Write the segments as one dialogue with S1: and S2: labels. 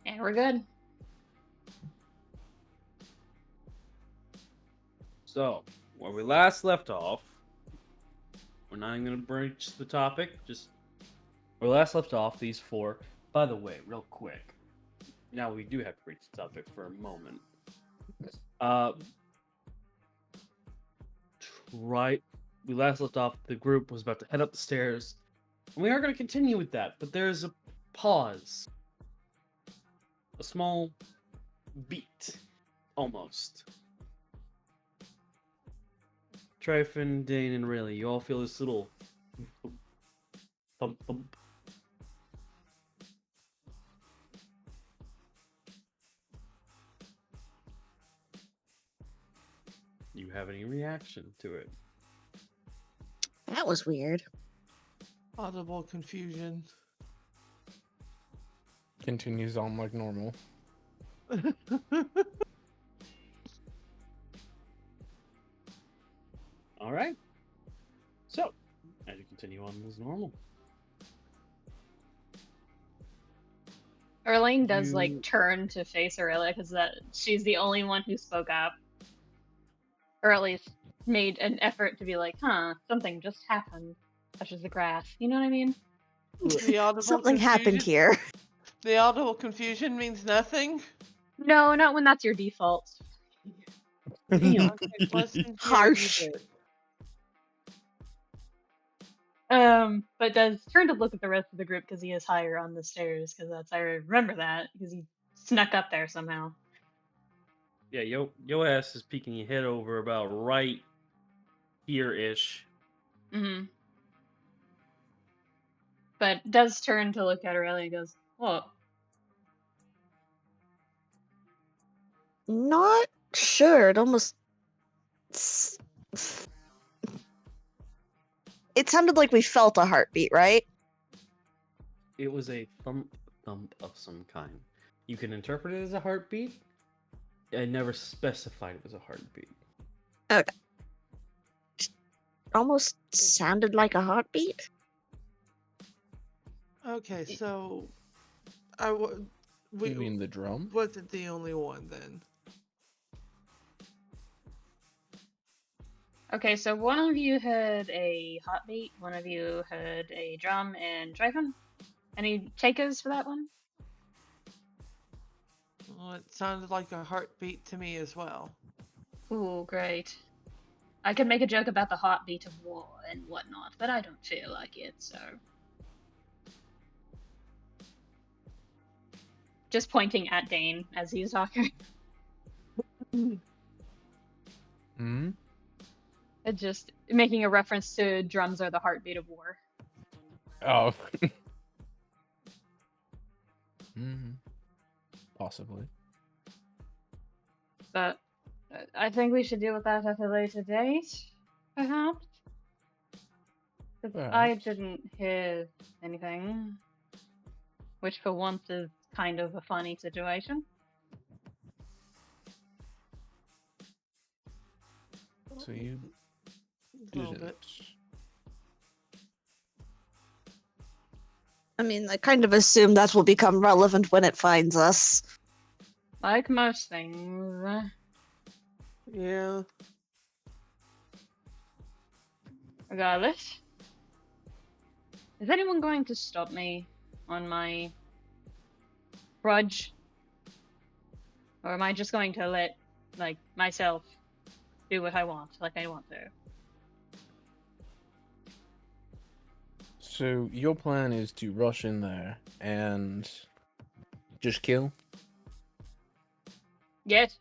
S1: And we're good.
S2: So, where we last left off, we're not even going to breach the topic. Just where we last left off, these four. By the way, real quick. Now we do have to breach the topic for a moment. We last left off. The group was about to head up the stairs, and we are going to continue with that. But there's a pause, a small beat, almost. Tryphon, Dein, and Aurelia, you all feel this little thump thump. You have any reaction to it?
S3: That was weird.
S4: Audible confusion.
S5: Continues on like normal.
S2: All right. So, as you continue on as normal.
S1: Orlain does
S2: You-
S1: like turn to face Aurelia because she's the only one who spoke up, or at least made an effort to be like, "Huh, something just happened." Touches the grass. You know what I mean?
S4: The audible
S3: Something happened
S4: confusion-
S3: here.
S4: The audible confusion means nothing.
S1: No, not when that's your default.
S2: Damn.
S4: Okay, listen here, you
S3: Harsh.
S4: did.
S1: But does turn to look at the rest of the group because he is higher on the stairs. Because I remember that because he snuck up there somehow.
S2: Yeah, yo ass is peeking your head over about right here-ish.
S1: Mm-hmm. But does turn to look at Aurelia and goes, "What?"
S3: Not sure. It almost. It sounded like we felt a heartbeat, right?
S2: It was a thump of some kind. You can interpret it as a heartbeat. I never specified it was a heartbeat.
S3: Almost sounded like a heartbeat.
S4: Okay, so
S5: You mean the drum?
S4: wasn't the only one then.
S1: Okay, so one of you had a heartbeat, one of you had a drum, and Tryphon. Any takers for that one?
S4: Well, it sounded like a heartbeat to me as well.
S1: Ooh, great. I could make a joke about the heartbeat of war and whatnot, but I don't feel like it, so. Just pointing at Dein as he's talking.
S5: Hmm?
S1: Just making a reference to drums are the heartbeat of war.
S5: Oh. Possibly.
S1: But I think we should deal with that at a later date, perhaps? 'Cause I
S5: Perhaps.
S1: didn't hear anything. Which for once is kind of a funny situation.
S5: So you
S4: A little
S5: didn't.
S4: bit.
S3: I mean, I kind of assume that will become relevant when it finds us.
S1: Like most things.
S4: Yeah.
S1: Regardless. Is anyone going to stop me on my grudge? Or am I just going to let, like, myself do what I want, like I want to?
S5: So your plan is to rush in there and just kill?
S1: Yes.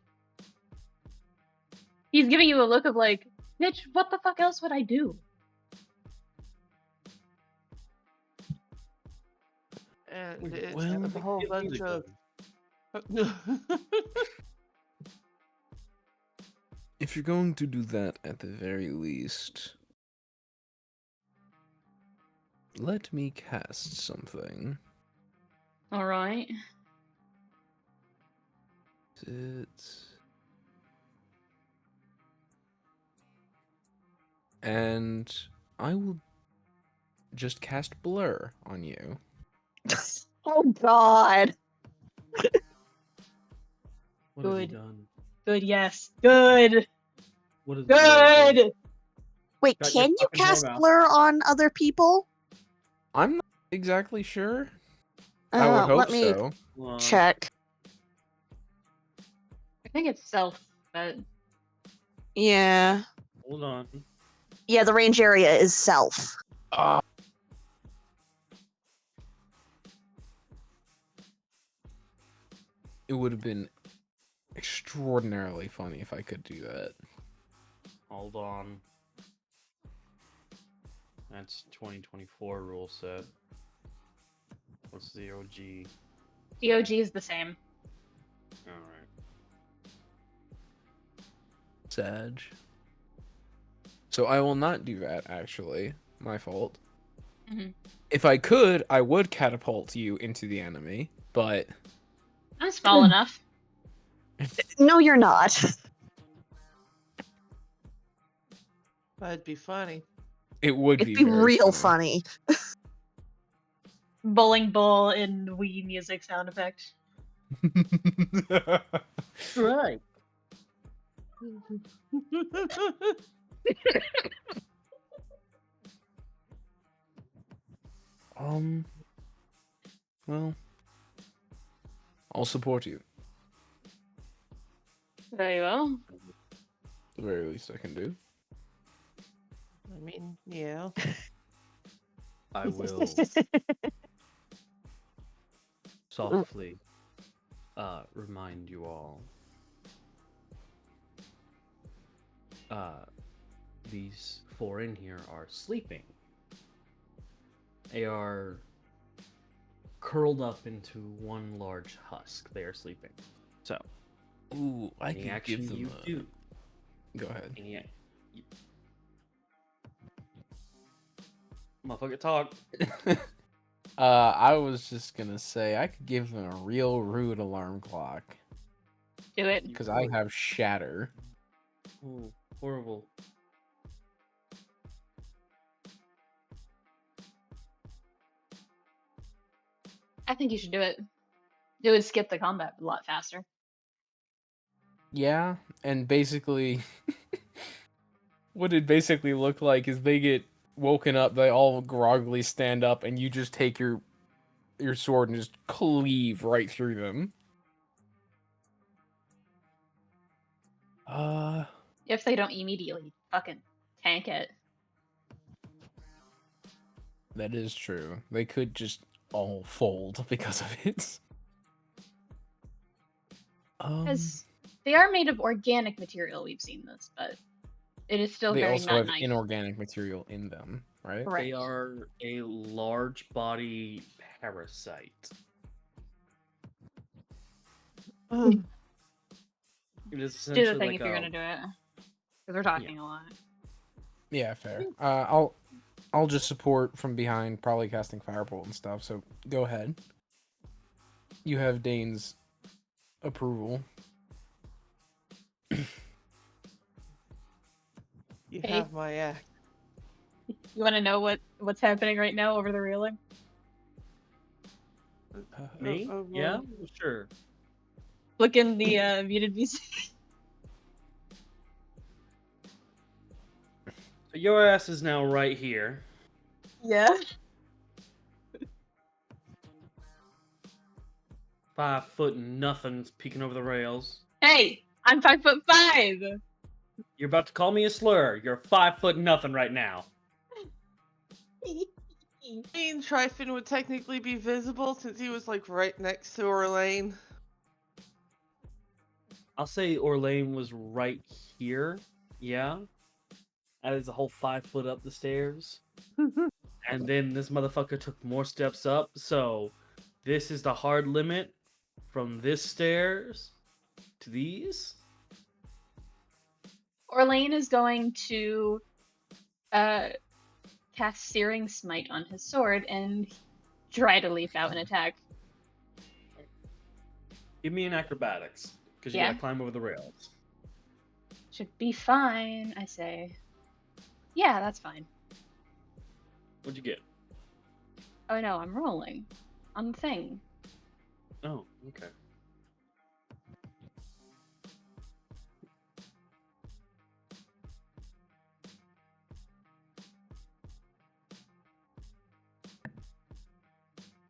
S1: He's giving you a look of like, bitch, what the fuck else would I do?
S4: And it's
S5: Well,
S4: a whole bunch of.
S5: If you're going to do that at the very least, let me cast something.
S1: Alright.
S5: And I will just cast Blur on you.
S3: Oh God.
S2: What have you
S1: Good.
S2: done?
S1: Good, yes. Good!
S2: What is what
S1: Good!
S3: Wait,
S2: Shut your
S3: can you
S2: fucking whore
S3: cast
S2: mouth.
S3: blur on other people?
S5: I'm not exactly sure. I would
S3: Let
S5: hope
S3: me
S5: so.
S2: Hold on.
S3: check.
S1: I think it's self, but
S3: Yeah.
S2: Hold on.
S3: Yeah, the range area is self.
S5: Ah. It would have been extraordinarily funny if I could do that.
S2: Hold on. That's 2024 rule set. What's the OG?
S1: DOG is the same.
S2: Alright.
S5: Sag. So I will not do that, actually. My fault.
S1: Mhm.
S5: If I could, I would catapult you into the enemy, but
S1: I'm small enough.
S3: No, you're not.
S4: That'd be funny.
S5: it would
S3: It'd
S5: be
S3: be
S5: very
S3: real
S5: funny.
S3: funny.
S1: Bowling ball in Wii music sound effect.
S2: Right.
S5: Well, I'll support you.
S1: Very well.
S5: The very least I can do.
S4: I mean, yeah.
S2: I will softly remind you all. These four in here are sleeping. They are curled up into one large husk. They are sleeping. So,
S5: Ooh, I
S2: any
S5: can
S2: action
S5: give them
S2: you
S5: a...
S2: do.
S5: Go ahead.
S2: Any motherfucker talk.
S5: I was just gonna say I could give them a real rude alarm clock
S1: Do it.
S5: because I have shatter.
S2: Oh, horrible.
S1: I think you should do it. It would skip the combat a lot faster.
S5: Yeah, and basically, what it basically look like is they get woken up, they all groggily stand up, and you just take your sword and just cleave right through them.
S1: If they don't immediately fucking tank it.
S5: That is true. They could just all fold because of it.
S1: Because they are made of organic material, we've seen this, but it is still
S5: They
S1: very
S5: also
S1: not
S5: have
S1: nice.
S5: inorganic material in them, right?
S1: Correct.
S2: They are a large body parasite. It is
S1: Do the
S2: essentially
S1: thing
S2: like
S1: if you're gonna do it. Because we're talking a lot.
S5: Yeah, fair. I'll just support from behind, probably casting firebolt and stuff. So go ahead. You have Dane's approval.
S4: You
S1: Hey.
S4: have my act.
S1: You want to know what's happening right now over the railing?
S2: Me?
S4: Oh,
S2: Yeah,
S4: well.
S2: sure.
S1: Look in the muted music.
S2: So your ass is now right here.
S1: Yeah.
S2: 5 foot and nothing's peeking over the rails.
S1: Hey, I'm 5'5".
S2: You're about to call me a slur. You're 5 foot nothing right now.
S4: I mean, Tryphon would technically be visible since he was like right next to Orlain.
S2: I'll say Orlain was right here. Yeah. That is a whole 5 foot up the stairs. And then this motherfucker took more steps up. So this is the hard limit from this stairs to these.
S1: Orlain is going to cast Searing Smite on his sword and try to leap out and attack.
S2: Give me an acrobatics. Because you
S1: Yeah.
S2: gotta climb over the rails.
S1: Should be fine, I say. Yeah, that's fine.
S2: What'd you get?
S1: Oh no, I'm rolling on the thing.
S2: Oh, okay.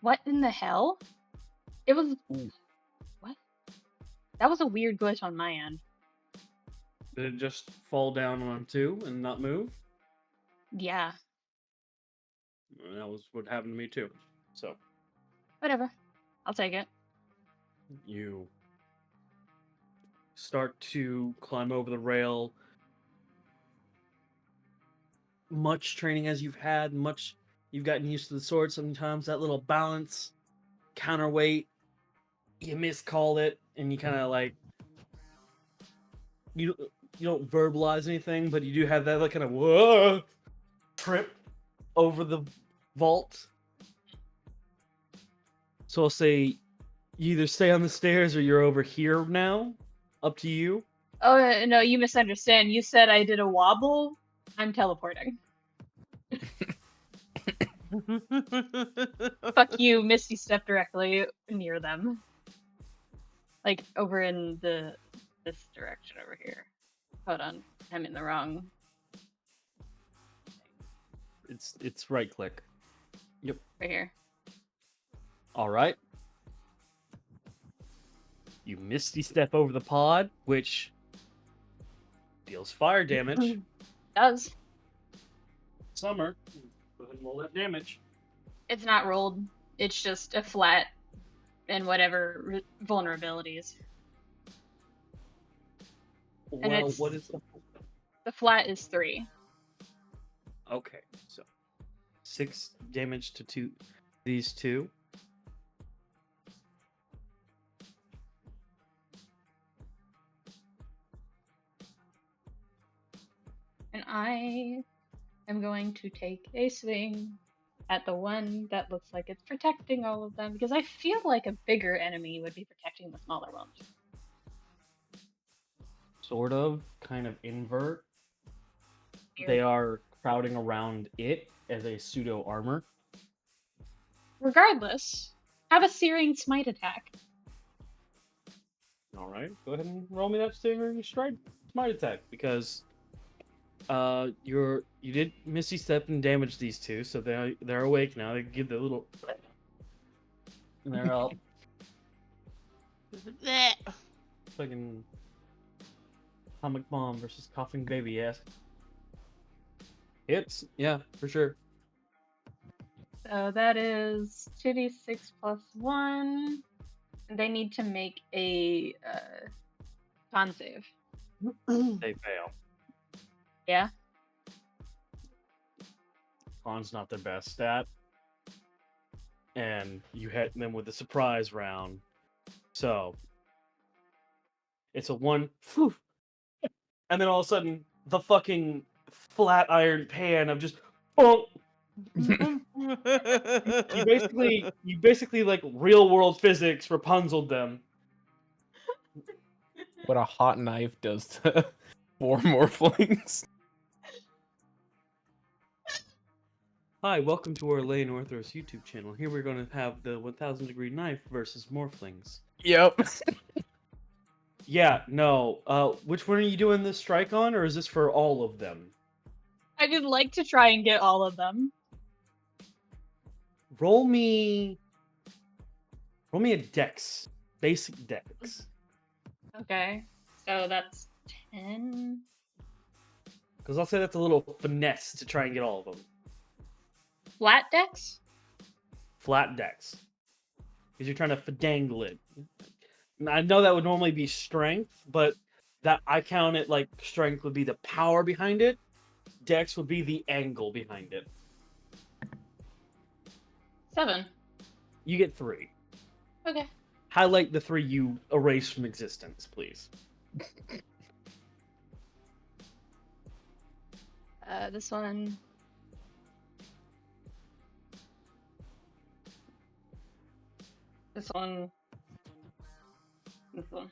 S1: What in the hell? It was...
S5: Ooh.
S1: What? That was a weird glitch on my end.
S2: Did it just fall down on 2 and not move?
S1: Yeah.
S2: That was what happened to me too. So
S1: Whatever. I'll take it.
S2: you start to climb over the rail. Much training as you've had, much you've gotten used to the sword. Sometimes that little balance, counterweight, you miscalled it, and you kind of like you don't verbalize anything, but you do have that like kind of whoa trip over the vault. So I'll say you either stay on the stairs or you're over here now. Up to you.
S1: Oh, no, you misunderstand. You said I did a wobble. I'm teleporting. Fuck you, Misty step directly near them. Like, over in this direction over here. Hold on. I'm in the wrong...
S2: It's right click. Yep.
S1: Right here.
S2: All right. You misty step over the pod, which deals fire damage.
S1: Does.
S2: Summer. Go ahead and roll that damage.
S1: It's not rolled. It's just a flat and whatever vulnerabilities. And
S2: Well,
S1: it's-
S2: what is
S1: The flat is 3.
S2: okay? So 6 damage to these two.
S1: And I am going to take a swing at the one that looks like it's protecting all of them, because I feel like a bigger enemy would be protecting the smaller ones.
S2: Sort of, kind of invert.
S1: Weird.
S2: They are crowding around it as a pseudo armor.
S1: Regardless, have a Searing Smite attack.
S2: All right, go ahead and roll me that Searing Smite attack, because you did Misty Step and damage these two, so they're awake now. They give the little and they're up. Fucking Atomic Bomb versus Coughing Baby, yes. Hits, yeah, for sure.
S1: So that is 2d6 plus 1. They need to make a con save.
S2: They fail.
S1: Yeah?
S2: Con's not their best stat. And you hit them with a surprise round. So it's a 1. Phew, and then all of a sudden, the fucking flat iron pan of just oh, you basically like real world physics Rapunzeled them.
S5: What a hot knife does to 4 morphlings.
S2: Hi, welcome to Orlain Orthros YouTube channel. Here we're going to have the 1000 degree knife versus morphlings.
S5: Yep.
S2: Yeah, no. Which one are you doing this strike on, or is this for all of them?
S1: I would like to try and get all of them.
S2: Roll me a dex. Basic dex.
S1: Okay. So that's 10.
S2: Because I'll say that's a little finesse to try and get all of them.
S1: Flat dex?
S2: Flat dex. Because you're trying to finagle it. And I know that would normally be strength, but that I count it like strength would be the power behind it. Dex would be the angle behind it.
S1: 7.
S2: You get 3.
S1: Okay.
S2: Highlight the 3 you erase from existence, please.
S1: This one. This one. This one.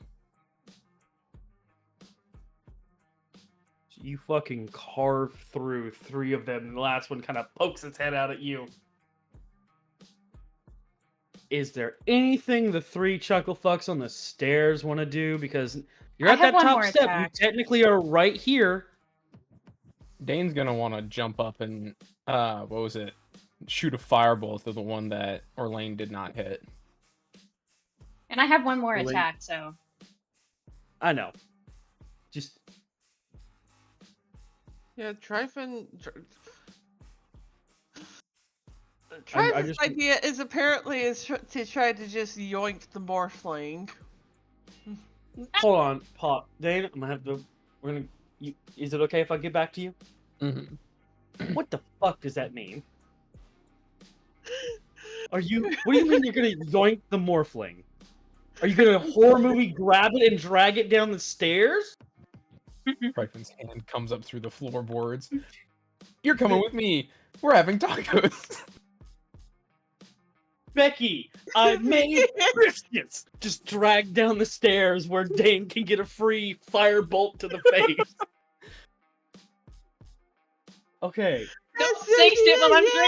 S2: You fucking carve through 3 of them, and the last one kind of pokes its head out at you. Is there anything the 3 chuckle fucks on the stairs want to do? Because you're
S1: I
S2: at
S1: have
S2: that
S1: one
S2: top
S1: more
S2: step.
S1: attack.
S2: You technically are right here.
S5: Dane's gonna want to jump up and what was it? shoot a firebolt at the one that Orlain did not hit.
S1: And I have one more
S2: Really?
S1: attack, so.
S2: I know. Just
S4: Yeah, Tryphon.
S2: I
S4: Tryphon's
S2: just-
S4: idea is apparently to try to just yoink the morphling.
S2: hold on, Paul. Dane, I'm gonna have to. We're gonna. Is it okay if I get back to you?
S5: Mm-hmm.
S2: What the fuck does that mean? What do you mean you're gonna yoink the morphling? Are you gonna horror movie grab it and drag it down the stairs?
S5: Tryphon's hand comes up through the floorboards. You're coming with me. We're having tacos.
S2: Becky, I made biscuits. Just drag down the stairs where Dane can get a free firebolt to the face. Okay,
S1: Don't
S4: That's the
S1: taste it while I'm
S4: idea,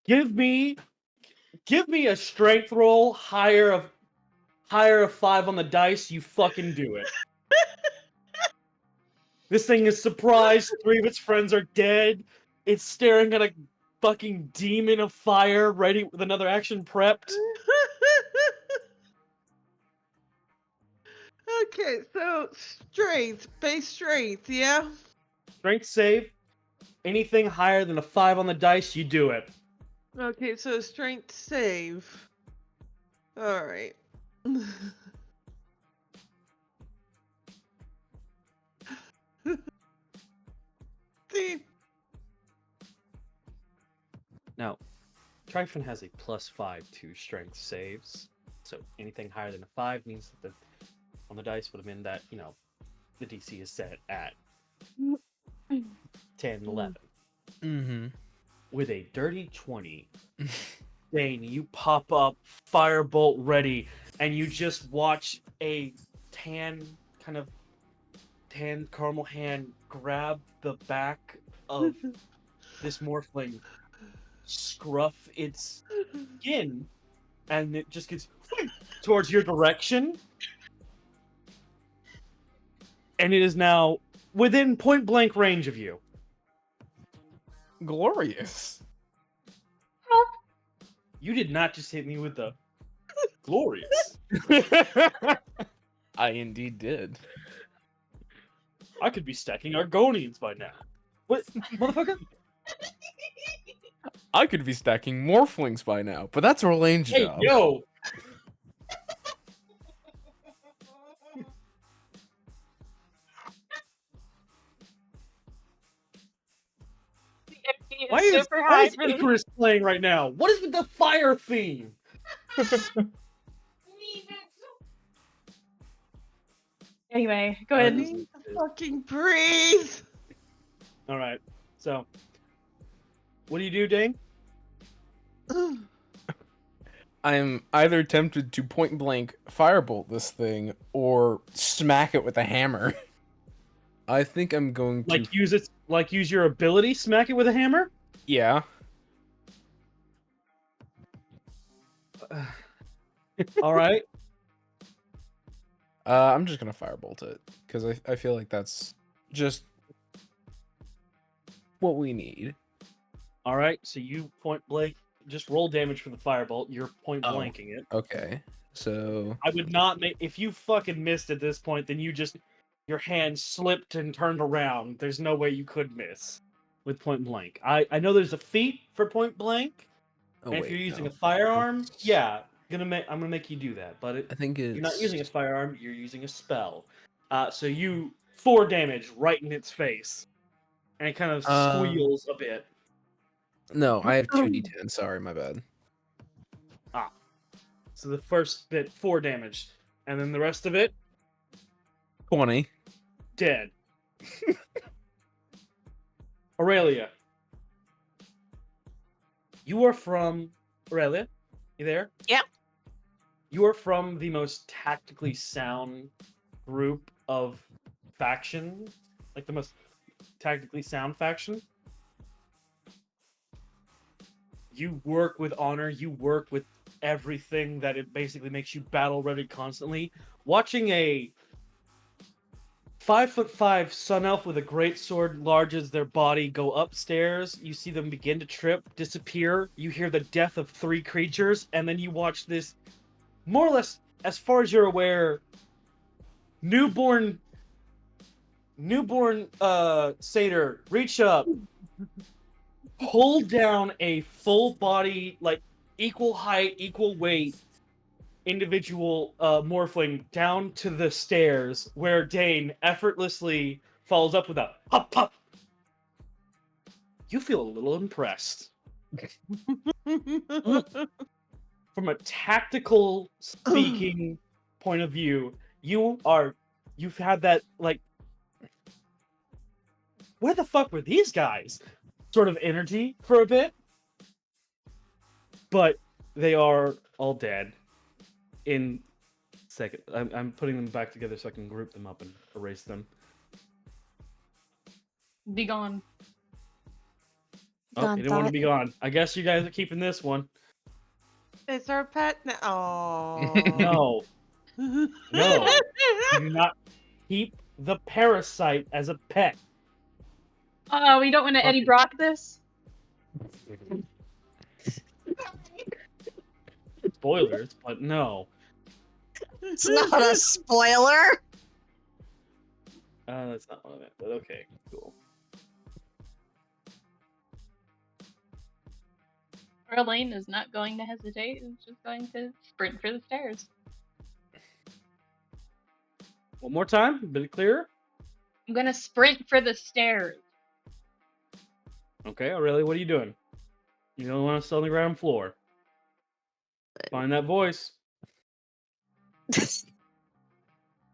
S4: yeah.
S1: drinking!
S2: give me a strength roll higher of 5 on the dice. You fucking do it. This thing is surprised. 3 of its friends are dead. It's staring at a fucking demon of fire, ready with another action prepped.
S4: Okay, so strength, base strength, yeah?
S2: Strength save. Anything higher than a 5 on the dice, you do it.
S4: Okay, so strength save. Alright. See?
S2: Now, Tryphon has a +5 to strength saves. So anything higher than a 5 means that on the dice would have been that, the DC is set at 10, 11.
S5: Mm-hmm.
S2: With a dirty 20, Dane, you pop up, firebolt ready, and you just watch a tan caramel hand grab the back of this morphling, scruff its skin, and it just gets towards your direction. And it is now within point blank range of you.
S5: Glorious.
S2: You did not just hit me with the glorious.
S5: I indeed did.
S2: I could be stacking Argonians by now. What, motherfucker?
S5: I could be stacking morphlings by now, but that's Orlain's
S2: Hey,
S5: job.
S2: yo! Why is
S1: super high for this.
S2: Icarus playing right now? What is with the fire theme?
S1: Anyway, go ahead.
S4: I need to fucking breathe!
S2: Alright, so. What do you do, Dane?
S5: I'm either tempted to point blank firebolt this thing or smack it with a hammer. I think I'm going to.
S2: Use your ability, smack it with a hammer?
S5: Yeah.
S2: Alright.
S5: I'm just gonna firebolt it because I feel like that's just what we need.
S2: Alright, so you point blank. Just roll damage for the firebolt. You're point
S5: Oh.
S2: blanking it.
S5: Okay, so
S2: I would not make. If you fucking missed at this point, then your hand slipped and turned around. There's no way you could miss with point blank. I know there's a feat for point blank,
S5: oh,
S2: and if
S5: wait,
S2: you're using
S5: no.
S2: a firearm, yeah, I'm gonna make you do that. But
S5: I think it's
S2: you're not using a firearm. You're using a spell. So you 4 damage right in its face, and it kind of squeals a bit.
S5: No, I have 2d10. Sorry, my bad.
S2: So the first bit 4 damage, and then the rest of it
S5: 20.
S2: dead. Aurelia. You are from Aurelia? You there?
S3: Yeah.
S2: You are from the most tactically sound group of faction, like the most tactically sound faction. You work with honor, you work with everything that it basically makes you battle ready constantly. Watching a 5'5" sun elf with a great sword, large as their body, go upstairs. You see them begin to trip, disappear. You hear the death of 3 creatures, and then you watch this, more or less, as far as you're aware, newborn satyr reach up, hold down a full body, like equal height, equal weight individual morphling down to the stairs, where Dane effortlessly follows up with a hop hop. You feel a little impressed. From a tactical speaking point of view, you've had that, like, where the fuck were these guys sort of energy for a bit, but they are all dead in second. I'm putting them back together so I can group them up and erase them.
S1: Be gone.
S2: Oh,
S3: Gone
S2: you didn't want to
S3: thought.
S2: be gone. I guess you guys are keeping this one.
S4: It's our pet now.
S2: No, no, you do not keep the parasite as a pet.
S1: Oh, we don't want to Eddie Brock this?
S2: Spoilers, but no.
S3: It's not a spoiler.
S2: That's not what I meant, but okay, cool.
S1: Orlain is not going to hesitate. He's just going to sprint for the stairs.
S2: One more time, a bit clearer.
S1: I'm going to sprint for the stairs.
S2: Okay, Aurelia, what are you doing? You don't want to stay on the ground floor. Find that voice.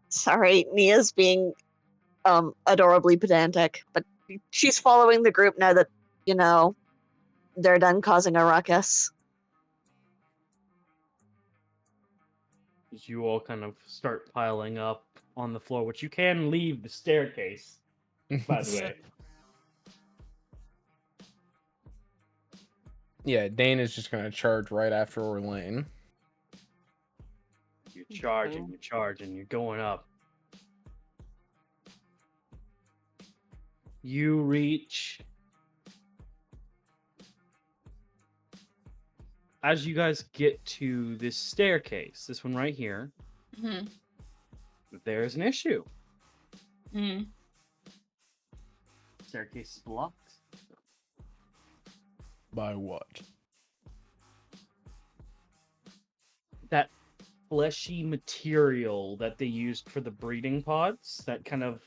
S3: Sorry, Mia's being adorably pedantic, but she's following the group now that, you know, they're done causing a ruckus.
S2: As you all kind of start piling up on the floor, which you can leave the staircase, by the way.
S5: Yeah, Dane is just gonna charge right after Orlain.
S2: You're charging, you're going up. You reach. As you guys get to this staircase, this one right here,
S1: Mm-hmm.
S2: there's an issue.
S1: Mm.
S2: Staircase is blocked.
S5: By what?
S2: That fleshy material that they used for the breeding pods, that kind of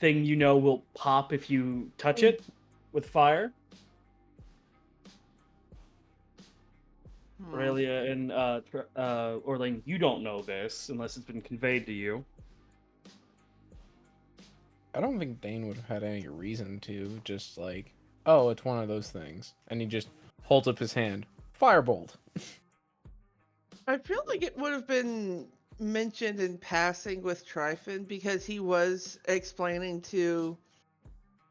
S2: thing will pop if you touch it with fire. Aurelia and Orlain, you don't know this unless it's been conveyed to you.
S5: I don't think Dane would have had any reason to. Just like, oh, it's one of those things, and he just holds up his hand. Firebolt.
S4: I feel like it would have been mentioned in passing with Tryphon because he was explaining to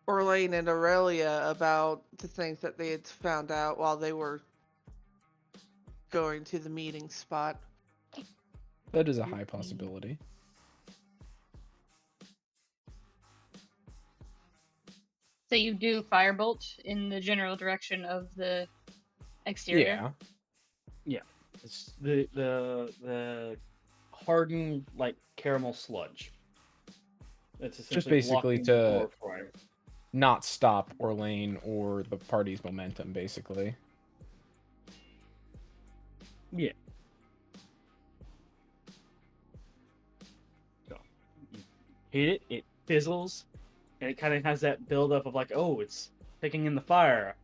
S4: Orlain and Aurelia about the things that they had found out while they were going to the meeting spot.
S5: That is a high possibility.
S1: So you do firebolt in the general direction of the exterior?
S5: Yeah.
S2: It's the hardened, like, caramel sludge. It's
S5: Just
S2: essentially
S5: basically
S2: blocking
S5: to-
S2: the door for him.
S5: Not stop Orlain or the party's momentum, basically.
S2: Yeah. So you hit it fizzles, and it kind of has that buildup of like, oh, it's taking in the fire.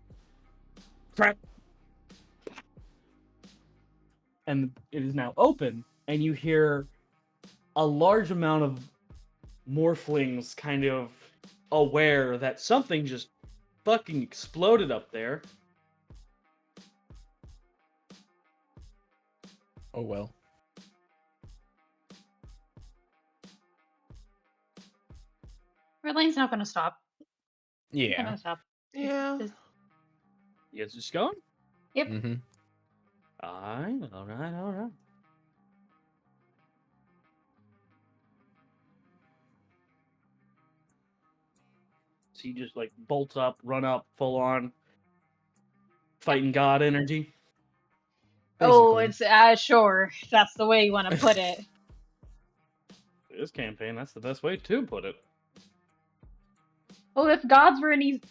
S2: Crap. And it is now open, and you hear a large amount of morphlings kind of aware that something just fucking exploded up there.
S5: Oh well.
S1: Orlain's not going to stop. He's not
S5: Yeah.
S1: going to stop.
S4: Yeah.
S1: This-
S2: You guys just going?
S1: Yep.
S5: Mm-hmm.
S2: Alright. So you just like bolt up, run up, full on fighting god energy.
S1: Oh,
S5: Basically.
S1: it's sure. If that's the way you want to put it.
S2: This campaign, that's the best way to put it.
S1: Well, if gods were any.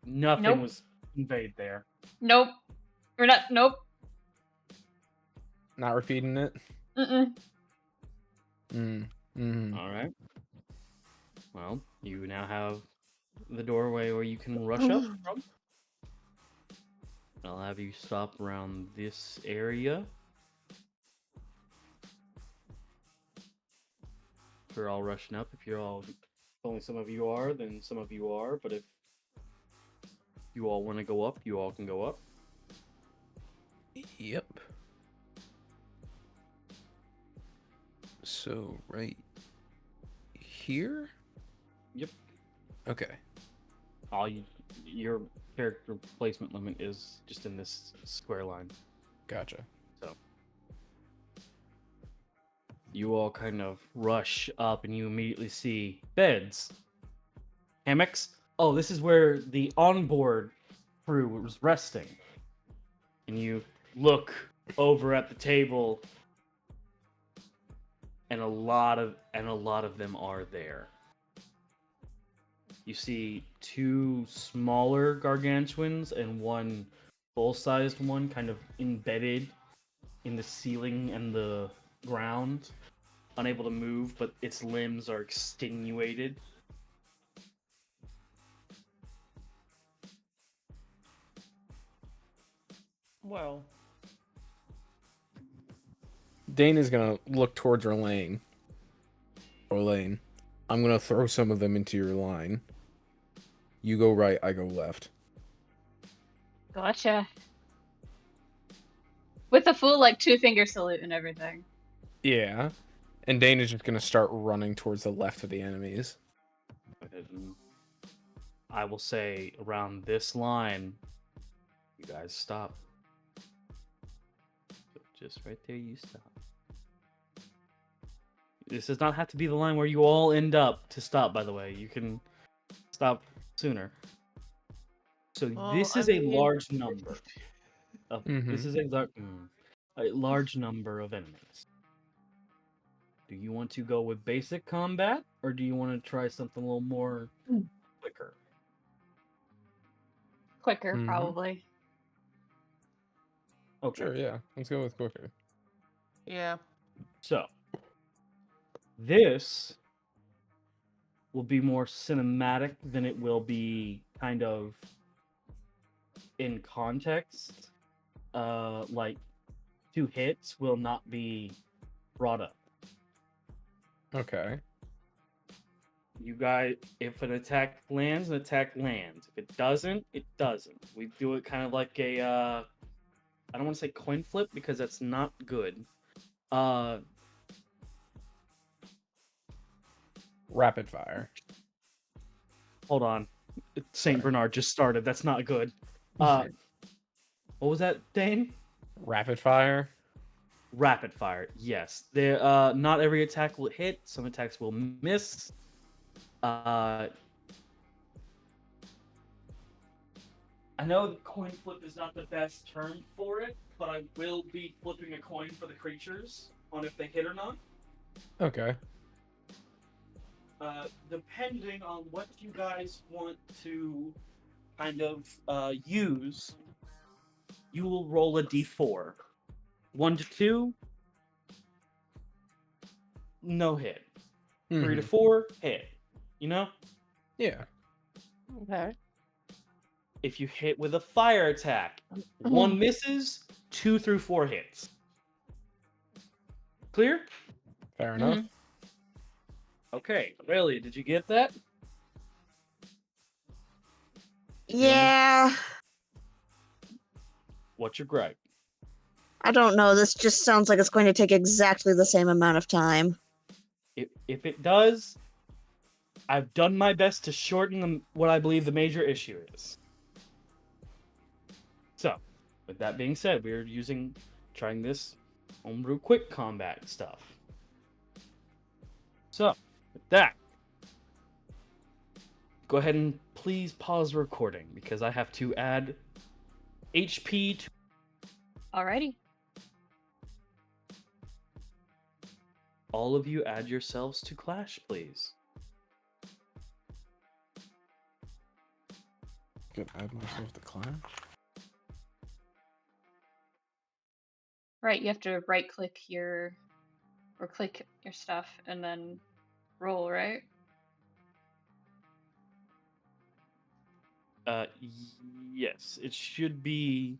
S2: Nothing
S1: Nope.
S2: was conveyed there.
S1: Nope. We're not. Nope.
S5: Not repeating it.
S1: Mm-mm.
S2: All right. Well, you now have the doorway where you can rush up from. I'll have you stop around this area. If you're all rushing up, if only some of you are, then some of you are. But if you all want to go up, you all can go up.
S5: Yep. So, right here?
S2: Yep.
S5: Okay.
S2: Your character placement limit is just in this square line.
S5: Gotcha.
S2: So you all kind of rush up and you immediately see beds, hammocks. Oh, this is where the onboard crew was resting. And you look over at the table and a lot of them are there. You see 2 smaller gargantuans and 1 full-sized one kind of embedded in the ceiling and the ground, unable to move, but its limbs are extenuated.
S4: Well,
S5: Dein is gonna look towards Orlain. Orlain, I'm gonna throw some of them into your line. You go right, I go left.
S1: Gotcha. With a full, like, 2-finger salute and everything.
S5: Yeah. And Dein is just gonna start running towards the left of the enemies.
S2: And I will say around this line, you guys stop. Just right there, you stop. This does not have to be the line where you all end up to stop, by the way. You can stop sooner. So this is a large number. This is a large number of enemies. Do you want to go with basic combat, or do you want to try something a little more quicker?
S1: Quicker, probably.
S2: Okay.
S5: Sure, yeah. Let's go with quicker.
S4: yeah.
S2: So, this will be more cinematic than it will be kind of in context. Like 2 hits will not be brought up.
S5: Okay.
S2: You guys, if an attack lands, an attack lands. If it doesn't, it doesn't. We do it kind of like a, I don't want to say coin flip because that's not good.
S5: Rapid fire.
S2: Hold on. Saint Bernard just started. That's not good. What was that, Dane?
S5: Rapid fire?
S2: Rapid fire, yes. There, not every attack will hit. Some attacks will miss. I know coin flip is not the best term for it, but I will be flipping a coin for the creatures on if they hit or not.
S5: Okay.
S2: Depending on what you guys want to kind of use, you will roll a d4. 1 to 2, no hit. 3 to 4, hit. You know?
S5: Yeah.
S3: Okay.
S2: If you hit with a fire attack, 1 misses, 2 through 4 hits. Clear?
S5: Fair enough.
S2: Okay, Aurelia, did you get that?
S3: Yeah.
S2: What's your gripe?
S3: I don't know. This just sounds like it's going to take exactly the same amount of time.
S2: If it does, I've done my best to shorten what I believe the major issue is. So, with that being said, we're trying this homebrew quick combat stuff. So, with that, go ahead and please pause the recording because I have to add HP to.
S1: Alrighty.
S2: All of you add yourselves to Clash, please.
S5: Could add myself to Clash.
S1: Right, you have to right click your or click your stuff and then roll, right?
S2: Yes, it should be.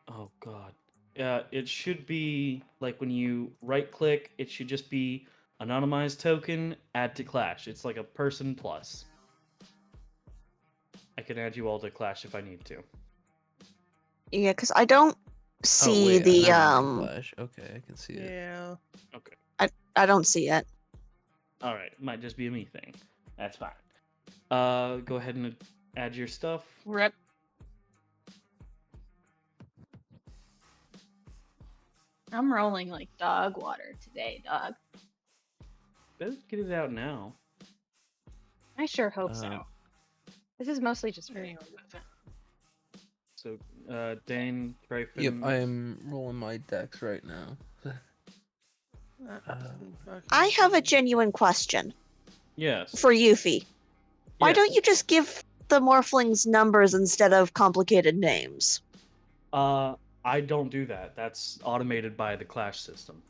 S2: Oh God. It should be like when you right click, it should just be anonymized token, add to Clash. It's like a person plus. I can add you all to Clash if I need to.
S3: Yeah, because I don't
S5: Oh
S3: see
S5: wait,
S3: the
S5: I'm in Clash. Okay, I can see it.
S4: Yeah.
S2: Okay.
S3: I don't see it.
S2: All right. Might just be a me thing. That's fine. Go ahead and add your stuff.
S1: Rip. I'm rolling like dog water today, dog.
S2: Better get it out now.
S1: I sure hope so. This is mostly just for
S4: Yeah.
S1: you.
S2: So, Dein, Tryphon.
S5: Yep, I am rolling my decks right now.
S3: I have a genuine question
S2: Yes.
S3: for Yufi. Why
S2: Yes.
S3: don't you just give the morphlings numbers instead of complicated names?
S2: I don't do that. That's automated by the Clash system.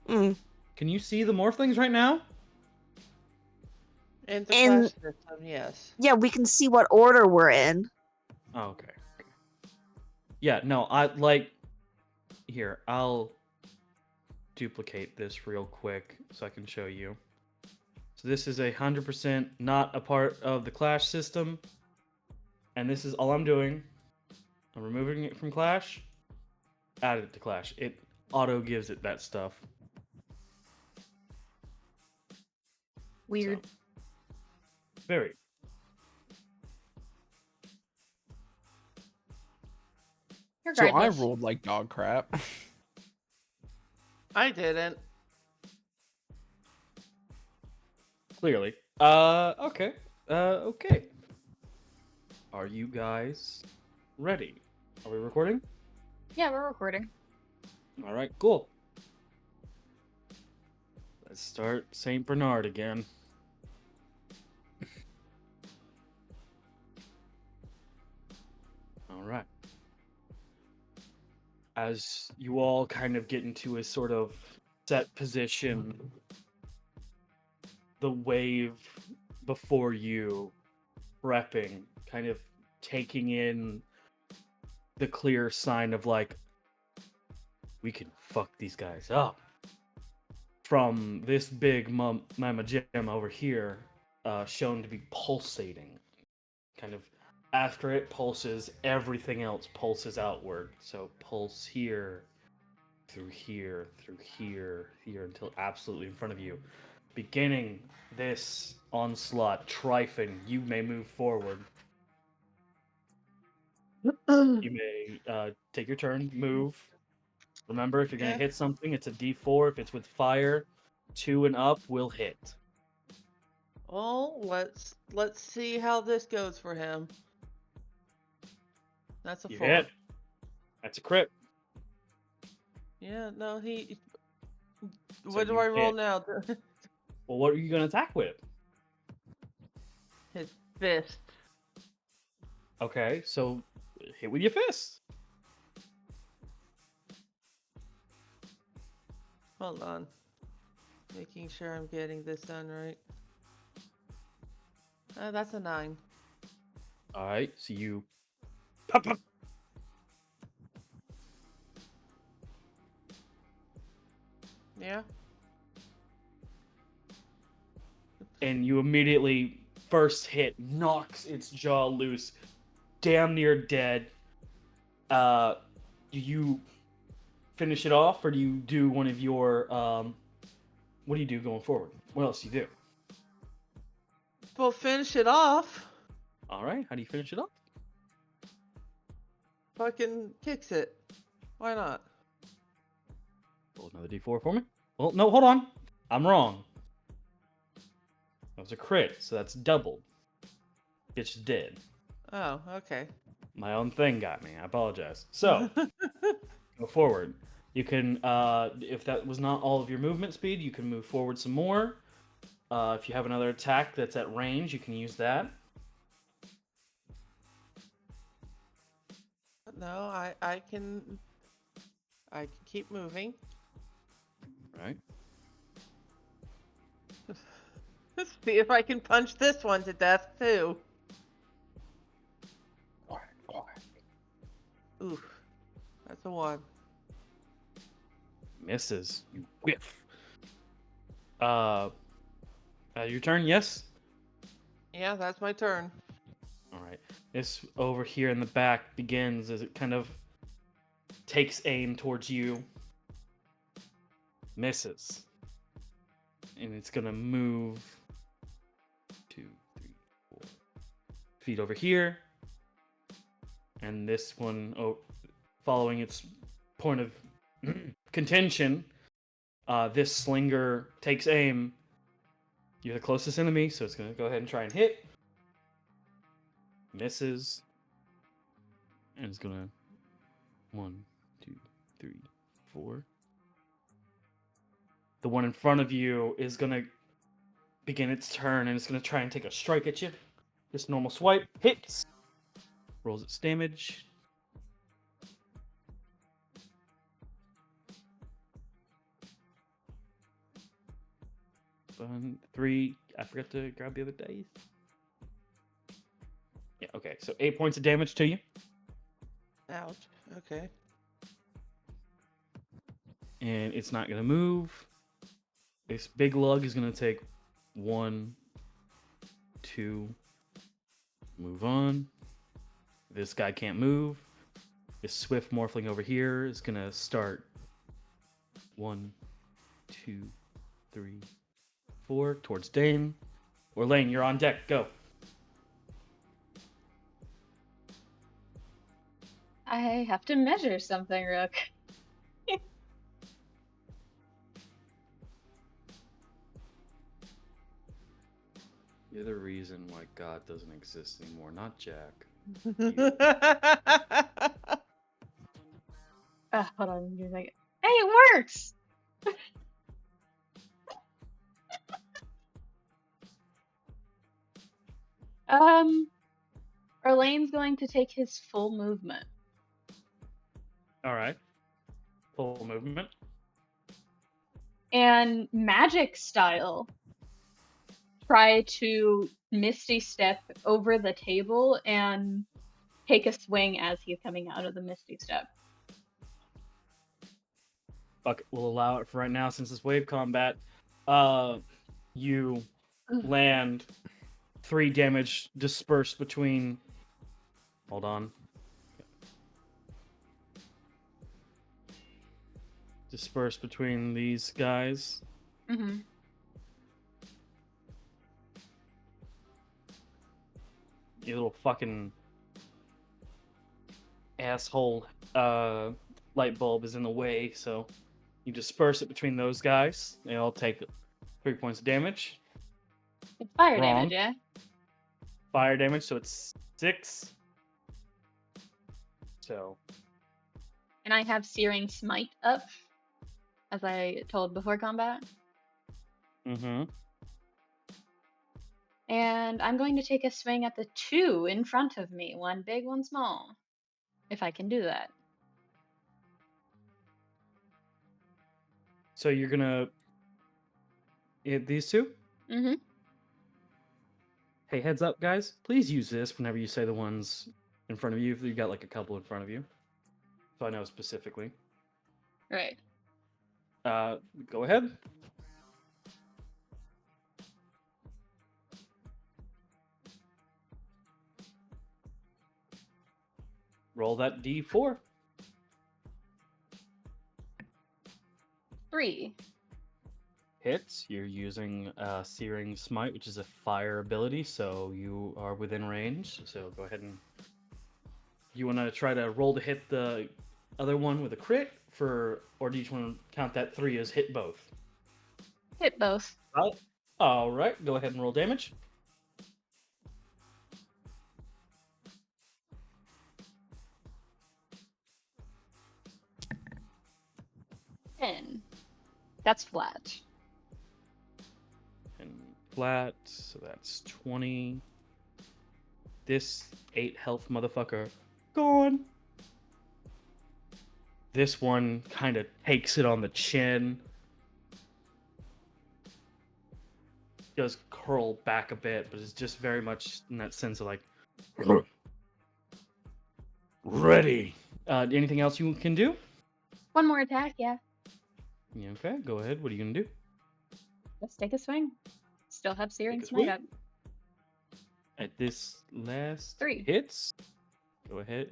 S3: Mm.
S2: Can you see the morphlings right now?
S4: In the
S3: In-
S4: Clash system, yes.
S3: Yeah, we can see what order we're in.
S2: Oh, okay. Yeah, no, I like. Here, I'll duplicate this real quick so I can show you. So this is 100% not a part of the Clash system, and this is all I'm doing. I'm removing it from Clash, add it to Clash. It auto gives it that stuff.
S1: Weird.
S2: So, very.
S5: So I
S1: Regardless.
S5: rolled like dog crap.
S4: I didn't.
S2: Clearly. Okay. Okay. Are you guys ready? Are we recording?
S1: Yeah, we're recording.
S2: All right, cool. Let's start St. Bernard again. All right. As you all kind of get into a sort of set position, the wave before you prepping, kind of taking in the clear sign of like, we can fuck these guys up. From this big mama gem over here, shown to be pulsating. Kind of after it pulses, everything else pulses outward. So pulse here, through here, through here, here, until absolutely in front of you. Beginning this onslaught, Tryphon, you may move forward. You may take your turn, move. Remember, if you're going to
S4: Yeah.
S2: hit something, it's a d4. If it's with fire, 2 and up will hit.
S4: Well, let's see how this goes for him. That's a
S2: You
S4: 4.
S2: hit. That's a crit.
S4: Yeah, no, he.
S2: So
S4: What do
S2: you
S4: I roll
S2: hit.
S4: now?
S2: Well, what are you going to attack with?
S4: His fist.
S2: Okay, so hit with your fist.
S4: Hold on. Making sure I'm getting this done right. That's a 9.
S2: All right, so you pop, pop.
S4: Yeah.
S2: And you immediately first hit knocks its jaw loose, damn near dead. Do you finish it off, or do you do one of your what do you do going forward? What else do you do?
S4: We'll finish it off.
S2: All right, how do you finish it off?
S4: Fucking kicks it. Why not?
S2: Roll another d4 for me. Well, no, hold on. I'm wrong. That was a crit, so that's doubled. It's dead.
S4: Oh, okay.
S2: My own thing got me. I apologize. So, go forward. You can, if that was not all of your movement speed, you can move forward some more. If you have another attack that's at range, you can use that.
S4: No, I can keep moving.
S2: Right.
S4: Let's see if I can punch this one to death too. Oof. That's a 1.
S2: Misses. You whiff. Your turn, yes?
S4: Yeah, that's my turn.
S2: Alright. This over here in the back begins as it kind of takes aim towards you. Misses. And it's gonna move 2, 3, 4 feet over here. And this one, following its point of contention, this slinger takes aim. You're the closest enemy, so it's gonna go ahead and try and hit. Misses. And it's gonna 1, 2, 3, 4. The one in front of you is gonna begin its turn, and it's gonna try and take a strike at you. Just normal swipe, hits. Rolls its damage. One, 3. I forgot to grab the other dice. Yeah, okay. So 8 points of damage to you.
S4: Ouch. Okay.
S2: And it's not gonna move. This big lug is gonna take 1, 2. Move on. This guy can't move. This swift morphling over here is gonna start 1, 2, 3, 4 towards Dein. Orlain, you're on deck. Go.
S1: I have to measure something, Rook.
S2: You're the reason why God doesn't exist anymore, not Jack.
S1: Hold on, you're like, hey, it works! Orlain's going to take his full movement.
S2: All right. Full movement.
S1: And magic style, try to Misty Step over the table and take a swing as he's coming out of the Misty Step.
S2: Fuck it, we'll allow it for right now since it's wave combat. You land 3 damage dispersed between. Hold on. Dispersed between these guys.
S1: Mm-hmm.
S2: You little fucking asshole light bulb is in the way, so you disperse it between those guys. They all take 3 points of damage.
S1: It's fire
S2: Wrong.
S1: damage, yeah?
S2: Fire damage, so it's 6. So
S1: And I have Searing Smite up, as I told before combat.
S2: mm-hmm.
S1: And I'm going to take a swing at the 2 in front of me. One big, one small. If I can do that.
S2: So you're gonna hit these 2?
S1: Mm-hmm.
S2: Hey, heads up, guys. Please use this whenever you say the ones in front of you. If you got like a couple in front of you, so I know specifically.
S1: Right.
S2: Go ahead. Roll that D4.
S1: 3.
S2: Hits. You're using Searing Smite, which is a fire ability, so you are within range. So go ahead and. You want to try to roll to hit the other one with a crit, or do you just want to count that 3 as hit both?
S1: Hit both.
S2: Right. All right, go ahead and roll damage.
S1: Ten. That's flat.
S2: And flat, so that's 20. This 8 health motherfucker gone. This one kind of takes it on the chin. Does curl back a bit, but it's just very much in that sense of like ready. Anything else you can do?
S1: One more attack, yeah.
S2: Yeah, okay, go ahead. What are you gonna do?
S1: Let's take a swing. Still have Searing
S2: Take a
S1: Smite
S2: swing.
S1: up.
S2: At this last
S1: 3.
S2: hits, go ahead.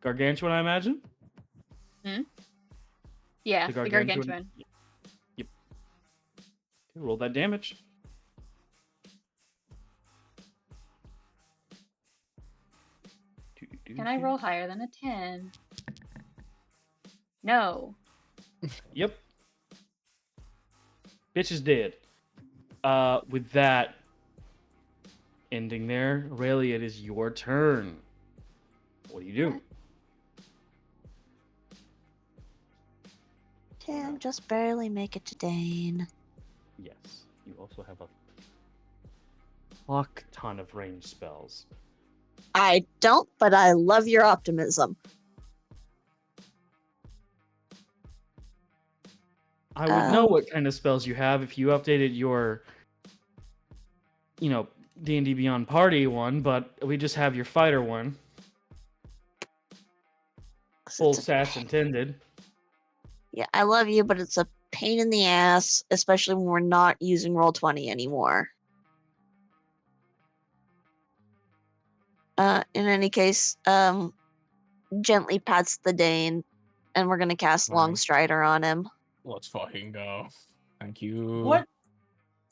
S2: Gargantuan, I imagine.
S1: Yeah,
S2: The
S1: the
S2: gargantuan.
S1: gargantuan.
S2: Yep. Okay, roll that damage.
S1: Can I roll higher than a 10? No.
S2: Yep. Bitch is dead. With that ending there, Aurelia, it is your turn. What do you do?
S3: Damn, just barely make it to Dane.
S2: Yes. You also have a fuck ton of range spells.
S3: I don't, but I love your optimism.
S2: I would know what kind of spells you have if you updated your, D&D Beyond Party one, but we just have your fighter one.
S3: 'Cause
S2: Full
S3: it's a
S2: sass
S3: pain-
S2: intended.
S3: Yeah, I love you, but it's a pain in the ass, especially when we're not using Roll20 anymore. In any case, gently pats the Dane, and we're gonna cast
S5: Alright.
S3: Long Strider on him.
S5: Let's fucking go. Thank you.
S2: What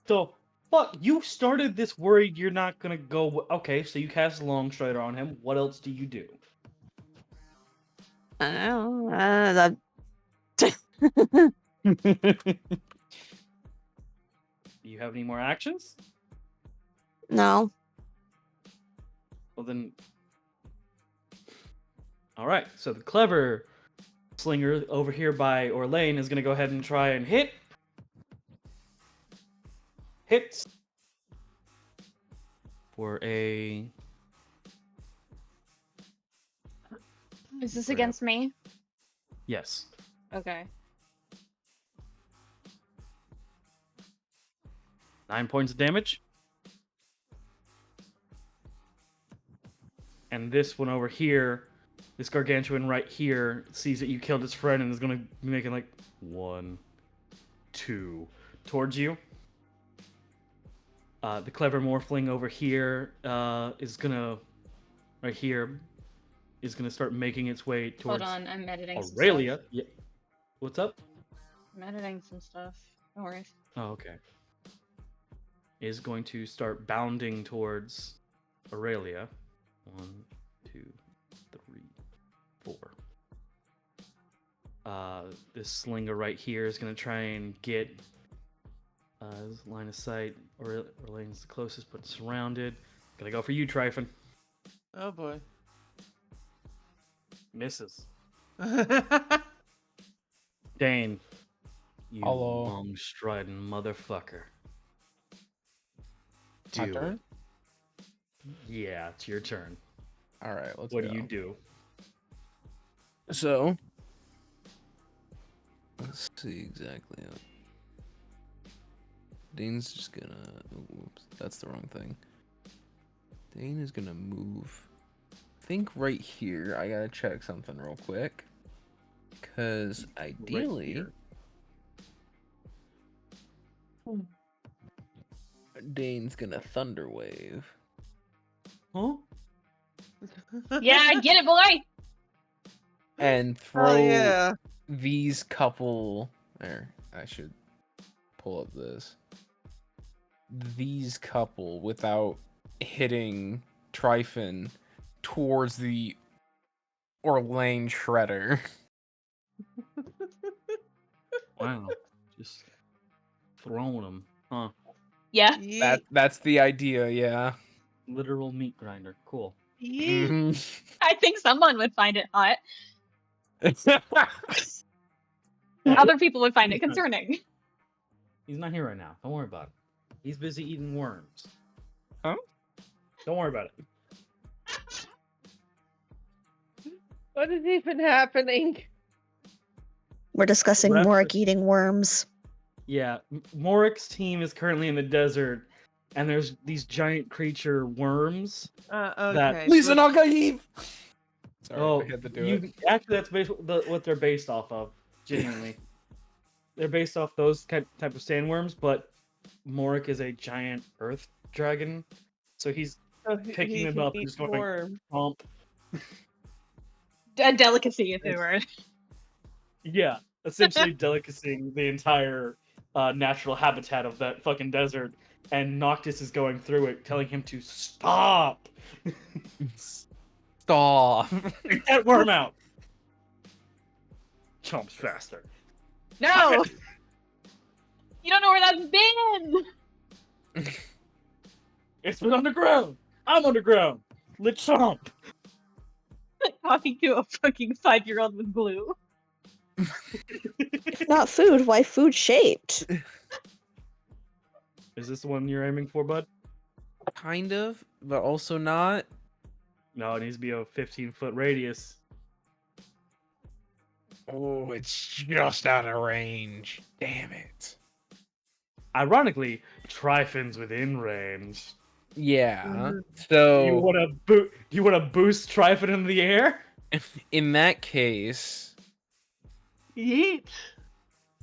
S2: the fuck? You started this worried you're not gonna go. Okay, so you cast Long Strider on him. What else do you do? Do you have any more actions?
S3: No.
S2: Well then. Alright, so the clever slinger over here by Orlain is gonna go ahead and try and hit. Hits. For a.
S1: Is this
S2: Crap.
S1: against me?
S2: Yes.
S1: Okay.
S2: 9 points of damage. And this one over here, this gargantuan right here, sees that you killed his friend and is going to be making like 1, 2 towards you. The clever morphling over here is going to, right here, is going to start making its way towards
S1: Hold on, I'm editing some
S2: Aurelia.
S1: stuff.
S2: Yeah. What's up?
S1: I'm editing some stuff. No worries.
S2: Oh, okay. Is going to start bounding towards Aurelia. 1, 2, 3, 4. This slinger right here is going to try and get his line of sight. Orlain's the closest, but surrounded. Gonna go for you, Tryphon.
S4: Oh boy.
S2: Misses. Dane. You
S5: Hello.
S2: long striding motherfucker.
S5: My
S2: Do
S5: turn?
S2: it. Yeah, it's your turn.
S5: All right, let's
S2: What
S5: go.
S2: do you do?
S5: So, let's see exactly. Dane's just gonna. Oops, that's the wrong thing. Dane is gonna move. I think right here. I gotta check something real quick. Because ideally.
S2: here.
S5: Dane's gonna Thunder Wave.
S2: Huh?
S1: Yeah, get it, boy!
S5: And throw
S4: Oh yeah.
S5: these couple. There, I should pull up this. These couple without hitting Tryphon towards the Orlain Shredder.
S2: Wow. Just throwing them, huh?
S1: Yeah.
S4: Yeet.
S5: That's the idea, yeah.
S2: Literal meat grinder. Cool.
S4: Yeet.
S5: Mhm.
S1: I think someone would find it hot.
S2: Hey,
S1: Other people would find it
S2: he's not-
S1: concerning.
S2: He's not here right now. Don't worry about it. He's busy eating worms.
S5: Huh?
S2: Don't worry about it.
S4: What is even happening?
S3: We're discussing
S2: Reference.
S3: Morik eating worms.
S2: Yeah, Morik's team is currently in the desert, and there's these giant creature worms.
S4: Okay.
S5: Lisa
S4: but-
S5: Nagaev! Sorry,
S2: Oh,
S5: I had to do
S2: you
S5: it.
S2: actually that's what they're based off of. Genuinely, they're based off those type of sandworms, but Morik is a giant earth dragon, so he's
S4: so
S2: picking
S4: he
S2: them
S4: can
S2: up and
S4: eat
S2: just going
S4: worm.
S2: pump.
S1: A delicacy, if it were.
S2: Yeah, essentially delicacying the entire natural habitat of that fucking desert, and Noctis is going through it, telling him to stop.
S5: Stop.
S2: Get that worm out. Chomps faster.
S1: No! You don't know where that's been!
S2: It's been underground. I'm underground. Let's chomp.
S1: Talking to a fucking 5-year-old with glue.
S3: If not food, why food shaped?
S2: Is this the one you're aiming for, bud?
S5: Kind of, but also not.
S2: No, it needs to be a 15-foot radius.
S5: Oh, it's just out of range. Damn it.
S2: Ironically, Tryphon's within range.
S5: Yeah.
S2: Do
S5: So
S2: you want to boot? Do you want to boost Tryphon in the air?
S5: in that case,
S4: Yeet.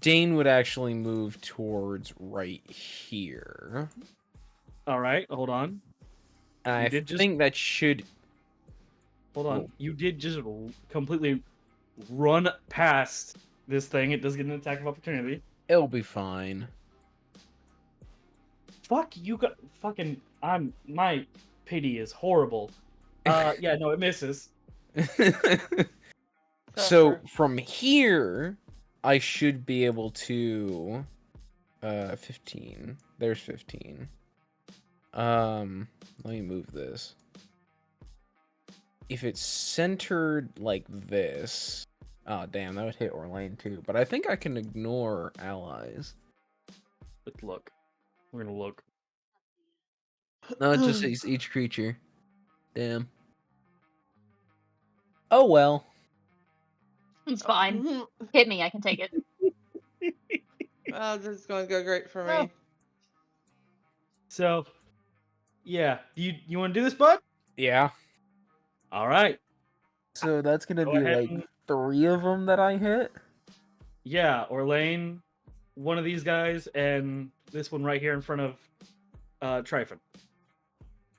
S5: Dane would actually move towards right here.
S2: All right, hold on.
S5: And
S2: You
S5: I
S2: did just-
S5: think that should.
S2: Hold on.
S5: Oh.
S2: You did just completely run past this thing. It does get an attack of opportunity.
S5: It'll be fine.
S2: Fuck you got fucking my pity is horrible. Yeah, no, it misses.
S5: So
S4: Suffer.
S5: from here, I should be able to 15. There's 15. Let me move this. If it's centered like this, oh damn, that would hit Orlain too. But I think I can ignore allies.
S2: Let's look. We're gonna look.
S5: No, it just says each creature. Damn. Oh well.
S1: It's fine. Hit me, I can take it.
S4: Oh, this is going to go great for me.
S1: Oh.
S2: So, yeah, you want to do this, bud?
S5: Yeah.
S2: All right.
S5: So that's gonna
S2: Go
S5: be
S2: ahead
S5: like
S2: and-
S5: 3 of them that I hit.
S2: Yeah, Orlain, one of these guys, and this one right here in front of Tryphon.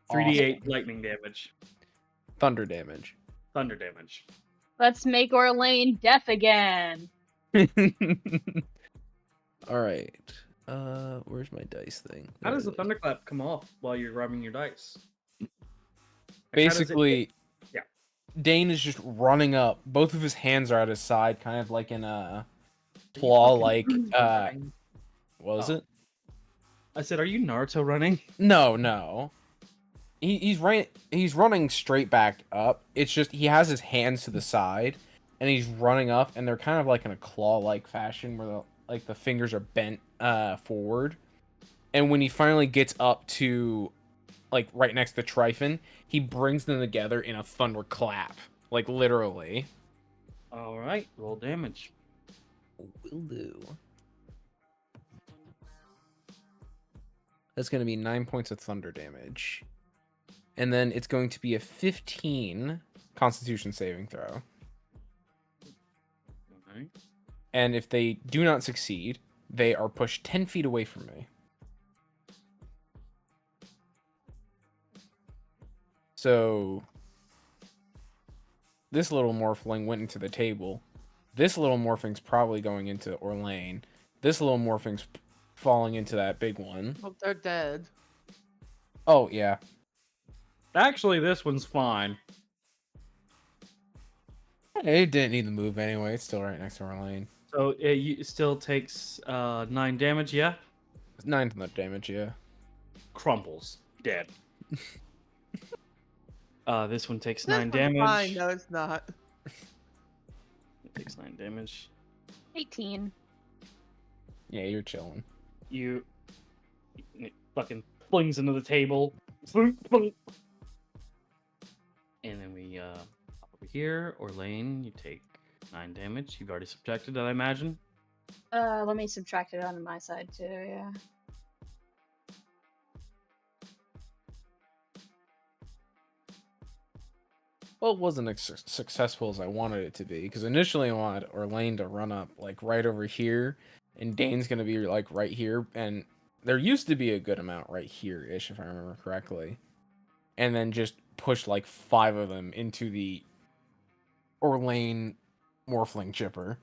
S2: 3d8 lightning damage,
S5: Thunder damage.
S2: thunder damage.
S1: Let's make Orlain deaf again.
S5: All right. Where's my dice thing?
S2: How
S5: There
S2: does the
S5: it is.
S2: thunderclap come off while you're rubbing your dice? Like, how does it-
S5: Basically,
S2: Yeah.
S5: Dane is just running up. Both of his hands are at his side, kind of like in a
S2: Are you
S5: claw-like.
S2: fucking running?
S5: What was
S2: Oh.
S5: it?
S2: I said, are you Naruto running?
S5: No. He's right. He's running straight back up. It's just he has his hands to the side, and he's running up, and they're kind of like in a claw-like fashion, where the fingers are bent forward. And when he finally gets up to, like right next to Tryphon, he brings them together in a thunderclap, like literally.
S2: All right, roll damage.
S5: Will do. That's going to be 9 points of thunder damage. And then it's going to be a 15 Constitution saving throw.
S2: All right.
S5: And if they do not succeed, they are pushed 10 feet away from me. So this little morphling went into the table. This little morphing's probably going into Orlain. This little morphing's falling into that big one.
S4: Hope they're dead.
S5: Oh, yeah.
S2: Actually, this one's fine.
S5: It didn't need to move anyway. It's still right next to Orlain.
S2: So it still takes 9 damage, yeah?
S5: It's 9 thunder damage, yeah.
S2: crumples, dead. This one takes
S4: This
S2: 9
S4: one's
S2: damage.
S4: Fine, no, it's not.
S2: It takes 9 damage.
S1: 18.
S5: Yeah, you're chilling.
S2: You it fucking flings into the table. And then we over here, Orlain, you take 9 damage. You've already subtracted it, I imagine.
S1: Let me subtract it on my side too, yeah.
S5: Well, it wasn't as successful as I wanted it to be, because initially I wanted Orlain to run up like right over here, and Dane's gonna be like right here, and there used to be a good amount right here-ish, if I remember correctly, and then just push like 5 of them into the Orlain morphling chipper.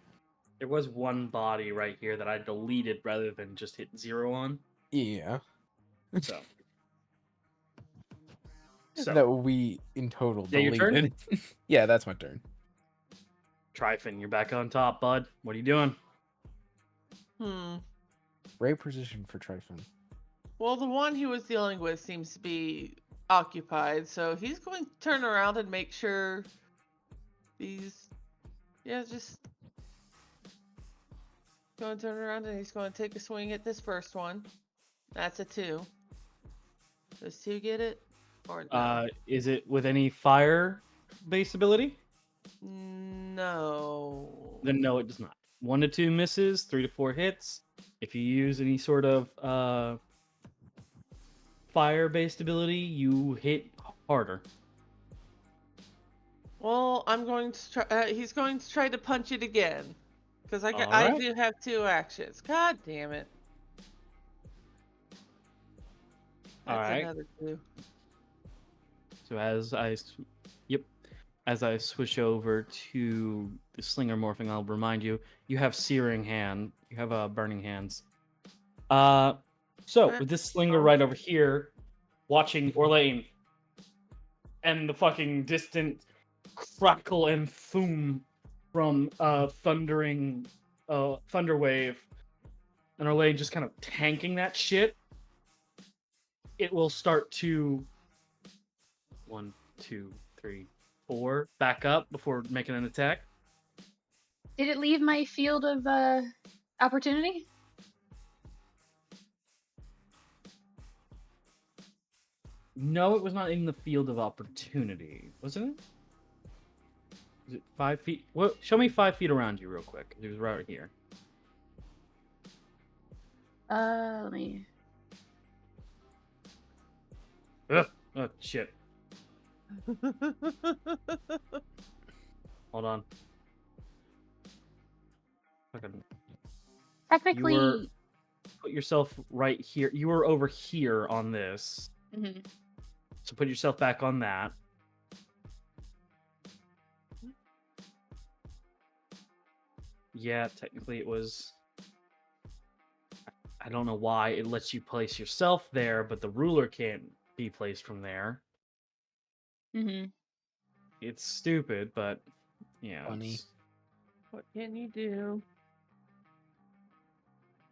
S2: There was one body right here that I deleted rather than just hit 0 on.
S5: Yeah,
S2: So.
S5: that we in total
S2: Yeah, your
S5: deleted.
S2: turn?
S5: Yeah, that's my turn.
S2: Tryphon, you're back on top, bud. What are you doing?
S5: Great position for Tryphon.
S4: Well, the one he was dealing with seems to be occupied, so he's going to turn around and make sure he's... Yeah, just... Going to turn around and he's going to take a swing at this first one. That's a 2. Does 2 get it? Or no?
S2: Is it with any fire-based ability?
S4: No.
S2: Then no, it does not. 1 to 2 misses, 3 to 4 hits. If you use any sort of fire-based ability, you hit harder.
S4: Well, I'm going to try. He's going to try to punch it again, because I
S2: Alright.
S4: do have 2 actions. God damn it! That's
S2: Alright.
S4: another 2.
S2: So as I switch over to the slinger morphing, I'll remind you, you have searing hand. You have burning hands. So with this slinger right over here, watching Orlain, and the fucking distant crackle and thoom from thundering thunder wave, and Orlain just kind of tanking that shit. It will start to 1, 2, 3, 4 back up before making an attack.
S1: Did it leave my field of opportunity?
S2: No, it was not in the field of opportunity, wasn't it? Is it 5 feet? Well, show me 5 feet around you real quick. It was right here.
S1: Let me...
S2: Ugh. Oh, shit. Hold on. Fucking...
S1: Technically...
S2: You were... Put yourself right here. You were over here on this.
S1: Mhm.
S2: So put yourself back on that. Yeah, technically it was... I don't know why it lets you place yourself there, but the ruler can't be placed from there.
S1: Mhm.
S2: It's stupid, but yeah.
S5: Funny.
S4: What can you do?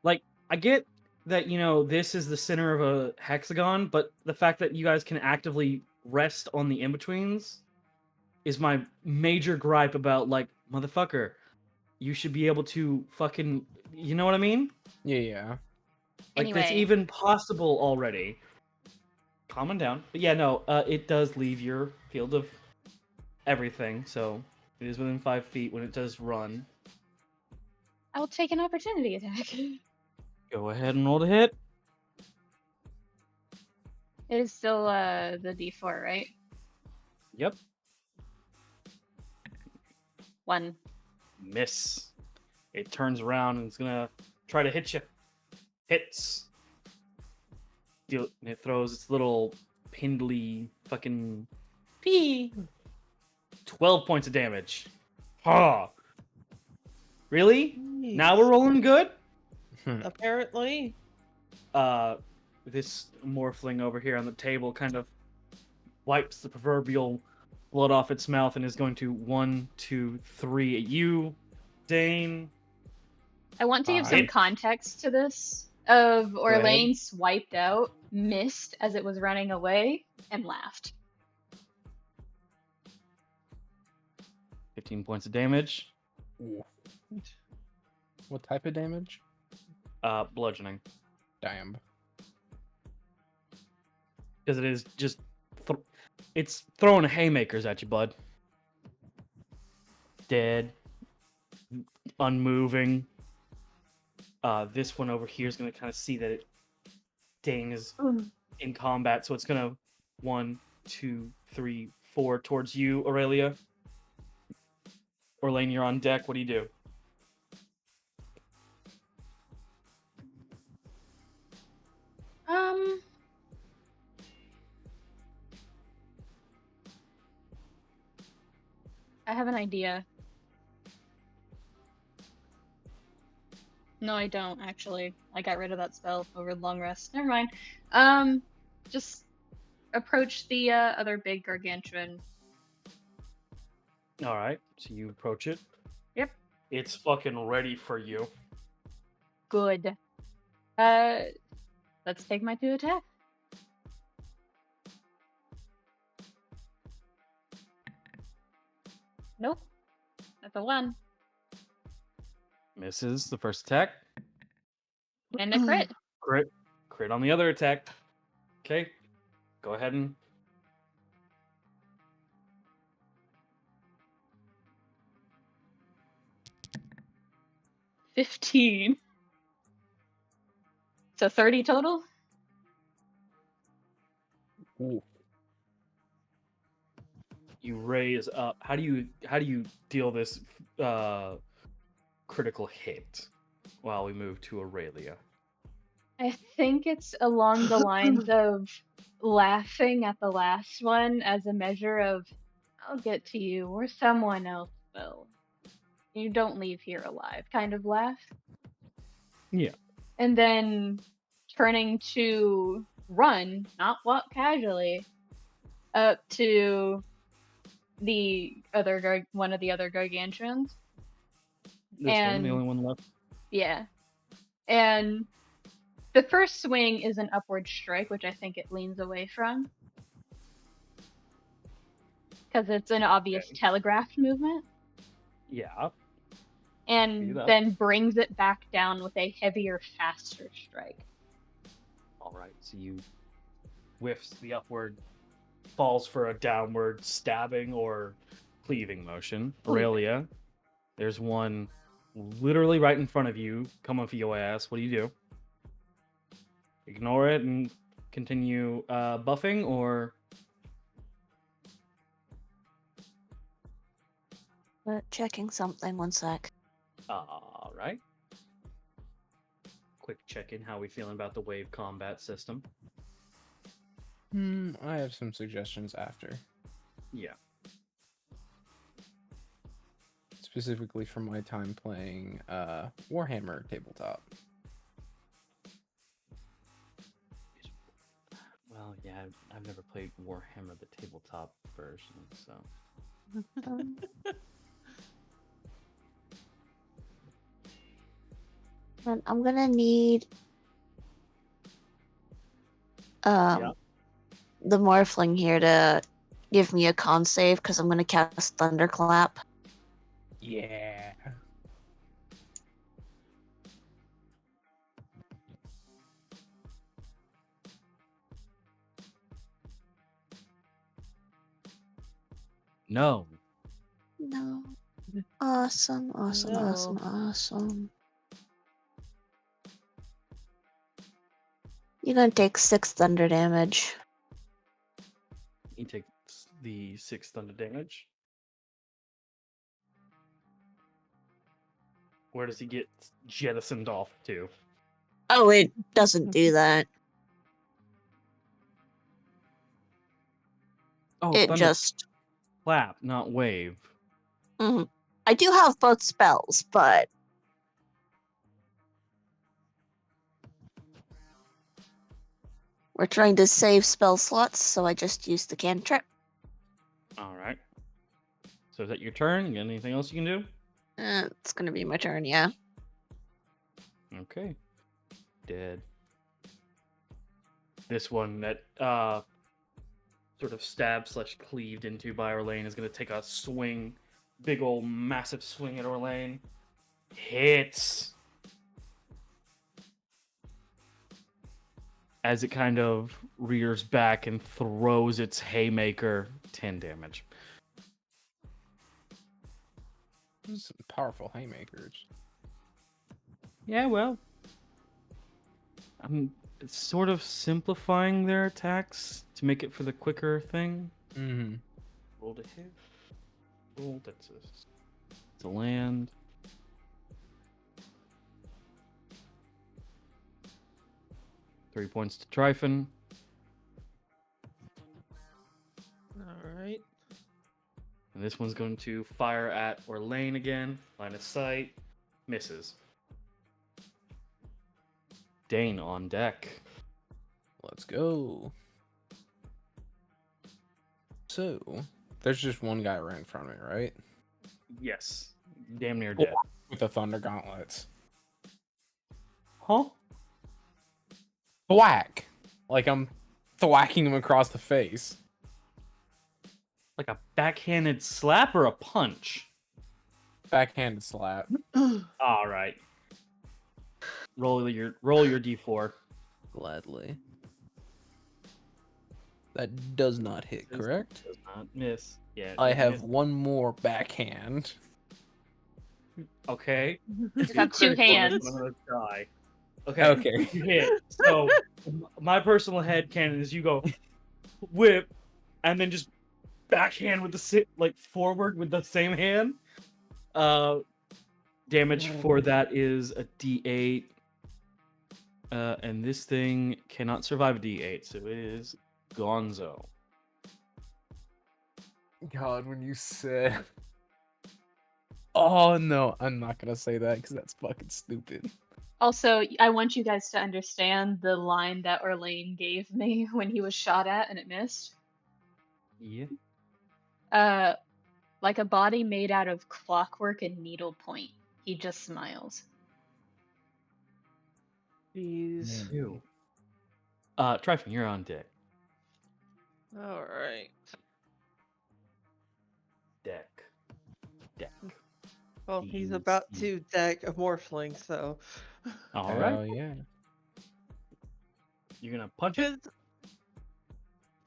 S2: Like, I get that, you know, this is the center of a hexagon, but the fact that you guys can actively rest on the in-betweens is my major gripe about, like, motherfucker, you should be able to fucking, you know what I mean?
S5: Yeah.
S2: Like,
S1: Anyway.
S2: that's even possible already. Calming down. But yeah, no, it does leave your field of everything, so it is within 5 feet when it does run.
S1: I will take an opportunity attack.
S2: Go ahead and roll to hit.
S1: It is still the D4, right?
S2: Yep.
S1: 1.
S2: Miss. It turns around and it's gonna try to hit you. Hits. And it throws its little pindly fucking pee. 12 points of damage. Ha! Really? Now we're rolling good?
S4: Apparently.
S2: This morphling over here on the table kind of wipes the proverbial blood off its mouth and is going to 1, 2, 3 at you, Dane.
S1: I want to give some
S2: Fine.
S1: context to this. Of
S2: ahead.
S1: Orlain swiped out. missed as it was running away and laughed.
S2: 15 points of damage.
S5: Ooh. What type of damage?
S2: Bludgeoning.
S5: Damn.
S2: Because it is just... it's throwing haymakers at you, bud. Dead. Unmoving. This one over here is going to kind of see that Dein is in combat, so it's going to 1, 2, 3, 4 towards you, Aurelia. Orlain, you're on deck. What do you do?
S1: I have an idea. No, I don't, actually. I got rid of that spell over the long rest. Never mind. Just approach the other big gargantuan.
S2: Alright, so you approach it.
S1: Yep.
S2: It's fucking ready for you.
S1: Good. Let's take my 2 attack. Nope. That's a 1.
S2: Misses the first attack.
S1: And a crit.
S2: Crit on the other attack. Okay. Go ahead and...
S1: 15. So 30 total?
S5: Ooh.
S2: You raise up. How do you deal this critical hit while we move to Aurelia?
S1: I think it's along the lines of laughing at the last one as a measure of, I'll get to you, or someone else will. You don't leave here alive kind of laugh.
S2: Yeah.
S1: And then turning to run, not walk casually, up to the other one of the other gargantuans.
S2: This one, the only one left.
S1: Yeah. And the first swing is an upward strike, which I think it leans away from. Because it's an obvious telegraphed movement.
S2: Yeah.
S1: And then brings it back down with a heavier, faster strike.
S2: Alright, so you whiffs the upward, falls for a downward stabbing or cleaving motion. Aurelia, there's one literally right in front of you, coming for your ass. What do you do? Ignore it and continue buffing, or...
S3: Checking something, one sec.
S2: Alright. Quick check-in, how we feeling about the wave combat system?
S5: I have some suggestions after.
S2: Yeah.
S5: Specifically from my time playing Warhammer tabletop.
S2: Well, yeah, I've never played Warhammer the tabletop version, so...
S3: And I'm gonna need the Morphling here to give me a con save because I'm gonna cast Thunderclap.
S5: Yeah.
S2: No.
S3: No. Awesome, awesome,
S1: No.
S3: awesome, awesome. You're gonna take 6 thunder damage.
S2: He takes the 6 thunder damage. Where does he get jettisoned off to?
S3: Oh, it doesn't do that.
S2: Oh,
S3: It
S2: thunder
S3: just.
S2: clap, not wave.
S3: Mhm. I do have both spells, but. We're trying to save spell slots, so I just used the cantrip.
S2: Alright. So is that your turn? You got anything else you can do?
S3: It's gonna be my turn, yeah.
S2: Okay. Dead. This one that sort of stabbed slash cleaved into by Orlain is going to take a swing, big old massive swing at Orlain. Hits. As it kind of rears back and throws its haymaker, 10 damage.
S5: Those are powerful haymakers.
S2: Yeah, well, I'm sort of simplifying their attacks to make it for the quicker thing.
S5: Mm-hmm.
S2: Roll to hit. Roll, that's a land. Three points to Tryphon.
S4: Alright.
S2: And this one's going to fire at Orlain again. Line of sight. Misses. Dein on deck.
S5: Let's go. So, there's just one guy right in front of me, right?
S2: Yes. Damn near dead.
S5: With the thunder gauntlets.
S2: Huh?
S5: Thwack! Like I'm thwacking him across the face.
S2: Like a backhanded slap or a punch?
S5: Backhanded slap.
S2: All right. Roll your d4.
S5: Gladly. That does not hit, correct?
S2: Does not miss. Yeah.
S5: I
S2: it
S5: have
S2: missed.
S5: one more backhand.
S2: Okay.
S1: He's got two hands.
S2: I'm gonna die. Okay.
S5: Okay.
S2: You hit. So my personal head canon is you go whip, and then just backhand with the forward with the same hand. Damage for that is a D8. And this thing cannot survive a D8, so it is gonzo.
S5: God, when you said... Oh, no. I'm not going to say that because that's fucking stupid.
S1: Also, I want you guys to understand the line that Orlain gave me when he was shot at and it missed.
S2: Yeah.
S1: Like a body made out of clockwork and needlepoint. He just smiles.
S4: Jeez.
S2: Ew. Tryphon, you're on deck.
S4: Alright.
S2: Deck.
S4: Well, he's
S2: Jeez.
S4: about to deck a morphling, so.
S2: All right.
S5: Oh, yeah.
S2: You're gonna punch it.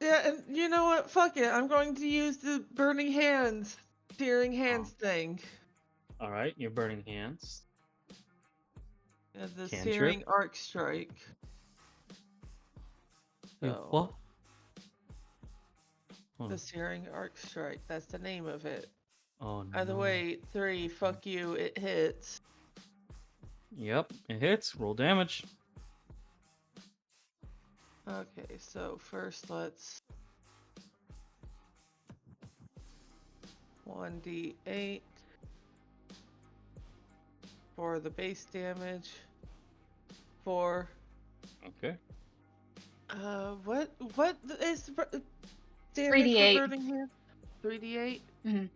S4: Yeah, and you know what? Fuck it. I'm going to use the burning hands, searing hands thing.
S2: All right. You're burning hands.
S4: Yeah, the
S2: Cantrip.
S4: searing arc strike. So,
S2: What? Hold
S4: the
S2: on.
S4: searing arc strike. That's the name of it.
S2: Oh no.
S4: Either way, 3. Fuck you. It hits.
S2: Yep, it hits. Roll damage.
S4: Okay, so first let's 1d8 for the base damage. 4.
S2: Okay.
S4: What is the damage
S1: 3d8.
S4: for burning hand? 3d8.
S1: Mhm.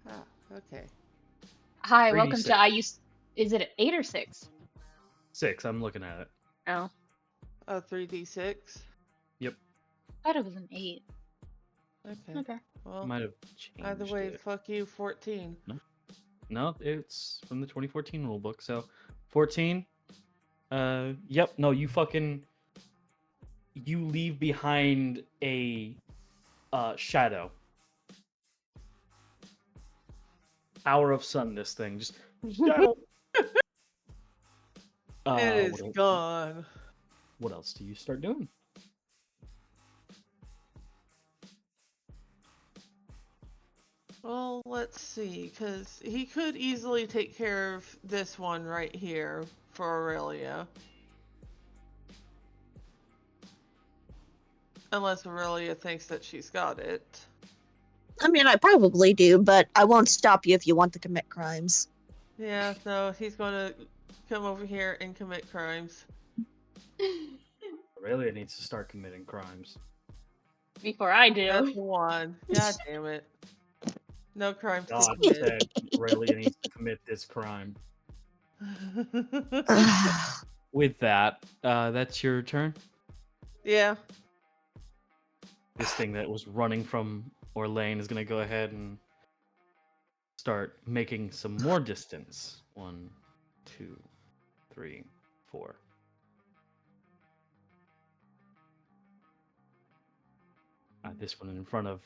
S4: Ah, okay.
S1: Hi,
S2: 3d6.
S1: welcome to I use. Is it 8 or 6?
S2: 6. I'm looking at it.
S1: Oh,
S4: 3d6.
S1: I thought it was an 8.
S4: Okay.
S1: Okay.
S4: Well,
S2: Might have changed.
S4: either way,
S2: it.
S4: fuck you. 14.
S2: No, it's from the 2014 rulebook. So, 14. Yep. No, you leave behind a shadow. Power of sun. This thing just shadow.
S4: It is gone.
S2: What else do you start doing?
S4: Well, let's see, because he could easily take care of this one right here for Aurelia. Unless Aurelia thinks that she's got it.
S3: I mean, I probably do, but I won't stop you if you want to commit crimes.
S4: Yeah, so he's going to come over here and commit crimes.
S2: Aurelia needs to start committing crimes.
S1: Before I
S4: That's
S1: do.
S4: 1. God damn it. No crimes to
S2: God
S4: commit.
S2: said Aurelia needs to commit this crime. With that, that's your turn.
S4: Yeah.
S2: This thing that was running from Orlain is gonna go ahead and start making some more distance. 1, 2, 3, 4. This one in front of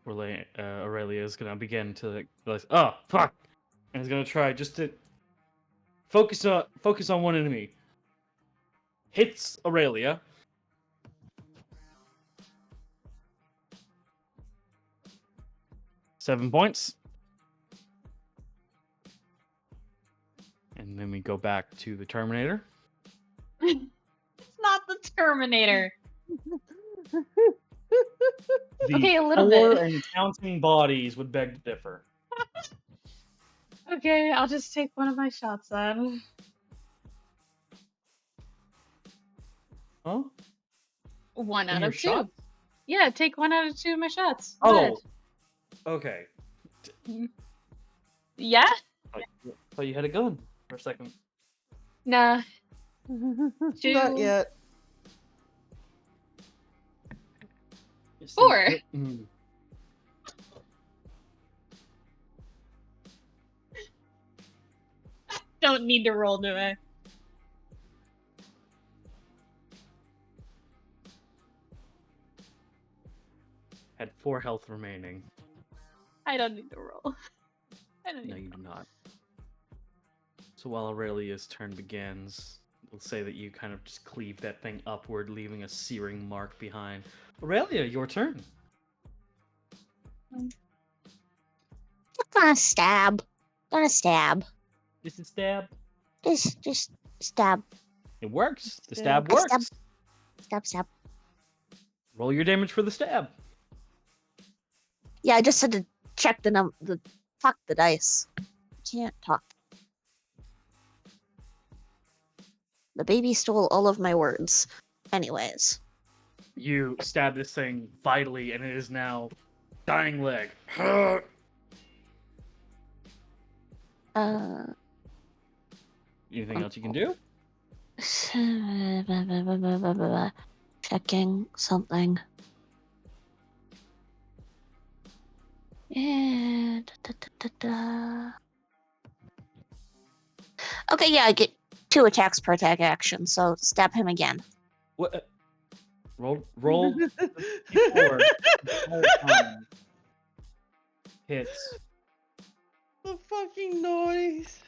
S2: Aurelia is gonna begin to realize, oh fuck, and is gonna try just to focus on one enemy. Hits Aurelia. Seven points. And then we go back to the Terminator.
S1: It's not the Terminator.
S2: The
S1: Okay, a little
S2: four
S1: bit.
S2: and counting bodies would beg to differ.
S1: Okay, I'll just take one of my shots then.
S2: Huh?
S1: One
S2: In
S1: out
S2: your
S1: of two.
S2: shot?
S1: Yeah, take 1 out of 2 of my shots.
S2: Oh. Okay.
S1: What? Yeah?
S2: I thought you had a gun for a second.
S1: Nah.
S4: Not
S1: 2.
S4: yet.
S1: 4.
S2: Mm.
S1: Don't need to roll, do I?
S2: Had 4 health remaining.
S1: I don't need to roll. I don't
S2: No,
S1: need
S2: you do not. So while Aurelia's turn begins, we'll say that you kind of just cleave that thing upward, leaving a searing mark behind. Aurelia, your turn.
S3: Gonna stab. Gonna stab.
S2: Just a stab.
S3: Just stab.
S2: It works. The
S4: Stab.
S2: stab works.
S3: Stab.
S2: Roll your damage for the stab.
S3: Yeah, I just had to check the fuck the dice. Can't talk. The baby stole all of my words. Anyways.
S2: You stab this thing vitally, and it is now dying leg. Anything else you can do?
S3: Checking something. And okay, yeah, I get 2 attacks per attack action, so stab him again.
S2: What? Roll. D4. Hits.
S4: The fucking noise.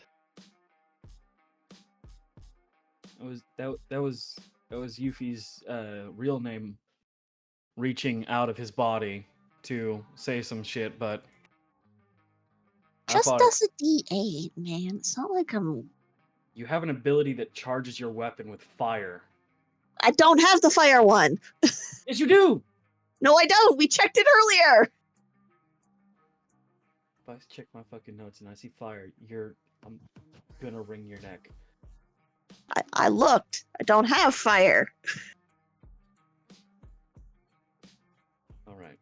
S2: That was Yufi's real name reaching out of his body to say some shit, but I
S3: Just
S2: thought
S3: does a D8, man. It's not like
S2: you have an ability that charges your weapon with fire.
S3: I don't have the fire one.
S2: Yes, you do.
S3: No, I don't. We checked it earlier.
S2: If I check my fucking notes and I see fire, I'm gonna wring your neck.
S3: I looked. I don't have fire.
S2: All right.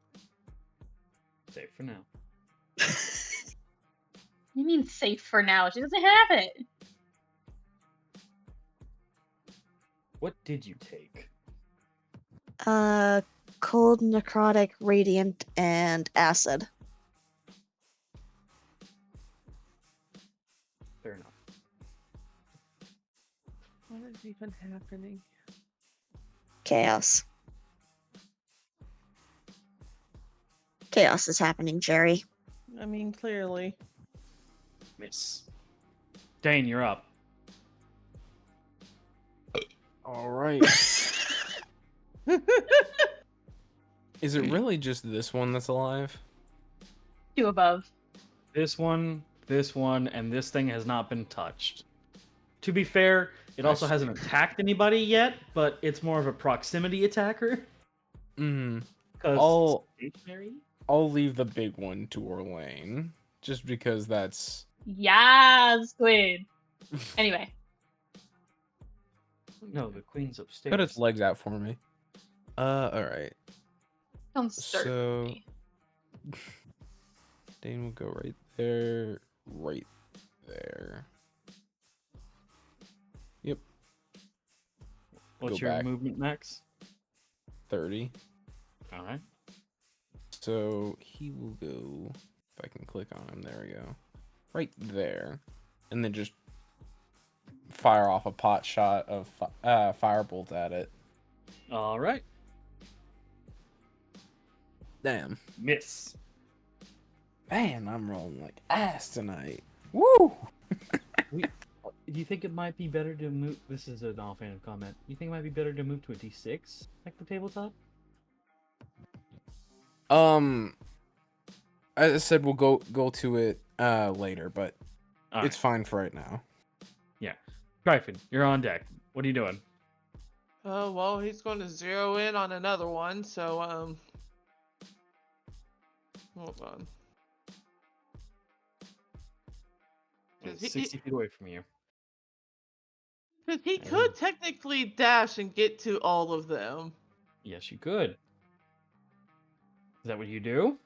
S2: Safe for now.
S1: You mean safe for now? She doesn't have it.
S2: What did you take?
S3: Cold, necrotic, radiant, and acid.
S2: Fair enough.
S4: What is even happening?
S3: Chaos. Chaos is happening, Jerry.
S4: I mean, clearly.
S2: Miss. Dein, you're up.
S5: All right. Is it really just this one that's alive?
S1: 2 above.
S2: This one, and this thing has not been touched. To be fair, it also hasn't attacked anybody yet, but it's more of a proximity attacker.
S5: Mm.
S2: 'Cause
S5: I'll leave the big one to Orlain, just because that's.
S1: Yes, queen. Anyway.
S2: No, the queen's upstairs.
S5: Put its legs out for me. All right.
S1: Don't start
S5: So,
S1: with me.
S5: Dein will go right there, right there. Yep.
S2: What's
S5: Go
S2: your
S5: back.
S2: movement, Max?
S5: 30.
S2: All right.
S5: So he will go. If I can click on him, there we go. Right there, and then just fire off a pot shot of firebolt at it.
S2: All right.
S5: Damn.
S2: Miss.
S5: Man, I'm rolling like ass tonight. Woo!
S2: Do you think it might be better to move? This is an offhand comment. You think it might be better to move to a D6 like the tabletop?
S5: As I said, we'll go to it later, but
S2: All
S5: it's
S2: right.
S5: fine for right now.
S2: Yeah. Tryphon, you're on deck. What are you doing?
S4: Oh, well, he's going to zero in on another one, so, hold on.
S2: I'm
S4: 'Cause
S2: 60 feet away from you.
S4: Because he could technically dash and get to all of them.
S2: Yes, you could. Is that what you do?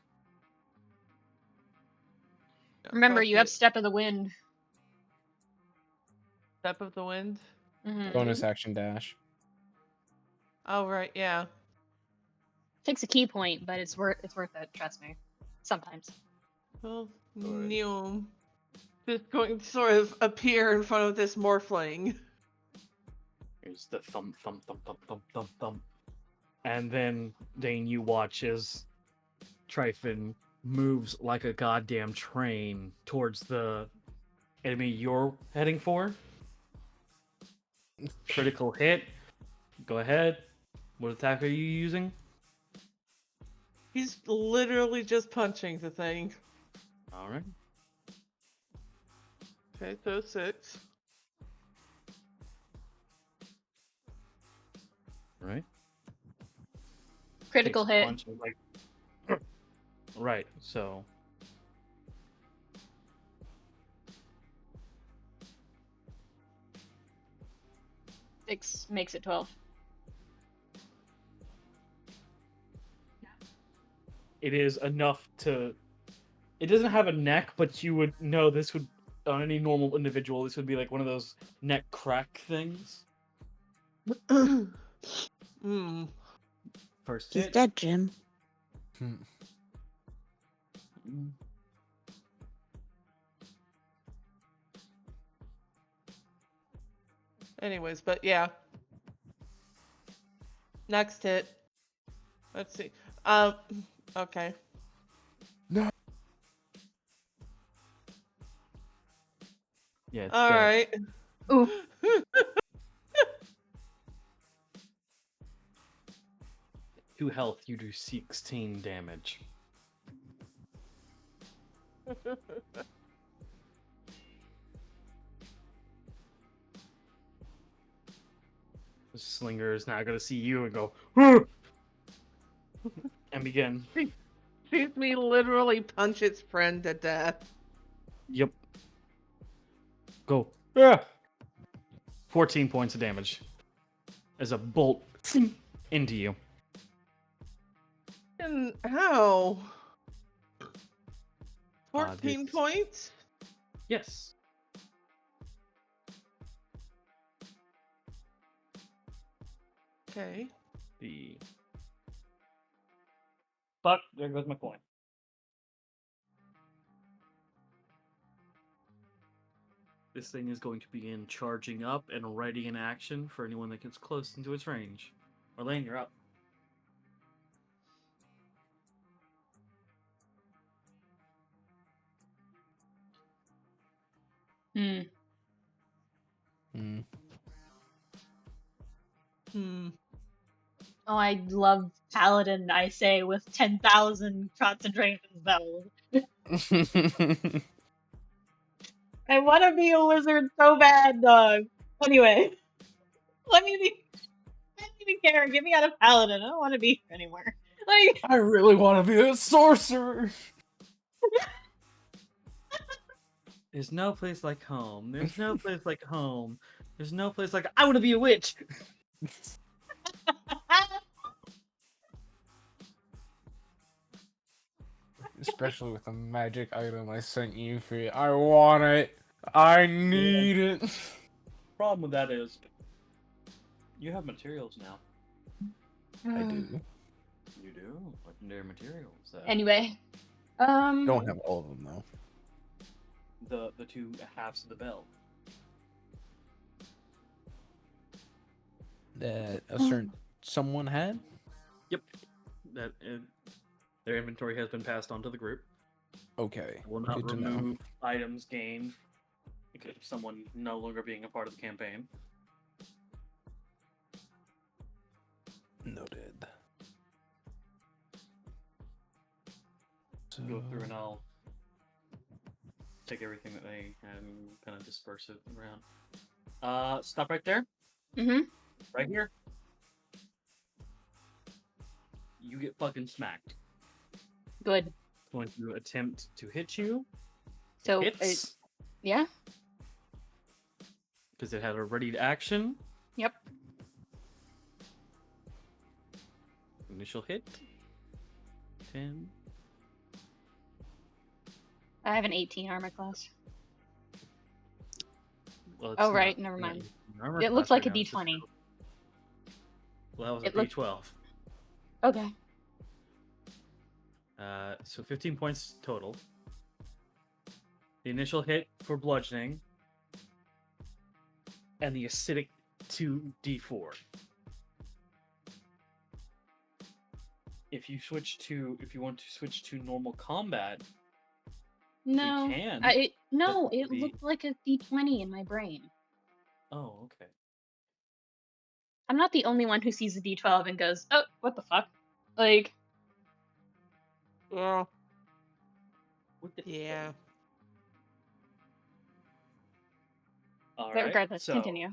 S1: Remember,
S4: Fuck
S1: you have
S4: it.
S1: Step of the Wind.
S4: Step of the Wind.
S1: Mhm.
S5: Bonus action dash.
S4: Oh, right, yeah.
S1: Takes a key point, but it's worth it. Trust me. Sometimes.
S4: Well,
S2: Alright.
S4: Neum. Just going to sort of appear in front of this morphling.
S2: Here's the thump, thump, thump, thump, thump, thump, thump. And then, Dane, you watch as Tryphon moves like a goddamn train towards the enemy you're heading for. Critical hit. Go ahead. What attack are you using?
S4: He's literally just punching the thing.
S2: Alright.
S4: Okay, so 6.
S2: Right.
S1: Critical
S2: Takes a
S1: hit.
S2: punch and, like, right, so.
S1: Six makes it 12.
S2: It is enough to. It doesn't have a neck, but you would know this would, on any normal individual, this would be like one of those neck crack things.
S4: Hmm.
S2: First
S3: He's
S2: hit.
S3: dead, Jim.
S2: Mm.
S4: Anyways, but yeah. Next hit. Let's see. Okay.
S5: No.
S2: Yeah, it's
S4: All
S2: dead.
S4: right.
S1: Ooh.
S2: 2 health, you do 16 damage. The slinger is now gonna see you and go, "Huh!" and begin.
S4: Sees me literally punch its friend to death.
S2: Yep. Go. Ah! 14 points of damage as a bolt into you.
S4: And how? 14
S2: this-
S4: points?
S2: Yes.
S4: Okay.
S2: The. Fuck, there goes my coin. This thing is going to begin charging up and ready in action for anyone that gets close into its range. Orlain, you're up.
S1: Hmm.
S5: Hmm.
S4: Hmm.
S1: Oh, I love Paladin, I say, with 10,000 concentration spells. I want to be a wizard so bad, dog. Anyway, let me be. I don't even care. Get me out of Paladin. I don't want to be here anymore. Like,
S5: I really want to be a sorcerer.
S2: There's no place like home. There's no place like home. There's no place like I want to be a witch.
S5: Especially with the magic item I sent you for it. I want it. I need it.
S2: Problem with that is, you have materials now.
S5: I do.
S2: You do? Legendary materials.
S1: Anyway.
S5: Don't have all of them though.
S2: The two halves of the bell.
S5: That a certain someone had.
S2: Yep. That their inventory has been passed on to the group.
S5: Okay.
S2: Will not
S5: Good to know.
S2: remove items gained because of someone no longer being a part of the campaign.
S5: Noted. So...
S2: Go through and I'll take everything that they had and kind of disperse it around. Stop right there.
S1: Mm-hmm.
S2: Right here. You get fucking smacked.
S1: Good.
S2: Going to attempt to hit you.
S1: So,
S2: Hits.
S1: yeah?
S2: Because it had a ready action.
S1: Yep.
S2: Initial hit. 10.
S1: I have an 18 armor class.
S2: Well, it's
S1: Oh, right,
S2: not-
S1: never
S2: not
S1: mind.
S2: your armor
S1: It looks
S2: class
S1: like a
S2: right now, it's just-
S1: D20.
S2: Well, that was
S1: It
S2: a
S1: looked-
S2: D12.
S1: Okay.
S2: So 15 points total. The initial hit for bludgeoning. And the acidic 2d4. If you want to switch to normal combat,
S1: No.
S2: we can.
S1: No,
S2: but
S1: it
S2: the-
S1: looked like a D20 in my brain.
S2: Oh, okay.
S1: I'm not the only one who sees a D12 and goes, oh, what the fuck? Like,
S4: Yeah.
S2: What the
S4: Yeah.
S2: All
S1: but
S2: right.
S1: regardless,
S2: So
S1: continue.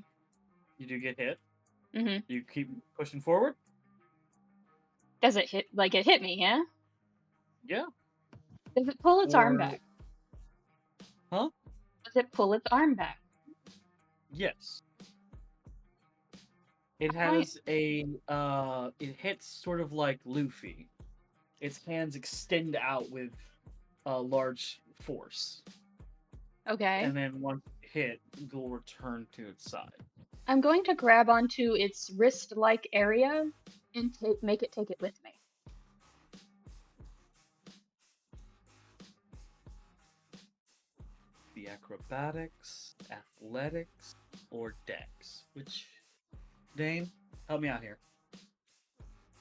S2: you do get hit.
S1: Mm-hmm.
S2: You keep pushing forward.
S1: Does it hit, like, it hit me, yeah?
S2: Yeah.
S1: Does it pull its arm
S2: Or-
S1: back?
S2: Huh?
S1: Does it pull its arm back?
S2: Yes. It
S1: Alright.
S2: has a it hits sort of like Luffy. Its hands extend out with a large force.
S1: Okay.
S2: And then once hit, it will return to its side.
S1: I'm going to grab onto its wrist-like area and make it take it with me.
S2: The acrobatics, athletics, or dex. Which Dane, help me out here.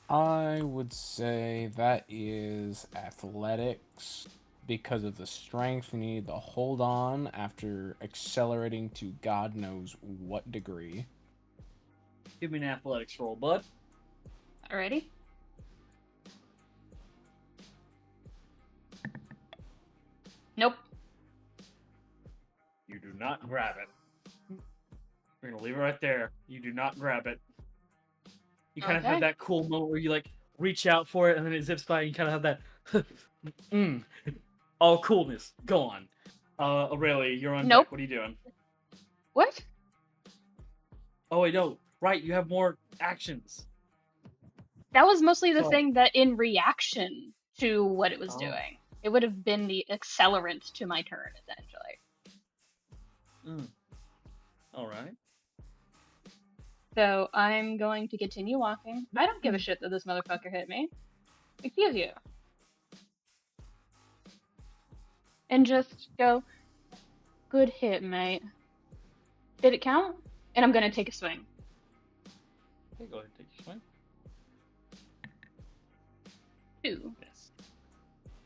S5: I would say that is athletics because of the strength you need to hold on after accelerating to God knows what degree.
S2: Give me an athletics roll, bud.
S1: Alrighty? Nope.
S2: You do not grab it. We're gonna leave it right there. You do not grab it. You kind of
S1: Okay.
S2: have that cool moment where you like reach out for it and then it zips by and you kind of have that all coolness gone. Aurelia, you're on
S1: Nope.
S2: deck. What are you doing?
S1: What?
S2: Oh wait, no. Right, you have more actions.
S1: That was mostly the
S2: So-
S1: thing that in reaction to what it was
S2: Oh.
S1: doing. It would have been the accelerant to my turn, essentially.
S2: All right.
S1: So I'm going to continue walking. I don't give a shit that this motherfucker hit me. Excuse you. And just go, good hit, mate. Did it count? And I'm gonna take a swing.
S2: Okay, go ahead and take your swing.
S1: 2.
S2: Yes.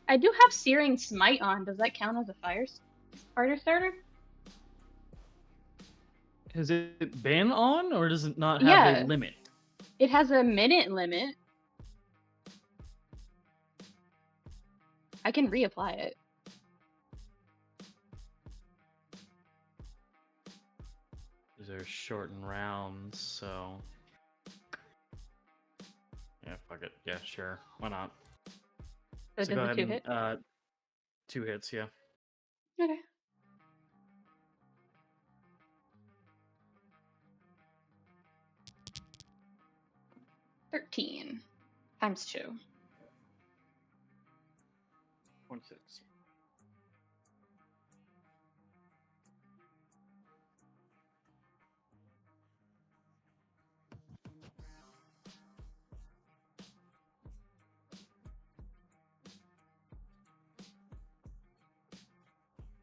S1: I do have Searing Smite on. Does that count as a fire starter?
S2: Has it been on or does it not have
S1: Yeah.
S2: a limit?
S1: It has a minute limit. I can reapply it.
S2: They're shortened rounds, so yeah, fuck it. Yeah, sure. Why not?
S1: So it
S2: So go
S1: does a
S2: ahead
S1: 2
S2: and
S1: hit?
S2: 2 hits, yeah.
S1: Okay. $13 times 2.
S2: 26.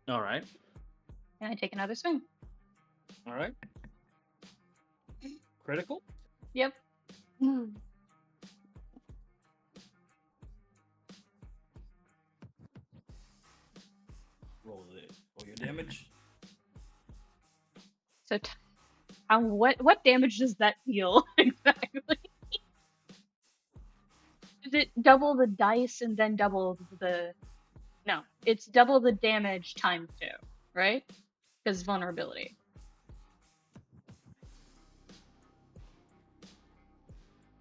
S2: All right.
S1: And I take another swing.
S2: All right. Critical.
S1: Yep.
S2: Roll your damage.
S1: So, what damage does that deal exactly? Is it double the dice and then double the? No, it's double the damage times 2, right? Because vulnerability.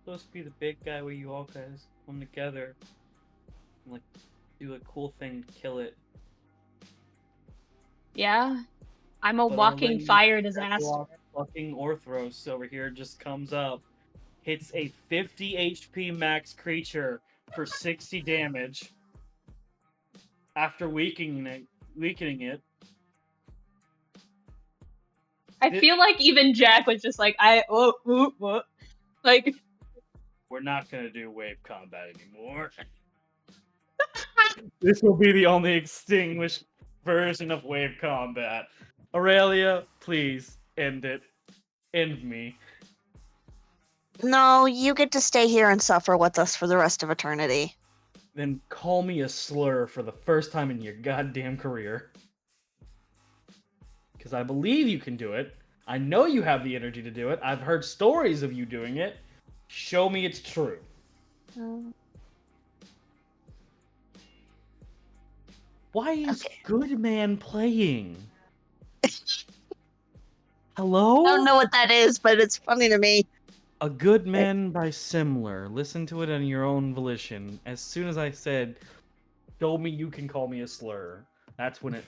S2: Supposed to be the big guy where you all guys come together and like do a cool thing to kill it.
S1: Yeah, I'm a
S2: But
S1: walking
S2: Orlain,
S1: fire disaster.
S2: fucking Orthros over here just comes up, hits a 50 HP max creature for 60 damage after weakening it.
S1: I feel like even Jack was just like, what? Like,
S2: We're not gonna do wave combat anymore. This will be the only extinguished version of wave combat. Aurelia, please end it. End me.
S3: No, you get to stay here and suffer with us for the rest of eternity.
S2: Then call me a slur for the first time in your goddamn career. Because I believe you can do it. I know you have the energy to do it. I've heard stories of you doing it. Show me it's true. Why is Good Man playing? Hello?
S3: I don't know what that is, but it's funny to me.
S2: A Good Man by Simler. Listen to it on your own volition. As soon as I said, show me you can call me a slur, that's when it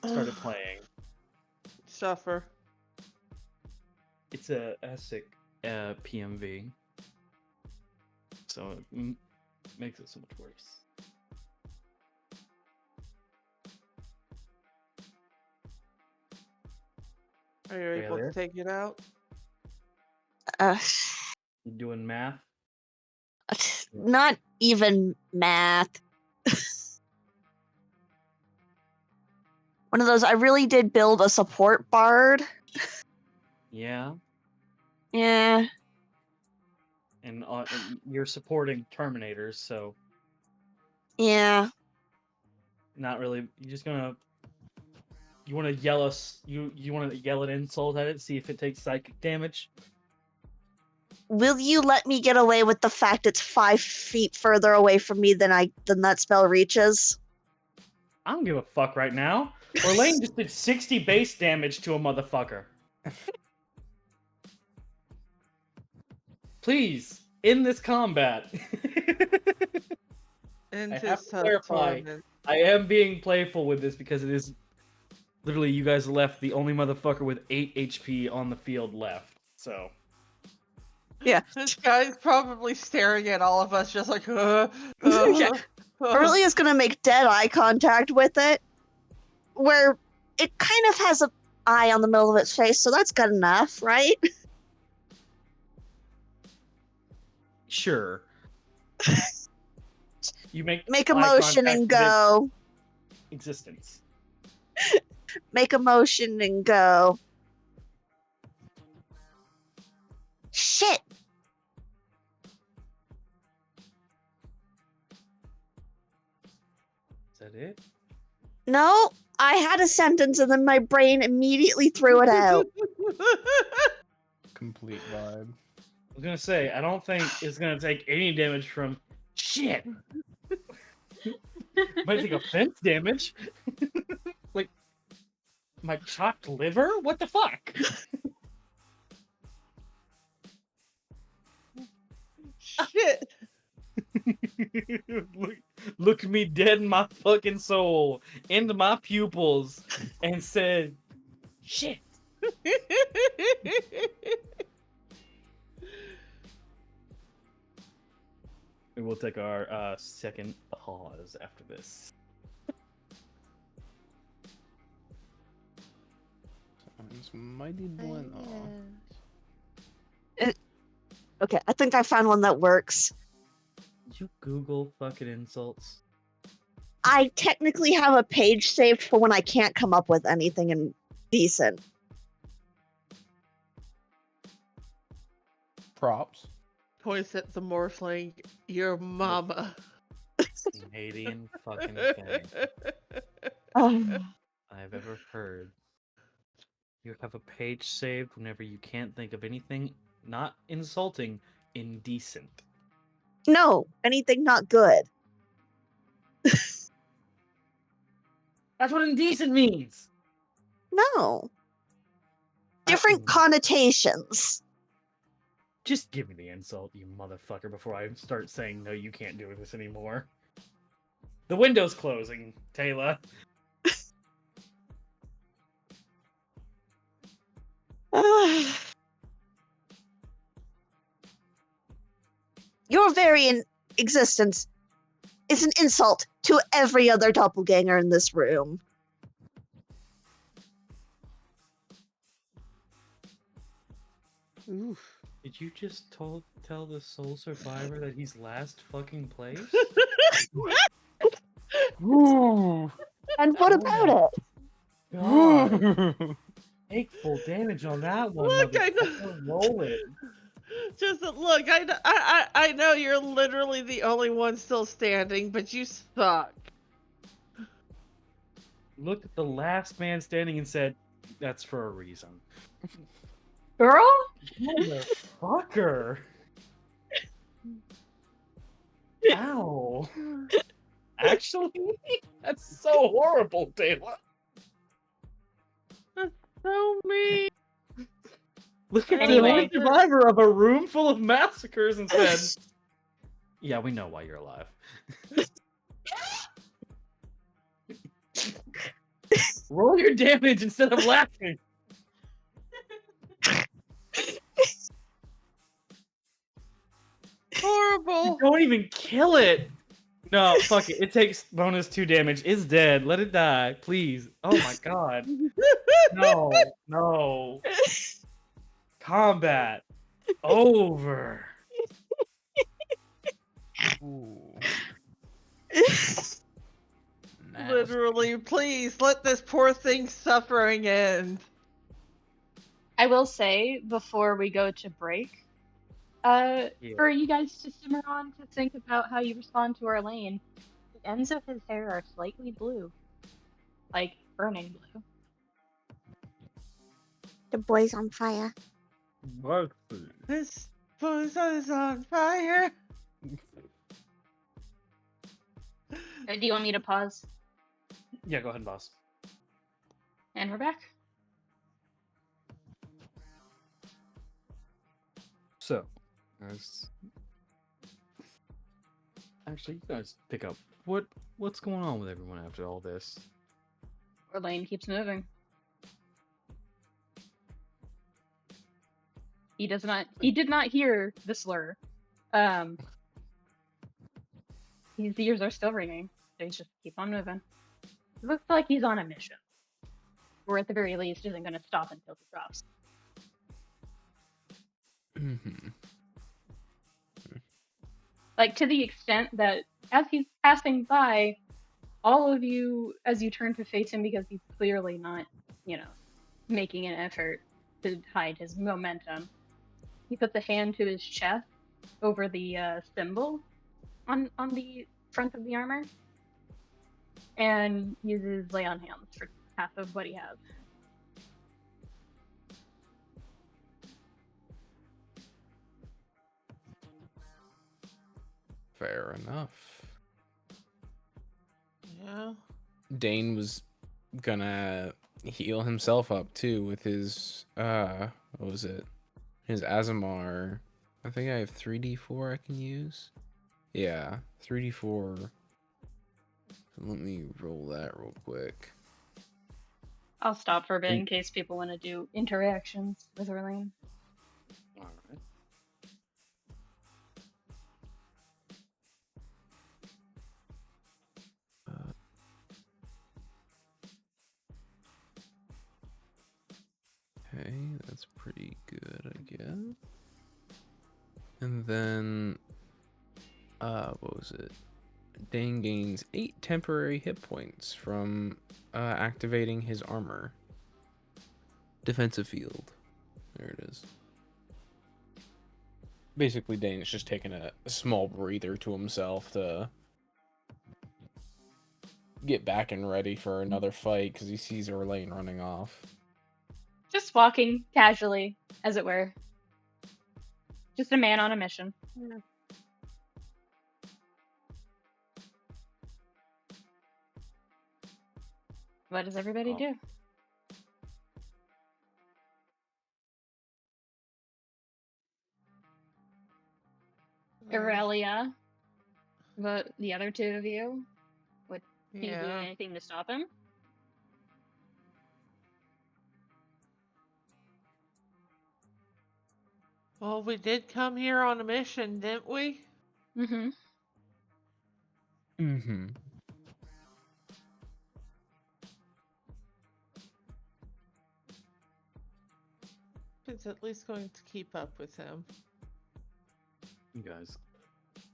S2: started playing.
S4: Suffer.
S2: It's a ASIC PMV. So it makes it so much worse.
S4: Are you able to take it out?
S2: You doing math?
S3: Not even math. One of those, I really did build a support bard.
S2: Yeah.
S3: Yeah.
S2: And you're supporting Terminators, so
S3: Yeah.
S2: not really. You're just gonna. You want to yell us? You want to yell an insult at it? See if it takes psychic damage.
S3: Will you let me get away with the fact it's 5 feet further away from me than that spell reaches?
S2: I don't give a fuck right now. Orlain just did 60 base damage to a motherfucker. Please, in this combat.
S4: And
S2: I
S4: his
S2: have to clarify,
S4: torment.
S2: I am being playful with this because it is literally you guys left the only motherfucker with 8 HP on the field left. So.
S3: Yeah.
S4: This guy's probably staring at all of us just like,
S3: Aurelia's gonna make dead eye contact with it, where it kind of has an eye on the middle of its face, so that's good enough, right?
S2: Sure. You make
S3: a motion and go.
S2: Existence.
S3: Make a motion and go. Shit.
S2: Is that it?
S3: No, I had a sentence and then my brain immediately threw it out.
S5: Complete vibe.
S2: I was gonna say, I don't think it's gonna take any damage from shit. Might take offense damage. Like my chopped liver? What the fuck?
S4: Shit.
S2: Looked me dead in my fucking soul, into my pupils, and said, shit. We will take our second pause after this.
S5: Sounds mighty bueno.
S3: Okay, I think I found one that works.
S2: Did you Google fucking insults?
S3: I technically have a page saved for when I can't come up with anything decent.
S5: Props.
S4: Points at the morphling. Your mama.
S2: Canadian fucking thing
S3: Oh,
S2: I've ever heard. You have a page saved whenever you can't think of anything not insulting, indecent.
S3: no, anything not good.
S2: That's what indecent means.
S3: No. Different connotations.
S2: Just give me the insult, you motherfucker, before I start saying no, you can't do this anymore. The window's closing, Tala.
S3: Your very existence is an insult to every other doppelganger in this room.
S4: Oof.
S2: Did you just tell the soul survivor that he's last fucking place?
S5: Ooh.
S3: And what about it?
S2: God. Take full damage on that one.
S4: Look, I know.
S2: motherfucker. Roll it.
S4: Just look, I know you're literally the only one still standing, but you suck.
S2: Looked at the last man standing and said, "That's for a reason."
S1: Girl?
S2: Motherfucker. Ow. Actually, that's so horrible, Tala.
S4: So mean.
S2: Look at
S1: Anyway.
S2: the survivor of a room full of massacres and said, "Yeah, we know why you're alive." Roll your damage instead of laughing.
S4: Horrible.
S2: Don't even kill it. No, fuck it. It takes bonus 2 damage. It's dead. Let it die, please. Oh my god. No, no. Combat over.
S5: Ooh. Nasty.
S4: Literally, please let this poor thing's suffering end.
S1: I will say before we go to break, for you guys to simmer on to think about how you respond to Orlain, the ends of his hair are slightly blue, like burning blue.
S3: The boy's on fire.
S4: This place is on fire.
S1: Do you want me to pause?
S2: Yeah, go ahead, boss.
S1: And we're back.
S2: So, actually, you guys pick up. What's going on with everyone after all this?
S1: Orlain keeps moving. He did not hear the slur. His ears are still ringing. So he's just keep on moving. It looks like he's on a mission. Or at the very least isn't gonna stop until he drops.
S5: Mm-hmm.
S1: Like to the extent that as he's passing by, all of you, as you turn to face him because he's clearly not, making an effort to hide his momentum, he puts a hand to his chest over the symbol on the front of the armor and uses lay on hands for half of what he has.
S5: Fair enough.
S4: Yeah.
S5: Dein was gonna heal himself up too with his what was it? His Azamar. I think I have 3d4 I can use. Yeah, 3d4. Let me roll that real quick.
S1: I'll stop for a bit in case people want to do interactions with Orlain.
S2: Alright.
S5: Okay, that's pretty good, I guess. And then, what was it? Dein gains 8 temporary hit points from activating his armor. Defensive field. There it is. Basically, Dein is just taking a small breather to himself to get back and ready for another fight because he sees Orlain running off.
S1: Just walking casually, as it were. Just a man on a mission. What does everybody do? Aurelia, the other two of you, would you do
S4: Yeah.
S1: anything to stop him?
S4: Well, we did come here on a mission, didn't we?
S1: Mm-hmm.
S5: Mm-hmm.
S4: It's at least going to keep up with him.
S2: You guys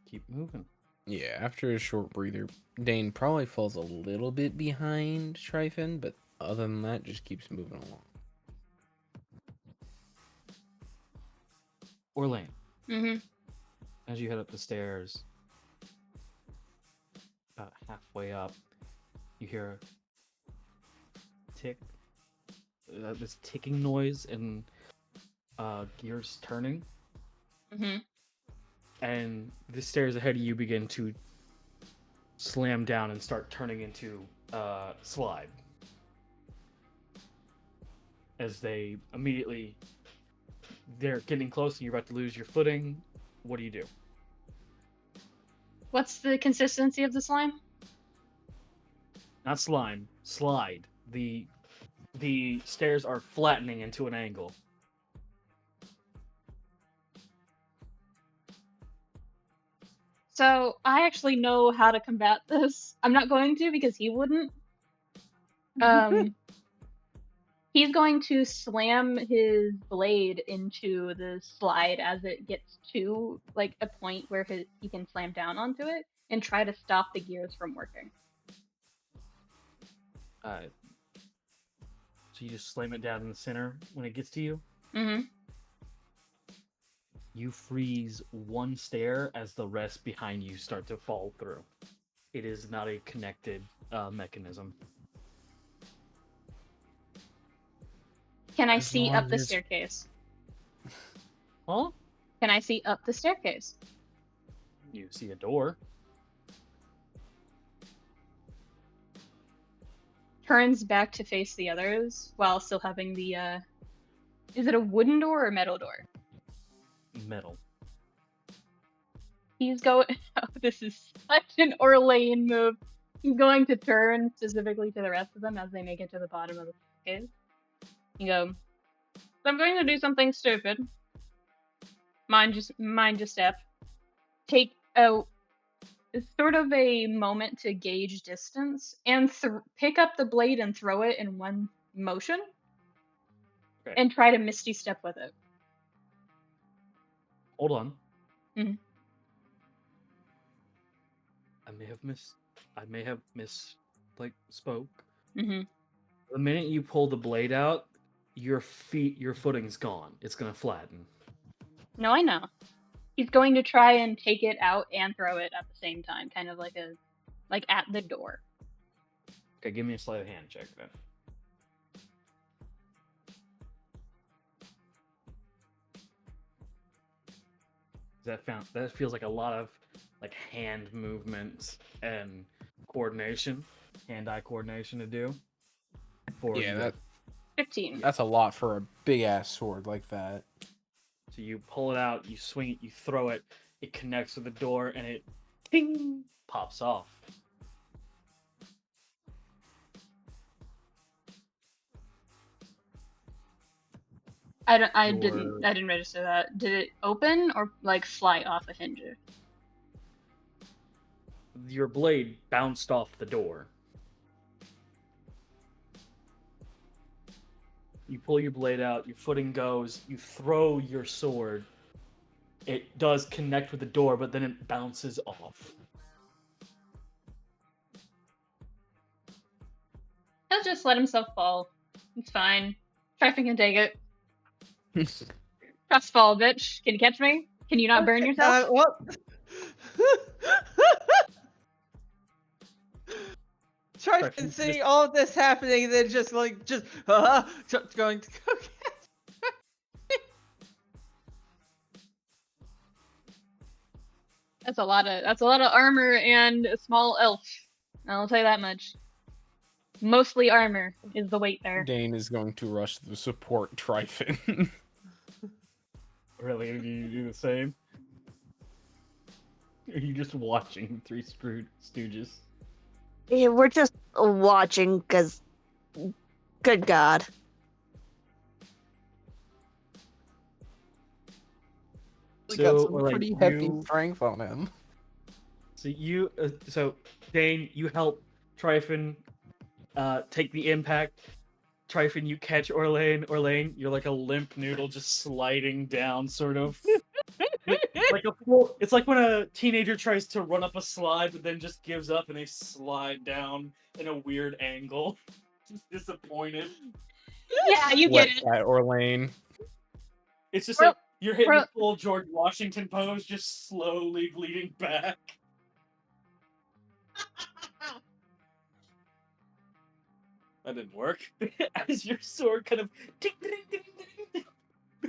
S2: keep moving.
S5: Yeah, after a short breather, Dein probably falls a little bit behind Tryphon, but other than that, just keeps moving along.
S2: Orlain,
S1: Mm-hmm.
S2: as you head up the stairs, about halfway up, you hear a tick, this ticking noise and gears turning,
S1: Mm-hmm.
S2: and the stairs ahead of you begin to slam down and start turning into slide. As they immediately, they're getting close and you're about to lose your footing. What do you do?
S1: What's the consistency of the slime?
S2: Not slime, slide. The stairs are flattening into an angle.
S1: So I actually know how to combat this. I'm not going to because he wouldn't. He's going to slam his blade into the slide as it gets to like a point where he can slam down onto it and try to stop the gears from working.
S2: So you just slam it down in the center when it gets to you.
S1: Mm-hmm.
S2: You freeze one stair as the rest behind you start to fall through. It is not a connected mechanism.
S1: Can I
S5: As
S1: see
S5: long
S1: up the
S5: as-
S1: staircase?
S2: Huh?
S1: Can I see up the staircase?
S2: You see a door.
S1: Turns back to face the others while still having the is it a wooden door or metal door?
S2: Metal.
S1: He's going oh, this is such an Orlain move. He's going to turn specifically to the rest of them as they make it to the bottom of the staircase. You go, I'm going to do something stupid. Mind your step. Take a sort of a moment to gauge distance and pick up the blade and throw it in one motion.
S2: Okay.
S1: And try to misty step with it.
S2: Hold on.
S1: Mhm.
S2: I may have spoke.
S1: Mm-hmm.
S2: The minute you pull the blade out, your footing's gone. It's gonna flatten.
S1: No, I know. He's going to try and take it out and throw it at the same time, kind of like at the door.
S2: Okay, give me a sleight of hand check then. That feels like a lot of like hand movements and coordination, hand-eye coordination to do.
S5: Yeah,
S1: 15.
S5: that's a lot for a big ass sword like that.
S2: So you pull it out, you swing it, you throw it, it connects with the door, and it ting pops off.
S1: I didn't register that. Did it open or like fly off a hinge?
S2: Your blade bounced off the door. You pull your blade out, your footing goes, you throw your sword. It does connect with the door, but then it bounces off.
S1: He'll just let himself fall. It's fine. Tryphon can take it. Trust fall, bitch. Can you catch me? Can you not burn yourself?
S4: What? Tryphon seeing all of this happening, and then just going to go catch.
S1: That's a lot of armor and a small elf. I'll tell you that much. Mostly armor is the weight there.
S5: Dein is going to rush to support Tryphon.
S2: Really, do you do the same? Are you just watching Three Stooges?
S3: Yeah, we're just watching because, good God.
S5: We got some
S2: Orlain,
S5: pretty hefty strength on him.
S2: So Dein, you help Tryphon take the impact. Tryphon, you catch Orlain. Orlain, you're like a limp noodle just sliding down, sort of. It's like when a teenager tries to run up a slide, but then just gives up and they slide down in a weird angle. Just disappointed.
S1: Yeah, you get it.
S5: At Orlain.
S2: It's just like you're hitting the full George Washington pose, just slowly bleeding back. That didn't work. As your sword kind of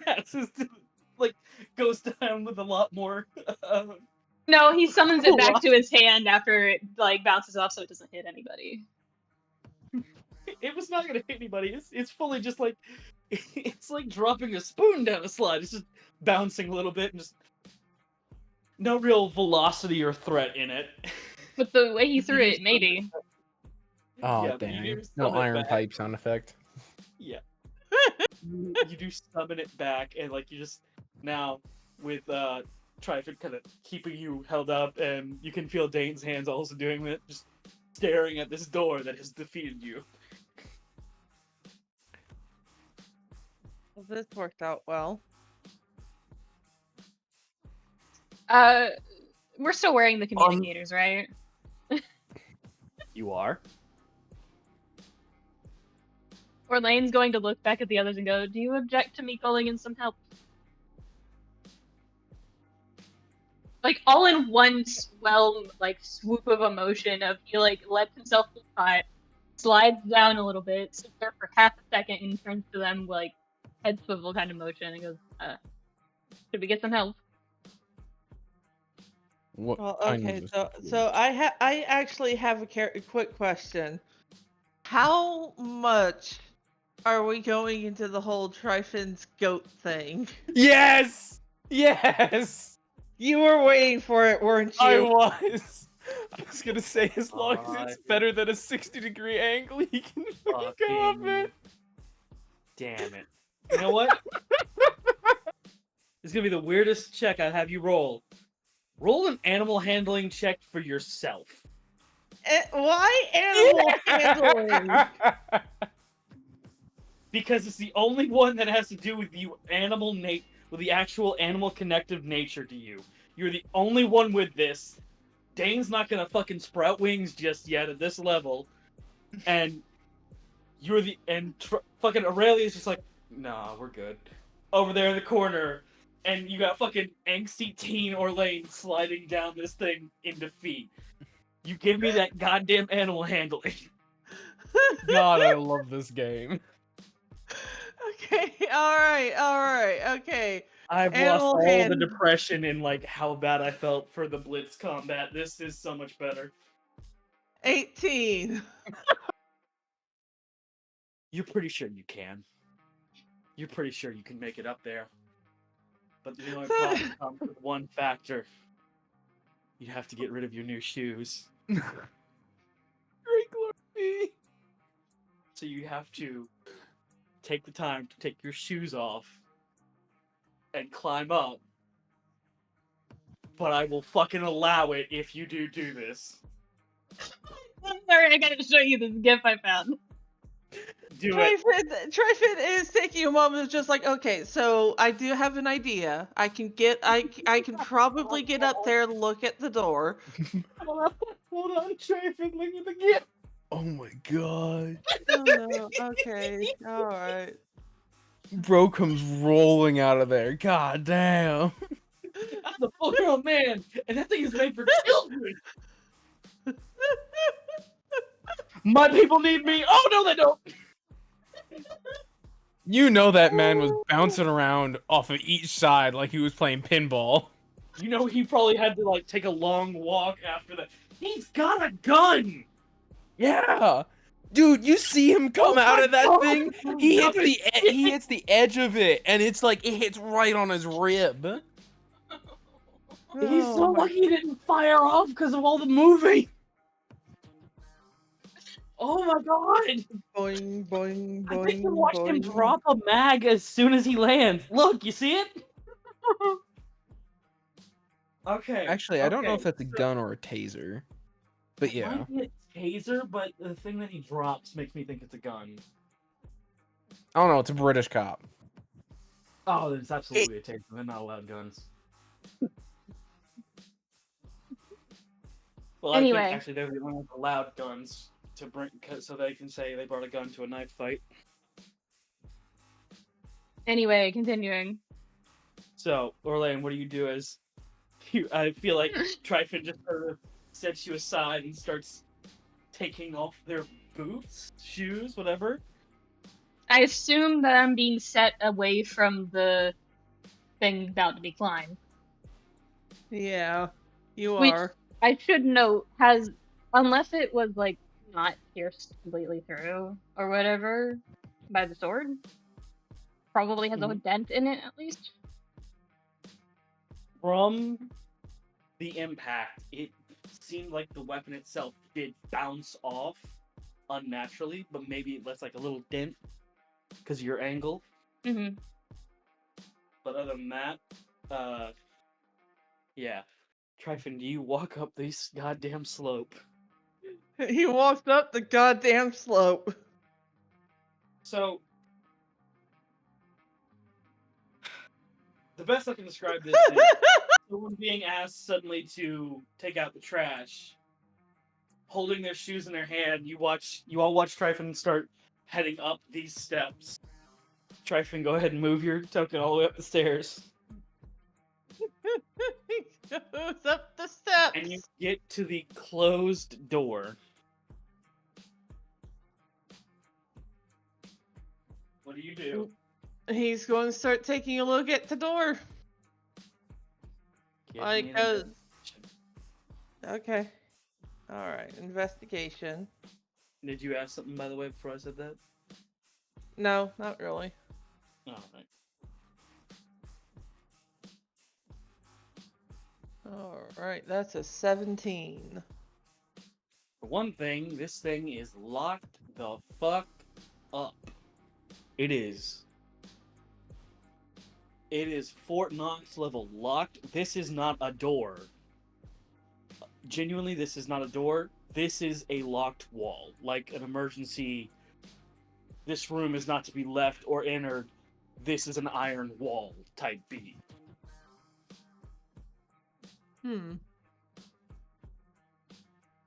S2: passes, goes down with a lot more.
S1: No, he summons it back to his hand after it bounces off, so it doesn't hit anybody.
S2: It was not gonna hit anybody. It's fully just like it's like dropping a spoon down a slide. It's just bouncing a little bit and just no real velocity or threat in it.
S1: But the way he threw it, maybe.
S5: Oh,
S2: Yeah,
S5: damn. No iron pipe sound effect.
S2: Yeah. You do summon it back, and you just now with Tryphon kind of keeping you held up, and you can feel Dane's hands also doing that, just staring at this door that has defeated you.
S4: Well, this worked out well.
S1: We're still wearing the communicators, right?
S2: You are?
S1: Orlain's going to look back at the others and go, "Do you object to me calling in some help?" All in one swoop of emotion of he lets himself get caught, slides down a little bit, sits there for half a second and turns to them head swivel kind of motion and goes, "Should we get some help?"
S5: What
S4: Well,
S5: kind
S4: okay,
S5: of
S4: so I actually have a quick question. How much are we going into the whole Tryphon's goat thing?
S5: Yes! Yes!
S4: You were waiting for it, weren't you?
S5: I was gonna say, as long as it's better than a 60-degree angle, he can go up it.
S2: Damn it. You know what? It's gonna be the weirdest check I have you roll. Roll an animal handling check for yourself.
S4: Why animal handling?
S2: Because it's the only one that has to do with with the actual animal connective nature to you. You're the only one with this. Dane's not gonna fucking sprout wings just yet at this level, and fucking Aurelia's just like, nah, we're good. Over there in the corner, and you got fucking angsty teen Orlain sliding down this thing in defeat. You give me that goddamn animal handling.
S5: God, I love this game.
S4: Okay, alright, okay.
S2: I've
S4: Animal
S2: lost all
S4: hand-
S2: the depression in how bad I felt for the Blitz combat. This is so much better.
S4: 18.
S2: You're pretty sure you can. You're pretty sure you can make it up there. But the only problem comes with one factor. You have to get rid of your new shoes.
S5: Great glory.
S2: So you have to take the time to take your shoes off and climb up. But I will fucking allow it if you do this.
S1: I'm sorry, I gotta show you this GIF I found.
S2: Do it.
S4: Tryphon is taking a moment of just okay, so I do have an idea. I can probably get up there and look at the door.
S2: Hold on, Tryphon, look at the gift.
S5: Oh my god.
S4: Oh no. Okay. All right.
S5: Bro comes rolling out of there. God damn.
S2: I'm the full-grown man, and that thing is made for children. My people need me. Oh no, they don't.
S5: You know that man was bouncing around off of each side like he was playing pinball.
S2: You know he probably had to like take a long walk after that. He's got a gun.
S5: Yeah. Dude, you see him come
S2: Oh
S5: out
S2: my
S5: of that
S2: God.
S5: thing? He hits the edge of it, and it's like it hits right on his rib.
S2: He's
S4: Oh
S2: so
S4: my-
S2: lucky he didn't fire off because of all the moving. Oh my god!
S4: Boing, boing, boing.
S2: I think you watched him
S4: boing.
S2: drop a mag as soon as he lands. Look, you see it? Okay.
S5: Actually, I don't know
S2: okay,
S5: if that's a
S2: so
S5: gun or a taser. But
S2: it
S5: yeah.
S2: might be a taser, but the thing that he drops makes me think it's a gun.
S5: I don't know, it's a British cop.
S2: Oh, it's absolutely a taser. They're not allowed guns. Well, I
S1: Anyway.
S2: think actually they're the only ones allowed guns to bring, so they can say they brought a gun to a knife fight.
S1: Anyway, continuing.
S2: So, Orlain, what do you do as I feel like Tryphon just sort of sets you aside and starts taking off their boots, shoes, whatever.
S1: I assume that I'm being set away from the thing about to be climbed.
S4: Yeah, you
S1: Which-
S4: are.
S1: I should note unless it was like not pierced completely through or whatever by the sword, probably has a dent in it at least.
S2: From the impact, it seemed like the weapon itself did bounce off unnaturally, but maybe it left like a little dent because of your angle.
S1: Mm-hmm.
S2: But other than that, yeah. Tryphon, do you walk up this goddamn slope?
S4: He walked up the goddamn slope.
S2: So, the best I can describe this is someone being asked suddenly to take out the trash, holding their shoes in their hand. You all watch Tryphon start heading up these steps. Tryphon, go ahead and move your token all the way up the stairs.
S4: He goes up the steps.
S2: And you get to the closed door. What do you do?
S4: He's going to start taking a look at the door.
S2: Give
S4: Like,
S2: me an investigation.
S4: Okay. Alright, investigation.
S2: Did you ask something, by the way, before I said that?
S4: No, not really.
S2: Oh, right.
S4: Alright, that's a 17.
S2: For one thing, this thing is locked the fuck up. It is. It is Fort Knox level locked. This is not a door. Genuinely, this is not a door. This is a locked wall. Like an emergency. This room is not to be left or entered. This is an iron wall type beat.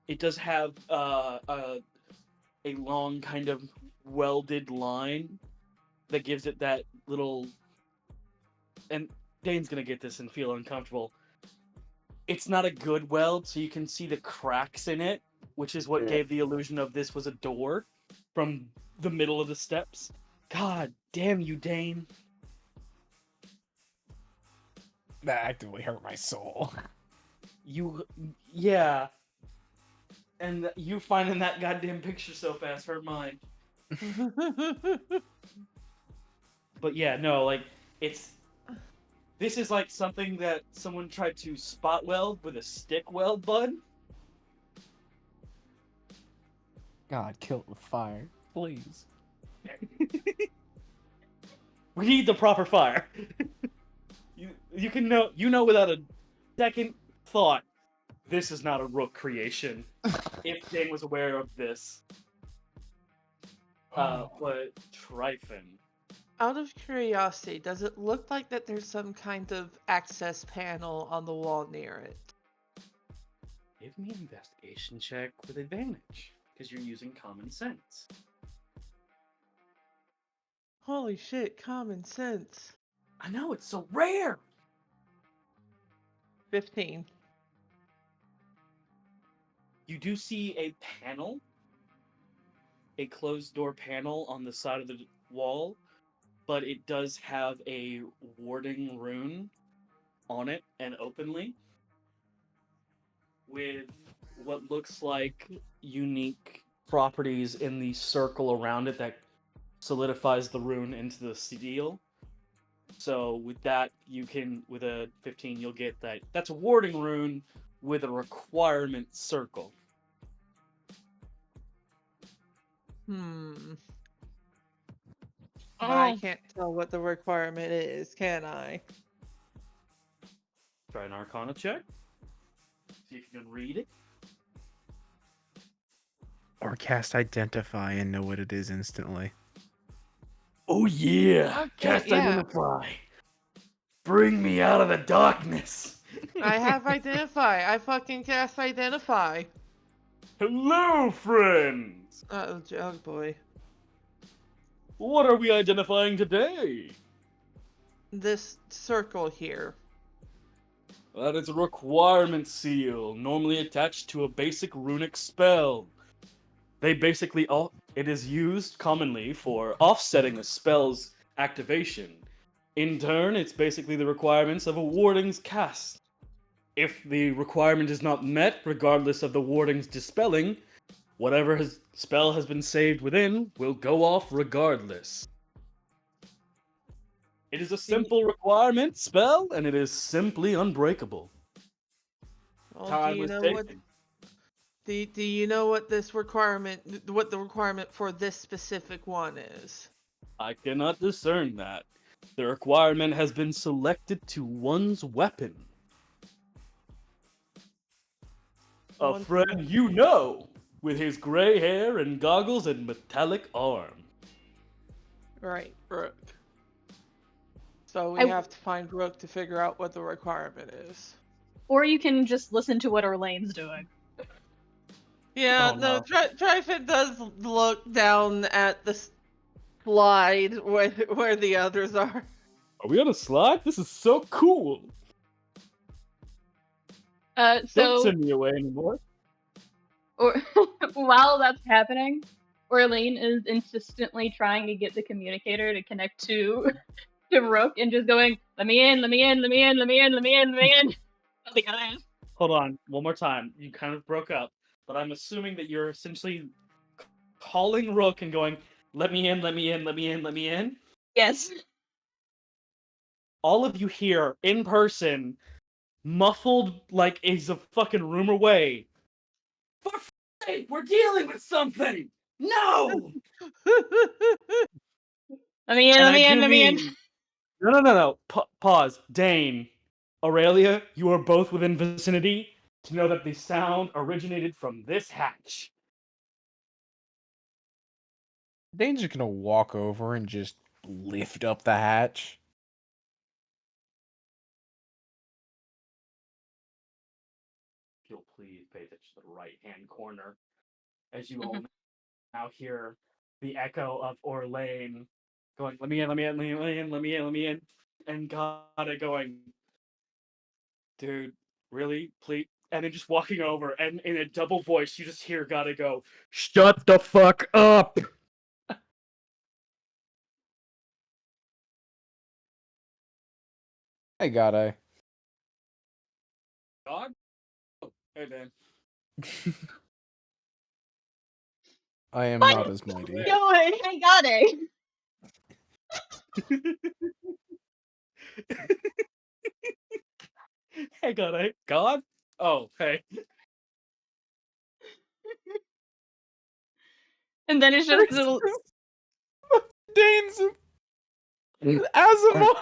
S2: It does have a long kind of welded line that gives it that little, and Dane's gonna get this and feel uncomfortable. It's not a good weld, so you can see the cracks in it, which is what gave the illusion of this was a door from the middle of the steps. God damn you, Dane.
S5: That actively hurt my soul.
S2: Yeah. And you finding that goddamn picture so fast hurt mine. But yeah, no, like, this is like something that someone tried to spot weld with a stick weld bud.
S5: God, kill it with fire. Please.
S2: We need the proper fire. You can know without a second thought, this is not a Rook creation. If Dane was aware of this. But Tryphon.
S4: Out of curiosity, does it look like that there's some kind of access panel on the wall near it?
S2: Give me an investigation check with advantage. because you're using common sense.
S4: Holy shit, common sense.
S2: I know, it's so rare!
S4: 15.
S2: You do see a panel, a closed door panel on the side of the wall, but it does have a warding rune on it and openly, with what looks like unique properties in the circle around it that solidifies the rune into the steel. So with that, you can, with a 15, you'll get that. That's a warding rune with a requirement circle.
S4: I
S1: Oh,
S4: can't tell what the requirement is, can I?
S2: Try an Arcana check. See if you can read it.
S5: Or cast Identify and know what it is instantly.
S2: Oh yeah!
S4: Okay,
S2: Cast
S4: yeah.
S2: Identify! Bring me out of the darkness!
S4: I have Identify. I fucking cast Identify.
S2: Hello, friends!
S4: Oh boy.
S2: What are we identifying today?
S4: This circle here.
S2: That is a requirement seal, normally attached to a basic runic spell. They basically it is used commonly for offsetting a spell's activation. In turn, it's basically the requirements of a warding's cast. If the requirement is not met, regardless of the warding's dispelling, whatever spell has been saved within will go off regardless. It is a simple requirement spell, and it is simply unbreakable.
S4: Well,
S2: Time
S4: do you
S2: was
S4: know what?
S2: taken.
S4: Do you know what this requirement? What the requirement for this specific one is?
S2: I cannot discern that. The requirement has been selected to one's weapon. A
S4: One's
S2: friend you know, with his gray hair and goggles and metallic arm.
S4: Right, Rook. So we
S1: I-
S4: have to find Rook to figure out what the requirement is.
S1: or you can just listen to what Orlain's doing.
S4: Yeah,
S2: Oh,
S4: no,
S2: no.
S4: Tryphon does look down at the slide where the others are.
S2: Are we on a slide? This is so cool. Don't
S1: So
S2: send me away anymore.
S1: or while that's happening, Orlain is insistently trying to get the communicator to connect to Rook and just going, let me in, let me in, let me in, let me in, let me in, let me in. Nothing else.
S2: Hold on, one more time. You kind of broke up, but I'm assuming that you're essentially calling Rook and going, let me in, let me in, let me in, let me in.
S1: Yes.
S2: All of you here in person, muffled like he's a fucking room away. For f***'s sake, we're dealing with something! No!
S1: Let me in,
S2: And
S1: let
S2: I
S1: me in,
S2: do
S1: let me in.
S2: mean... No. Pause. Dein, Aurelia, you are both within vicinity to know that the sound originated from this hatch.
S5: Dane's just gonna walk over and just lift up the hatch.
S2: If you'll please pay attention to the right-hand corner, as you all now hear the echo of Orlain going, let me in, let me in, let me in, let me in, let me in, and Gada going, dude, really? Please? And then just walking over, and in a double voice, you just hear Gada go, shut the fuck up!
S5: I got a.
S2: God? Oh, hey, Dan.
S5: I am
S1: What?
S5: not as mighty.
S2: Yeah.
S1: Going, I got it.
S2: Hey, Gada. God? Oh, hey.
S1: And then it's just little.
S5: Dane's Asimar.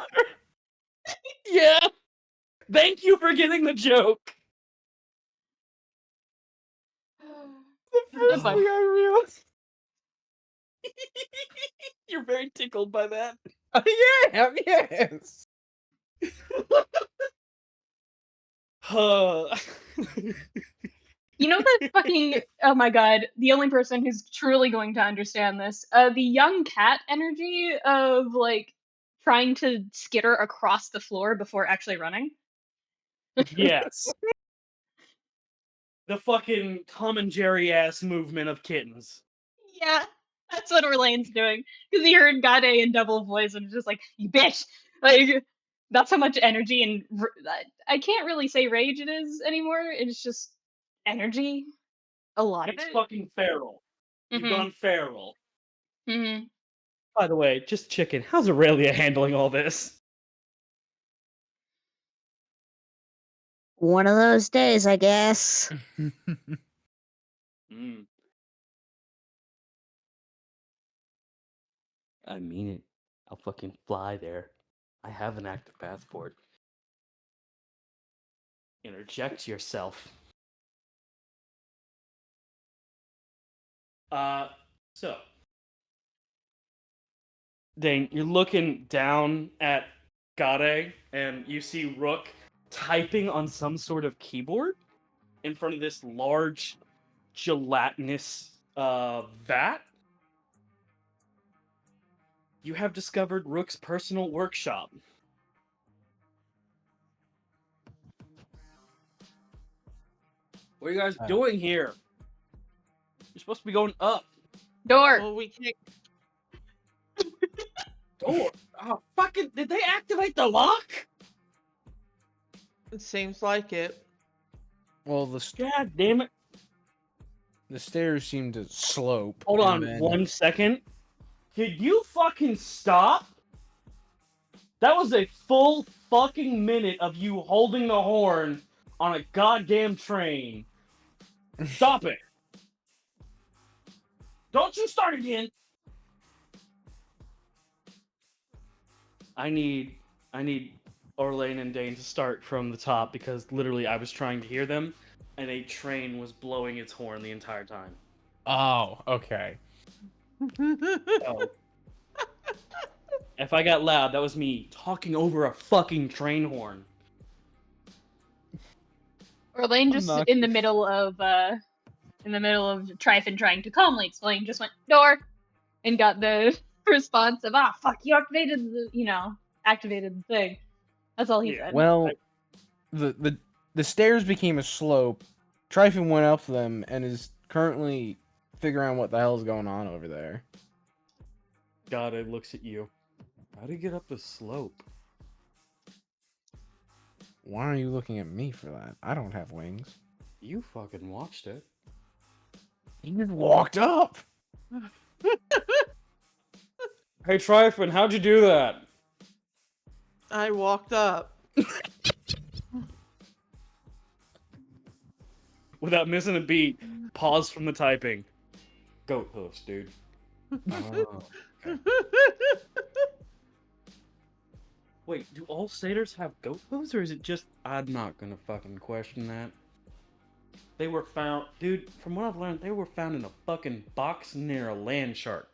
S2: Yeah! Thank you for getting the joke!
S5: The first
S1: Fine.
S5: thing I realized.
S2: You're very tickled by that.
S5: Yeah, yes.
S1: You know that fucking, oh my god, the only person who's truly going to understand this, the young cat energy of, like, trying to skitter across the floor before actually running.
S2: Yes. The fucking Tom and Jerry ass movement of kittens.
S1: Yeah, that's what Orlain's doing. Because he heard Gade in double voice and was just like, you bitch! Like, that's how much energy and I can't really say rage it is anymore. It's just energy. A lot of
S2: It's
S1: it.
S2: fucking feral. You've
S1: Mm-hmm.
S2: gone feral.
S1: Mm-hmm.
S2: By the way, just chicken. How's Aurelia handling all this?
S3: One of those days, I guess.
S2: Mm. I mean it. I'll fucking fly there. I have an active passport. Interject yourself. So. Dane, you're looking down at Gade, and you see Rook typing on some sort of keyboard in front of this large gelatinous vat. You have discovered Rook's personal workshop. What are you guys doing here? You're supposed to be going up.
S1: Door!
S4: Well, we can't.
S2: Door! Oh, fucking... Did they activate the lock?
S4: It seems like it.
S5: Well,
S2: God damn it.
S5: the stairs seem to slope.
S2: Hold
S5: and
S2: on
S5: then-
S2: 1 second. Could you fucking stop? That was a full fucking minute of you holding the horn on a goddamn train. Stop it. Don't you start again. I need Orlain and Dein to start from the top because literally I was trying to hear them and a train was blowing its horn the entire time.
S5: Oh, okay.
S2: So, if I got loud, that was me talking over a fucking train horn.
S1: Orlain just
S5: not-
S1: in the middle of Tryphon trying to calmly explain, just went door, and got the response of fuck, you activated the thing. That's all he
S2: Yeah.
S1: said.
S5: Well, the stairs became a slope. Tryphon went up them and is currently figuring out what the hell's going on over there.
S2: God, it looks at you. How do you get up the slope?
S5: Why are you looking at me for that? I don't have wings.
S2: You fucking watched it.
S5: He just walked up.
S2: Hey, Tryphon, how'd you do that?
S4: I walked up.
S2: Without missing a beat, pause from the typing. Goat hoofs, dude. Oh. Wait, do all satyrs have goat hooves, or is it just... I'm not gonna fucking question that. They were found... Dude, from what I've learned, they were found in a fucking box near a land shark.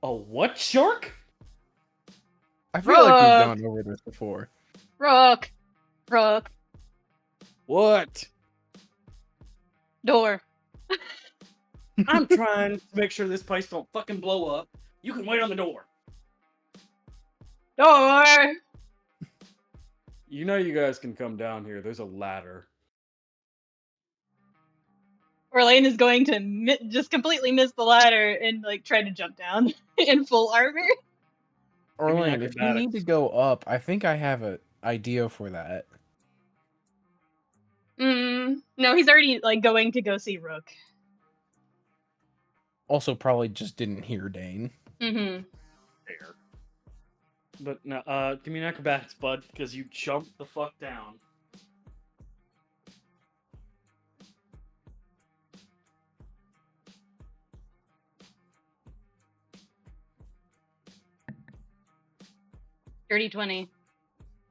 S2: A what shark?
S5: I feel like we've
S1: Rook!
S5: gone over this before.
S1: Rook,
S2: What?
S1: door.
S2: I'm trying to make sure this place don't fucking blow up. You can wait on the door.
S1: Door!
S2: You know you guys can come down here. There's a ladder.
S1: Orlain is going to just completely miss the ladder and like try to jump down in full armor.
S5: Orlain, if you
S2: acrobatics.
S5: need to go up, I think I have an idea for that.
S1: No, he's already like going to go see Rook.
S5: Also, probably just didn't hear Dane.
S1: Mm-hmm.
S2: There. But no, give me an acrobatics, bud, because you jumped the fuck down.
S1: Dirty 20.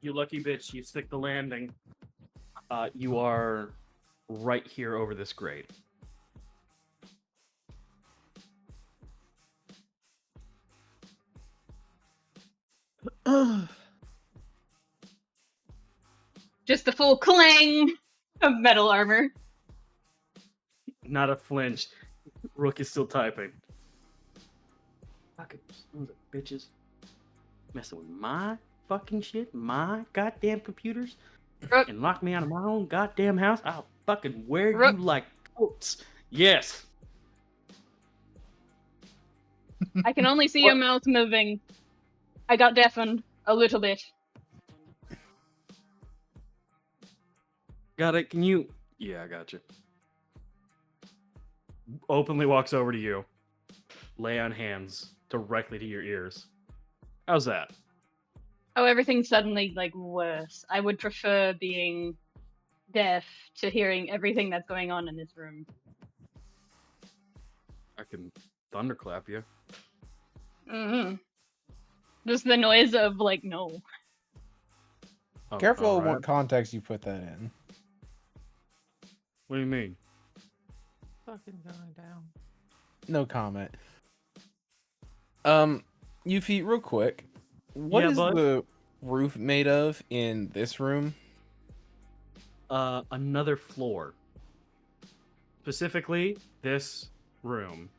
S2: You lucky bitch, you stick the landing. You are right here over this grate.
S1: Just the full clang of metal armor.
S2: not a flinch. Rook is still typing. Fucking sons of bitches. Messing with my fucking shit, my goddamn computers,
S1: Rook,
S2: and lock me out of my own goddamn house. I'll fucking wear
S1: Rook.
S2: you like coats. Yes.
S1: I can only see your mouth moving. I got deafened a little bit.
S2: Got it. Can you? Yeah, I got you. Openly walks over to you. Lay on hands directly to your ears. How's that?
S1: Oh, everything's suddenly like worse. I would prefer being deaf to hearing everything that's going on in this room.
S2: I can thunderclap you.
S1: Mm-hmm. Just the noise of like no.
S2: Oh,
S5: Careful
S2: all
S5: of
S2: right.
S5: what context you put that in.
S2: What do you mean?
S4: Fucking going down.
S5: No comment. Yufi, real quick. What
S2: Yeah,
S5: is
S2: bud?
S5: the roof made of in this room?
S2: Another floor. Specifically, this room.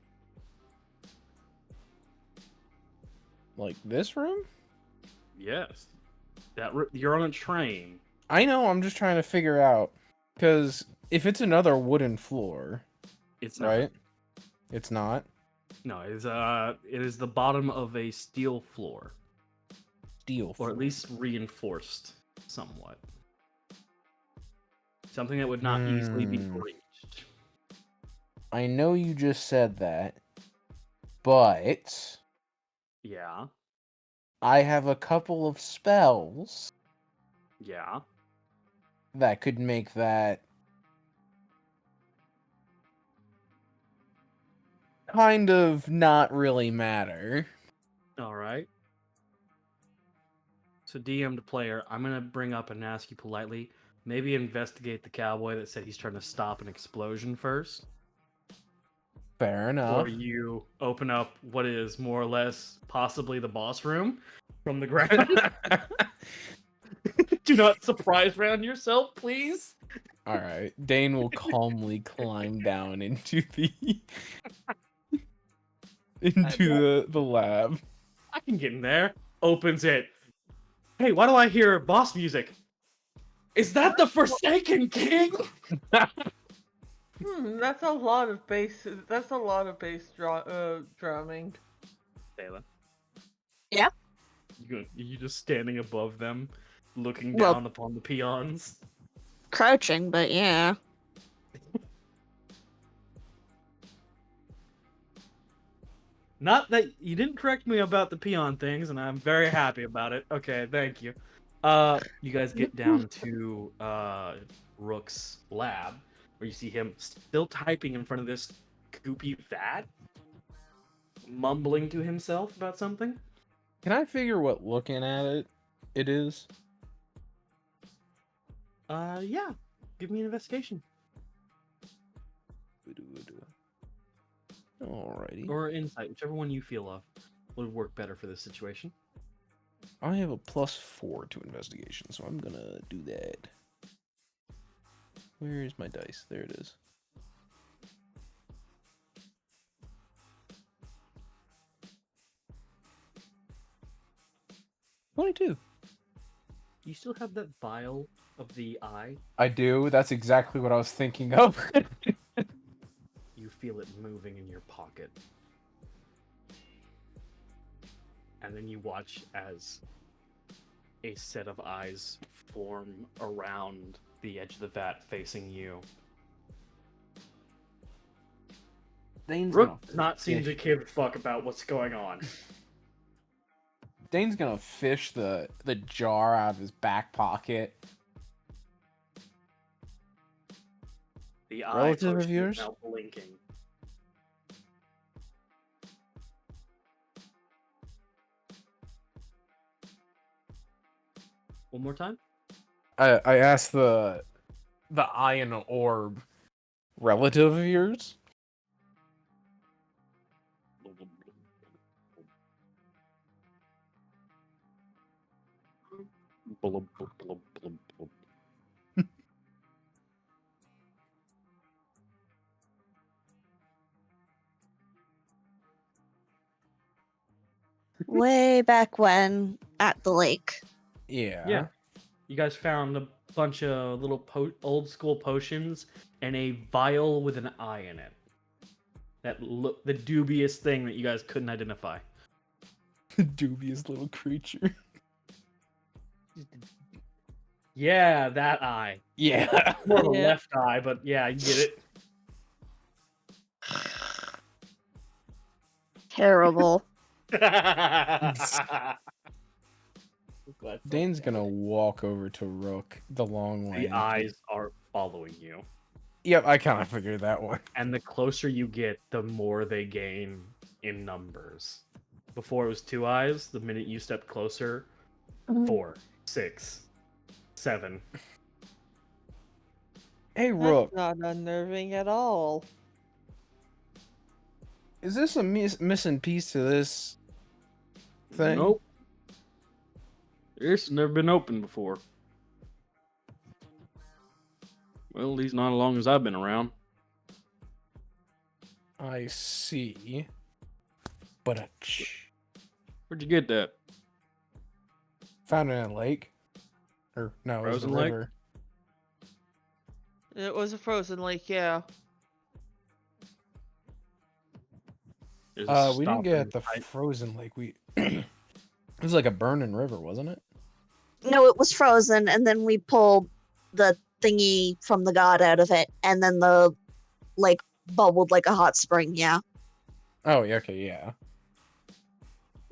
S5: Like this room?
S2: Yes. You're on a train.
S5: I know, I'm just trying to figure out. Because if it's another wooden floor,
S2: It's not.
S5: right? It's not.
S2: No, it is the bottom of a steel floor.
S5: Steel
S2: Or
S5: floor.
S2: at least reinforced somewhat. Something that would not easily be breached.
S5: I know you just said that, but
S2: Yeah.
S5: I have a couple of spells
S2: Yeah.
S5: that could make that kind of not really matter.
S2: Alright. So DM to player, I'm gonna bring up and ask you politely, maybe investigate the cowboy that said he's trying to stop an explosion first.
S5: Fair enough.
S2: Or you open up what is more or less possibly the boss room from the ground. Do not surprise round yourself, please.
S5: All right. Dane will calmly climb down into the lab.
S2: I can get in there. Opens it. Hey, why do I hear boss music? Is that the Forsaken King?
S4: That's a lot of bass. That's a lot of bass drumming.
S2: Tala.
S3: Yeah?
S2: You just standing above them, looking
S3: Well-
S2: down upon the peons.
S3: Crouching, but yeah.
S2: Not that you didn't correct me about the peon things, and I'm very happy about it. Okay, thank you. You guys get down to Rook's lab, where you see him still typing in front of this goopy vat, mumbling to himself about something.
S5: Can I figure what looking at it is?
S2: Yeah. Give me an investigation.
S5: Alrighty.
S2: Or insight, whichever one you feel of would work better for this situation.
S5: I have a +4 to investigation, so I'm gonna do that. Where is my dice? There it is. 22.
S2: You still have that vial of the eye?
S5: I do. That's exactly what I was thinking of.
S2: You feel it moving in your pocket. And then you watch as a set of eyes form around the edge of the vat facing you.
S5: Dane's
S2: Rook
S5: gonna
S2: does not seem to give a fuck about what's going on.
S5: Dane's gonna fish the jar out of his back pocket.
S2: The eye
S5: Relative of
S2: potion is
S5: yours?
S2: now blinking. One more time?
S5: I asked the eye and the orb relative of yours.
S2: Blub, blub, blub, blub, blub.
S3: way back when at the lake.
S5: Yeah.
S2: Yeah. You guys found a bunch of little old school potions and a vial with an eye in it. The dubious thing that you guys couldn't identify.
S5: Dubious little creature.
S2: Yeah, that eye.
S5: Yeah.
S2: More of a
S4: Yeah.
S2: left eye, but yeah, you get it.
S3: Terrible.
S5: Dane's gonna walk over to Rook the long way.
S2: The eyes are following you.
S5: Yep, I kind of figured that one.
S2: And the closer you get, the more they gain in numbers. Before it was 2 eyes, the minute you stepped closer, 4, 6, 7.
S5: Hey, Rook,
S4: That's not unnerving at all.
S5: is this a missing piece to this thing?
S2: Nope. It's never been opened before. Well, at least not as long as I've been around.
S5: I see. But
S2: Where'd you get that?
S5: found it in a lake. Or no, it was a
S2: Frozen lake?
S5: river.
S4: It was a frozen lake, yeah.
S2: There's a
S5: We didn't
S2: stop
S5: get
S2: and
S5: the
S2: type.
S5: frozen lake. It was like a burning river, wasn't it?
S3: No, it was frozen, and then we pulled the thingy from the god out of it, and then the lake bubbled like a hot spring. Yeah.
S5: Oh, yeah, okay, yeah.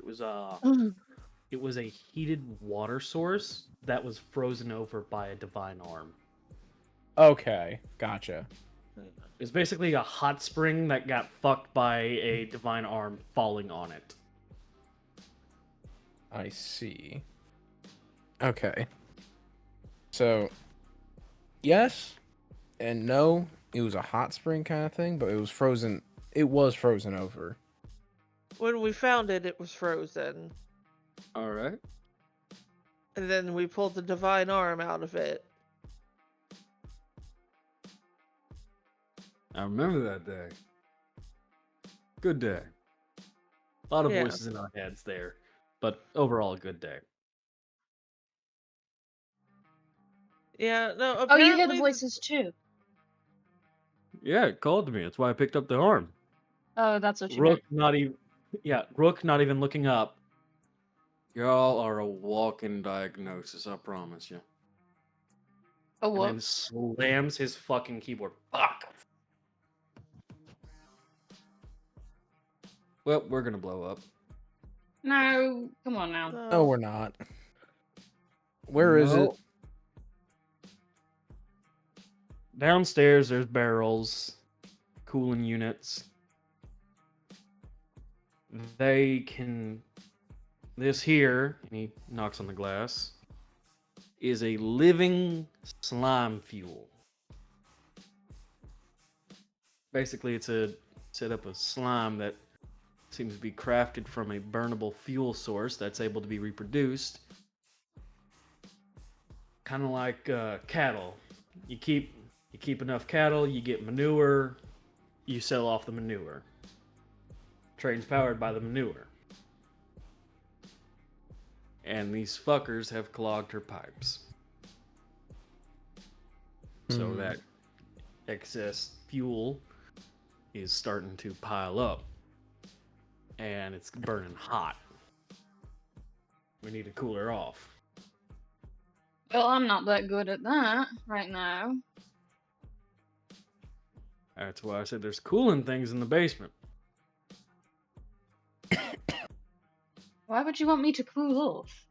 S2: It was a heated water source that was frozen over by a divine arm.
S5: Okay, gotcha.
S2: It's basically a hot spring that got fucked by a divine arm falling on it.
S5: I see. Okay. So, yes and no. It was a hot spring kind of thing, but it was frozen. It was frozen over.
S4: When we found it, it was frozen.
S2: Alright.
S4: And then we pulled the divine arm out of it.
S2: I remember that day. Good day. A lot of
S4: Yeah.
S2: voices in our heads there, but overall a good day.
S4: Yeah, no,
S1: Oh,
S4: apparently...
S1: you hear the voices too.
S2: Yeah, it called to me. That's why I picked up the arm.
S1: Oh, that's what you
S2: Rook
S1: meant.
S2: Rook not even looking up. Y'all are a walking diagnosis, I promise you.
S1: Oh,
S2: And
S1: what?
S2: then slams his fucking keyboard. Fuck. Well, we're gonna blow up.
S1: No, come on now.
S5: No, we're not. Where is it?
S2: No. Downstairs, there's barrels, cooling units. They can. This here, and he knocks on the glass, is a living slime fuel. Basically, it's a set up of slime that seems to be crafted from a burnable fuel source that's able to be reproduced. Kind of like cattle. You keep enough cattle, you get manure, you sell off the manure. Train's powered by the manure. And these fuckers have clogged her pipes. So
S5: Hmm.
S2: that excess fuel is starting to pile up. And it's burning hot. We need to cool her off.
S1: Well, I'm not that good at that right now.
S2: That's why I said there's cooling things in the basement.
S1: Why would you want me to cool off?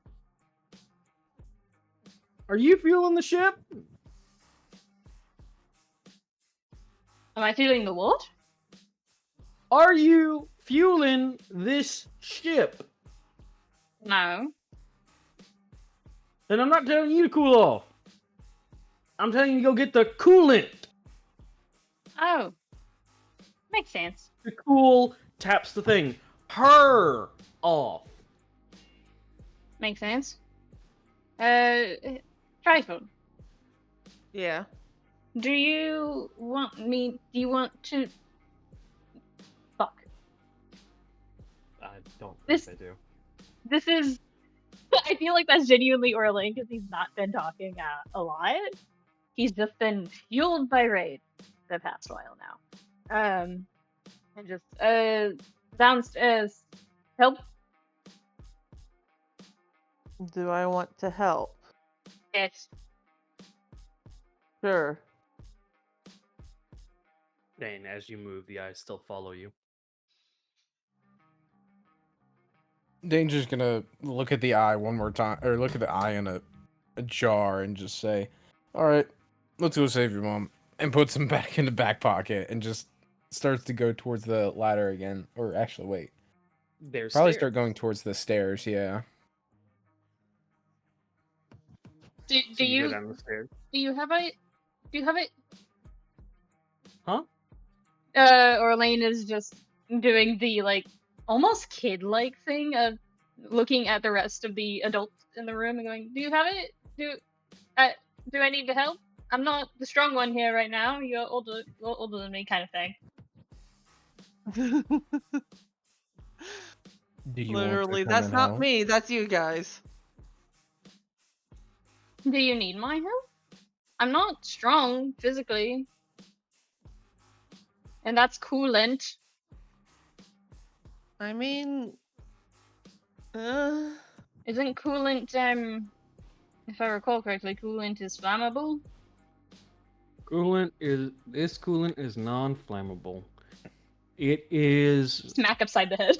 S2: Are you fueling the ship?
S1: Am I feeling the what?
S2: Are you fueling this ship?
S1: No.
S2: Then I'm not telling you to cool off. I'm telling you to go get the coolant.
S1: Oh. Makes sense.
S2: The cool taps the thing. Her off.
S1: Makes sense. Tryphon,
S4: Yeah.
S1: do you want to... Fuck.
S2: I don't
S1: This-
S2: think I do.
S1: this is. I feel like that's genuinely Orlain because he's not been talking a lot. He's just been fueled by rage the past while now. And just downstairs. Help.
S4: Do I want to help?
S1: Yes.
S4: Sure.
S2: Dane, as you move, the eyes still follow you.
S5: Dane's just gonna look at the eye one more time, or look at the eye in a jar and just say, "All right, let's go save your mom," and puts him back in the back pocket and just starts to go towards the ladder again. Or actually, wait,
S2: There's
S5: probably
S2: stairs.
S5: start going towards the stairs. Yeah.
S1: Do
S2: So you go
S1: you
S2: down the stairs.
S1: do you have it? Do you have it?
S2: Huh?
S1: Orlain is just doing the like almost kid-like thing of looking at the rest of the adults in the room and going, "Do you have it? Do I need to help? I'm not the strong one here right now. You're older than me, kind of thing."
S5: Do you
S4: Literally,
S5: want to come
S4: that's
S5: and
S4: not
S5: help?
S4: me. That's you guys.
S1: Do you need my help? I'm not strong physically, and that's coolant.
S4: I mean,
S1: Isn't coolant if I recall correctly, coolant is flammable?
S2: This coolant is non-flammable. It is.
S1: Smack upside the head.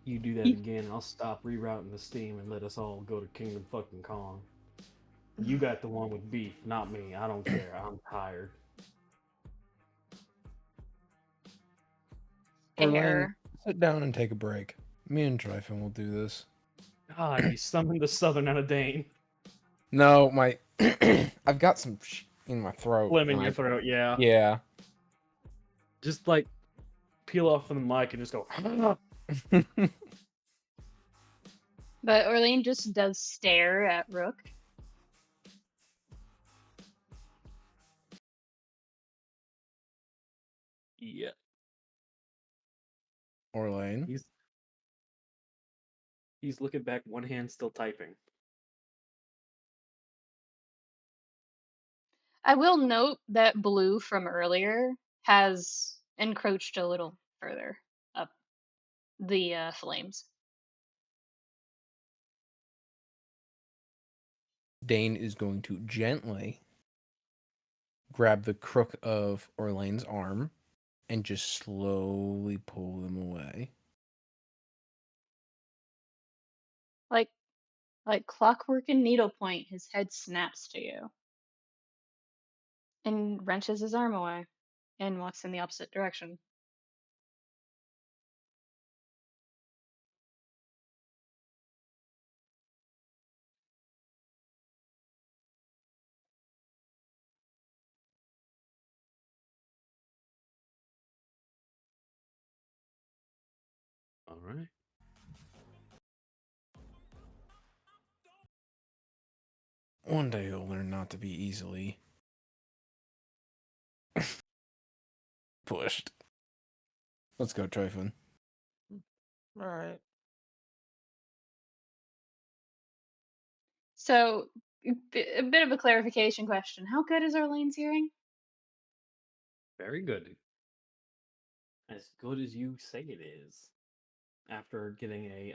S2: You do that again, I'll stop rerouting the steam and let us all go to Kingdom fucking Kong. You got the one with beef, not me. I don't care. I'm tired.
S5: Orlain,
S1: Hair.
S5: sit down and take a break. Me and Tryphon will do this.
S2: God, you summoned the Southern out of Dane.
S5: No, my I've got some in my throat.
S2: Phlegm in
S5: and
S2: your throat, yeah.
S5: Yeah.
S2: Just like peel off from the mic and just go.
S1: But Orlain just does stare at Rook.
S2: Yeah.
S5: Orlain.
S2: He's looking back, one hand still typing.
S1: I will note that blue from earlier has encroached a little further up the flames.
S5: Dane is going to gently grab the crook of Orlain's arm and just slowly pull them away.
S1: Like clockwork and needlepoint, his head snaps to you and wrenches his arm away and walks in the opposite direction.
S2: All right.
S5: One day you'll learn not to be easily pushed. Let's go, Tryphon.
S4: all right.
S1: So, a bit of a clarification question. How good is Orlain's hearing?
S2: Very good. As good as you say it is. After getting a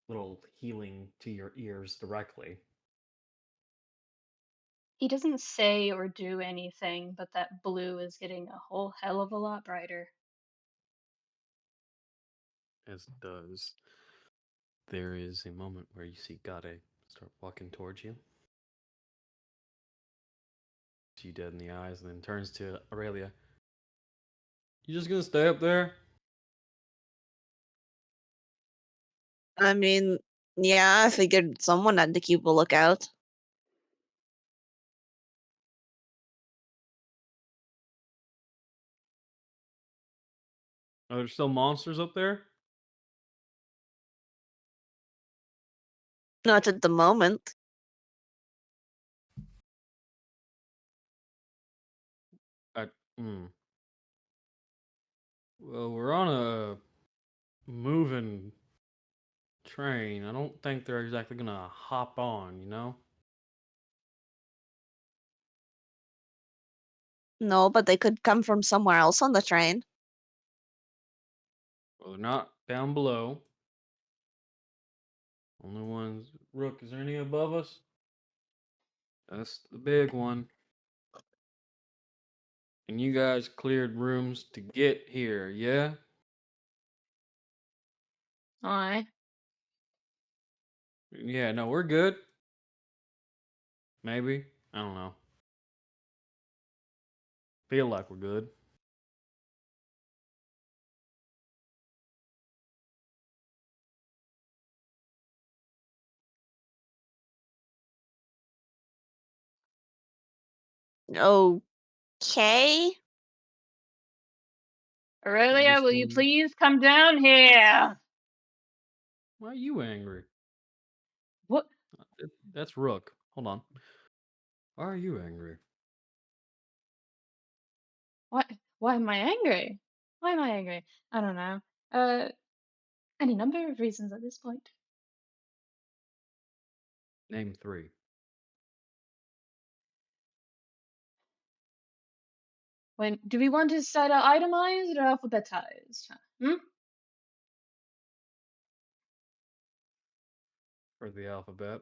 S2: little healing to your ears directly.
S1: He doesn't say or do anything, but that blue is getting a whole hell of a lot brighter.
S2: As it does. There is a moment where you see Gade start walking towards you. See you dead in the eyes, and then turns to Aurelia. You just gonna stay up there?
S3: I mean, yeah, I figured someone had to keep a lookout.
S2: Are there still monsters up there?
S3: Not at the moment.
S2: Hmm. Well, we're on a moving train. I don't think they're exactly gonna hop on, you know?
S3: No, but they could come from somewhere else on the train.
S2: Well, they're not down below. Only ones. Rook, is there any above us? That's the big one. And you guys cleared rooms to get here, yeah?
S1: Aye.
S2: Yeah, no, we're good. Maybe. I don't know. Feel like we're good.
S3: Okay.
S1: Aurelia,
S2: Just
S1: will you
S2: wanna-
S1: please come down here?
S2: Why are you angry?
S1: What?
S2: That's Rook. Hold on. Why are you angry?
S1: What? Why am I angry? Why am I angry? I don't know. Any number of reasons at this point.
S2: Name 3.
S1: When do we want to start out itemized or alphabetized? Hmm?
S2: For the alphabet.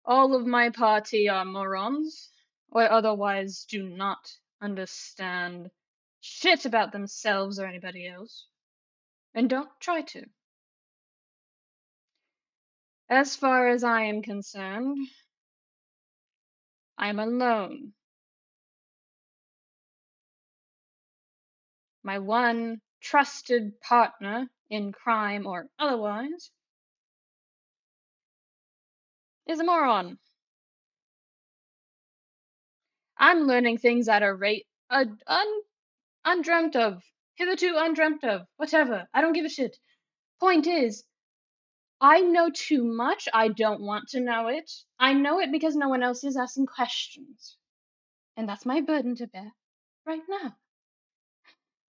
S1: All of my party are morons, or otherwise do not understand shit about themselves or anybody else, and don't try to. As far as I am concerned, I'm alone. My one trusted partner in crime or otherwise is a moron. I'm learning things at a rate undreamt of, hitherto undreamt of, whatever. I don't give a shit. Point is, I know too much. I don't want to know it. I know it because no one else is asking questions. And that's my burden to bear right now.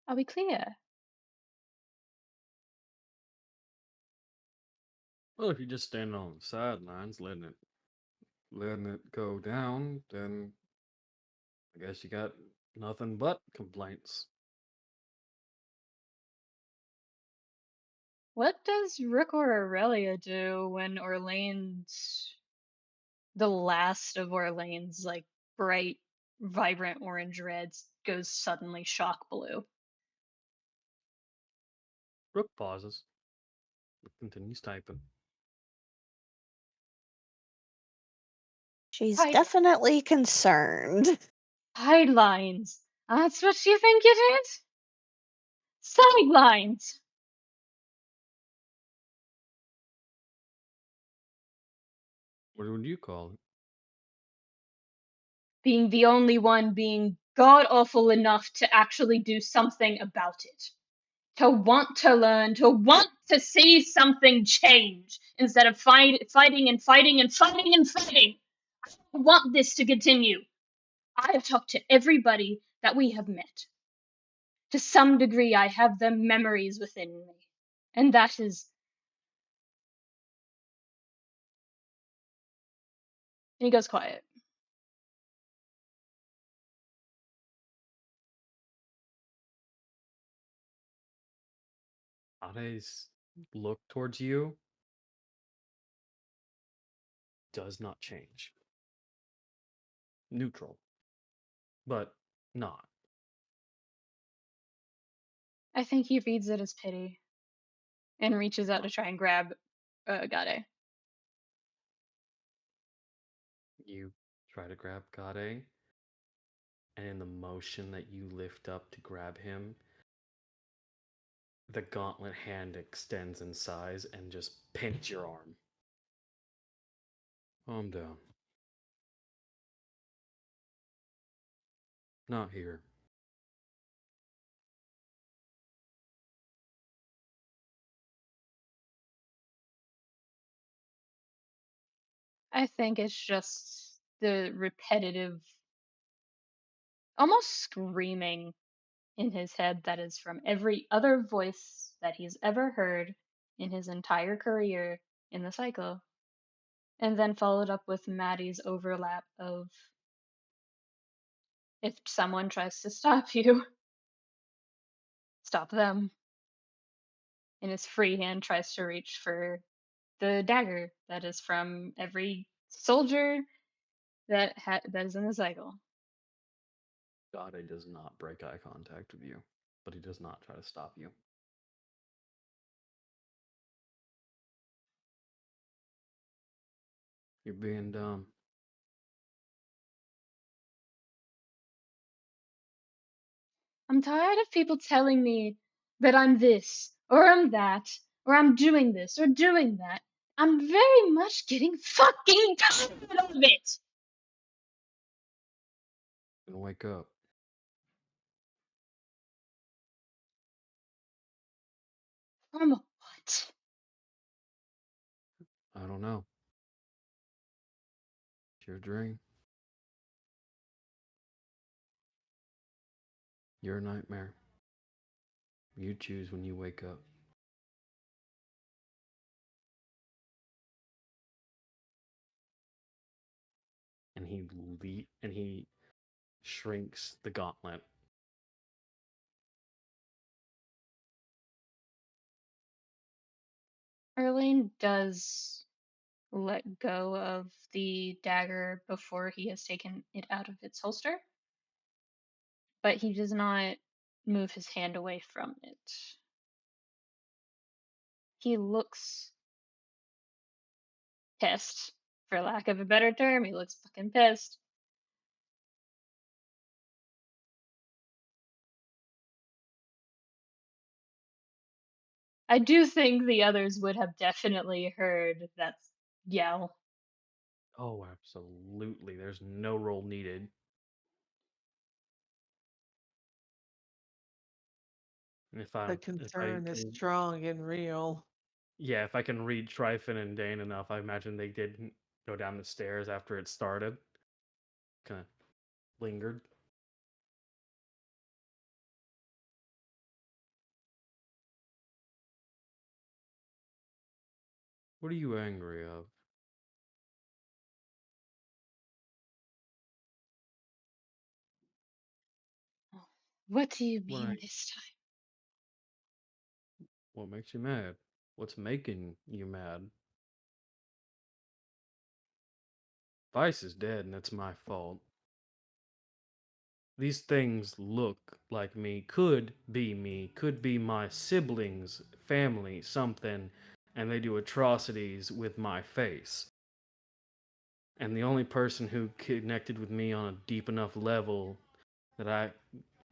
S1: Are we clear?
S2: Well, if you're just standing on the sidelines, letting it go down, then I guess you got nothing but complaints.
S1: What does Rick or Aurelia do when Orlain's the last of Orlain's like bright, vibrant orange reds goes suddenly shock blue?
S2: Rook pauses, but continues typing.
S3: She's
S1: Hide,
S3: definitely concerned.
S1: Sidelines. That's what you think it is? Sidelines.
S2: What would you call it?
S1: Being the only one being god awful enough to actually do something about it. To want to learn, to want to see something change instead of fighting and fighting and fighting and fighting. I want this to continue. I have talked to everybody that we have met. To some degree, I have their memories within me. And that is. And he goes quiet.
S2: Ade's look towards you does not change. Neutral, but not.
S1: I think he reads it as pity and reaches out to try and grab Gade.
S2: You try to grab Gade, and in the motion that you lift up to grab him, the gauntlet hand extends in size and just pinch your arm. Calm down. Not here.
S1: I think it's just the repetitive, almost screaming in his head that is from every other voice that he's ever heard in his entire career in the cycle, and then followed up with Maddie's overlap of, if someone tries to stop you, stop them. And his free hand tries to reach for the dagger that is from every soldier that is in the cycle.
S2: God, does not break eye contact with you, but he does not try to stop you. You're being dumb.
S1: I'm tired of people telling me that I'm this, or I'm that, or I'm doing this, or doing that. I'm very much getting fucking tired of it!
S2: Gonna wake up.
S1: From what?
S2: I don't know. It's your dream. Your nightmare. You choose when you wake up. And he shrinks the gauntlet.
S1: Orlain does let go of the dagger before he has taken it out of its holster, but he does not move his hand away from it. He looks pissed, for lack of a better term. He looks fucking pissed. I do think the others would have definitely heard that yell.
S2: Oh, absolutely. There's no roll needed. And
S4: The concern is strong and real.
S2: yeah, if I can read Tryphon and Dein enough, I imagine they didn't go down the stairs after it started. Kind of lingered. What are you angry of?
S1: What do you
S2: What,
S1: mean this time?
S2: what makes you mad? What's making you mad? Vice is dead, and it's my fault. These things look like me, could be my siblings, family, something, and they do atrocities with my face. And the only person who connected with me on a deep enough level that I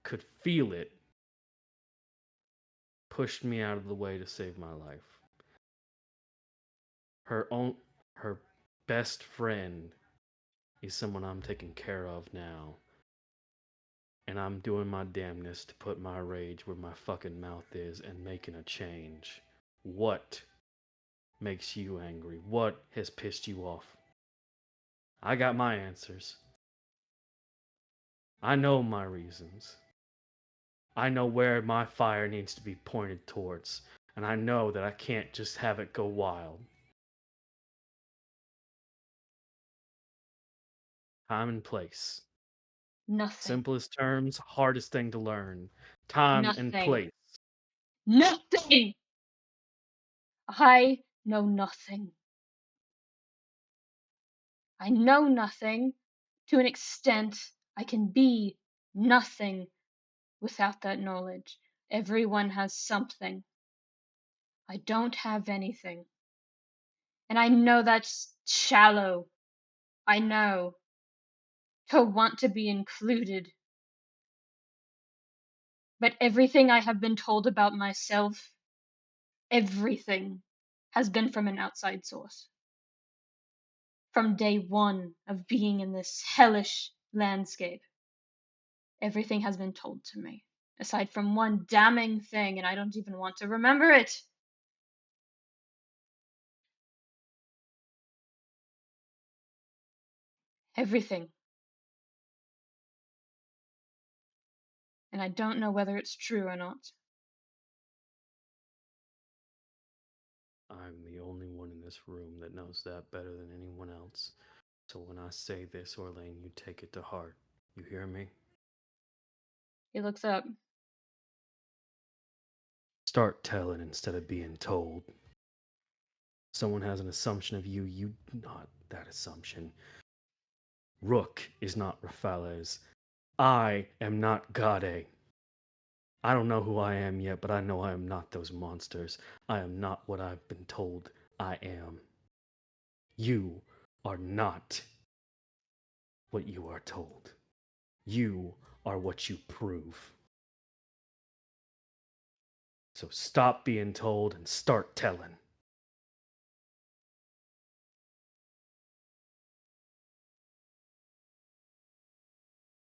S2: could feel it pushed me out of the way to save my life. Her best friend is someone I'm taking care of now. And I'm doing my damnness to put my rage where my fucking mouth is and making a change. What makes you angry? What has pissed you off? I got my answers. I know my reasons. I know where my fire needs to be pointed towards. And I know that I can't just have it go wild. Time and place.
S1: Nothing.
S2: Simplest terms, hardest thing to learn. Time and
S1: Nothing.
S2: place.
S1: Nothing! I know nothing. I know nothing. To an extent, I can be nothing without that knowledge. Everyone has something. I don't have anything. And I know that's shallow. I know. To want to be included. But everything I have been told about myself, everything, has been from an outside source. From day one of being in this hellish landscape, everything has been told to me. Aside from one damning thing, and I don't even want to remember it. Everything. And I don't know whether it's true or not.
S2: I'm the only one in this room that knows that better than anyone else. So when I say this, Orlain, you take it to heart. You hear me?
S1: He looks up.
S2: Start telling instead of being told. Someone has an assumption of you, you not that assumption. Rook is not Rafales. I am not Gade. I don't know who I am yet, but I know I am not those monsters. I am not what I've been told I am. You are not what you are told. You are what you prove. So stop being told and start telling.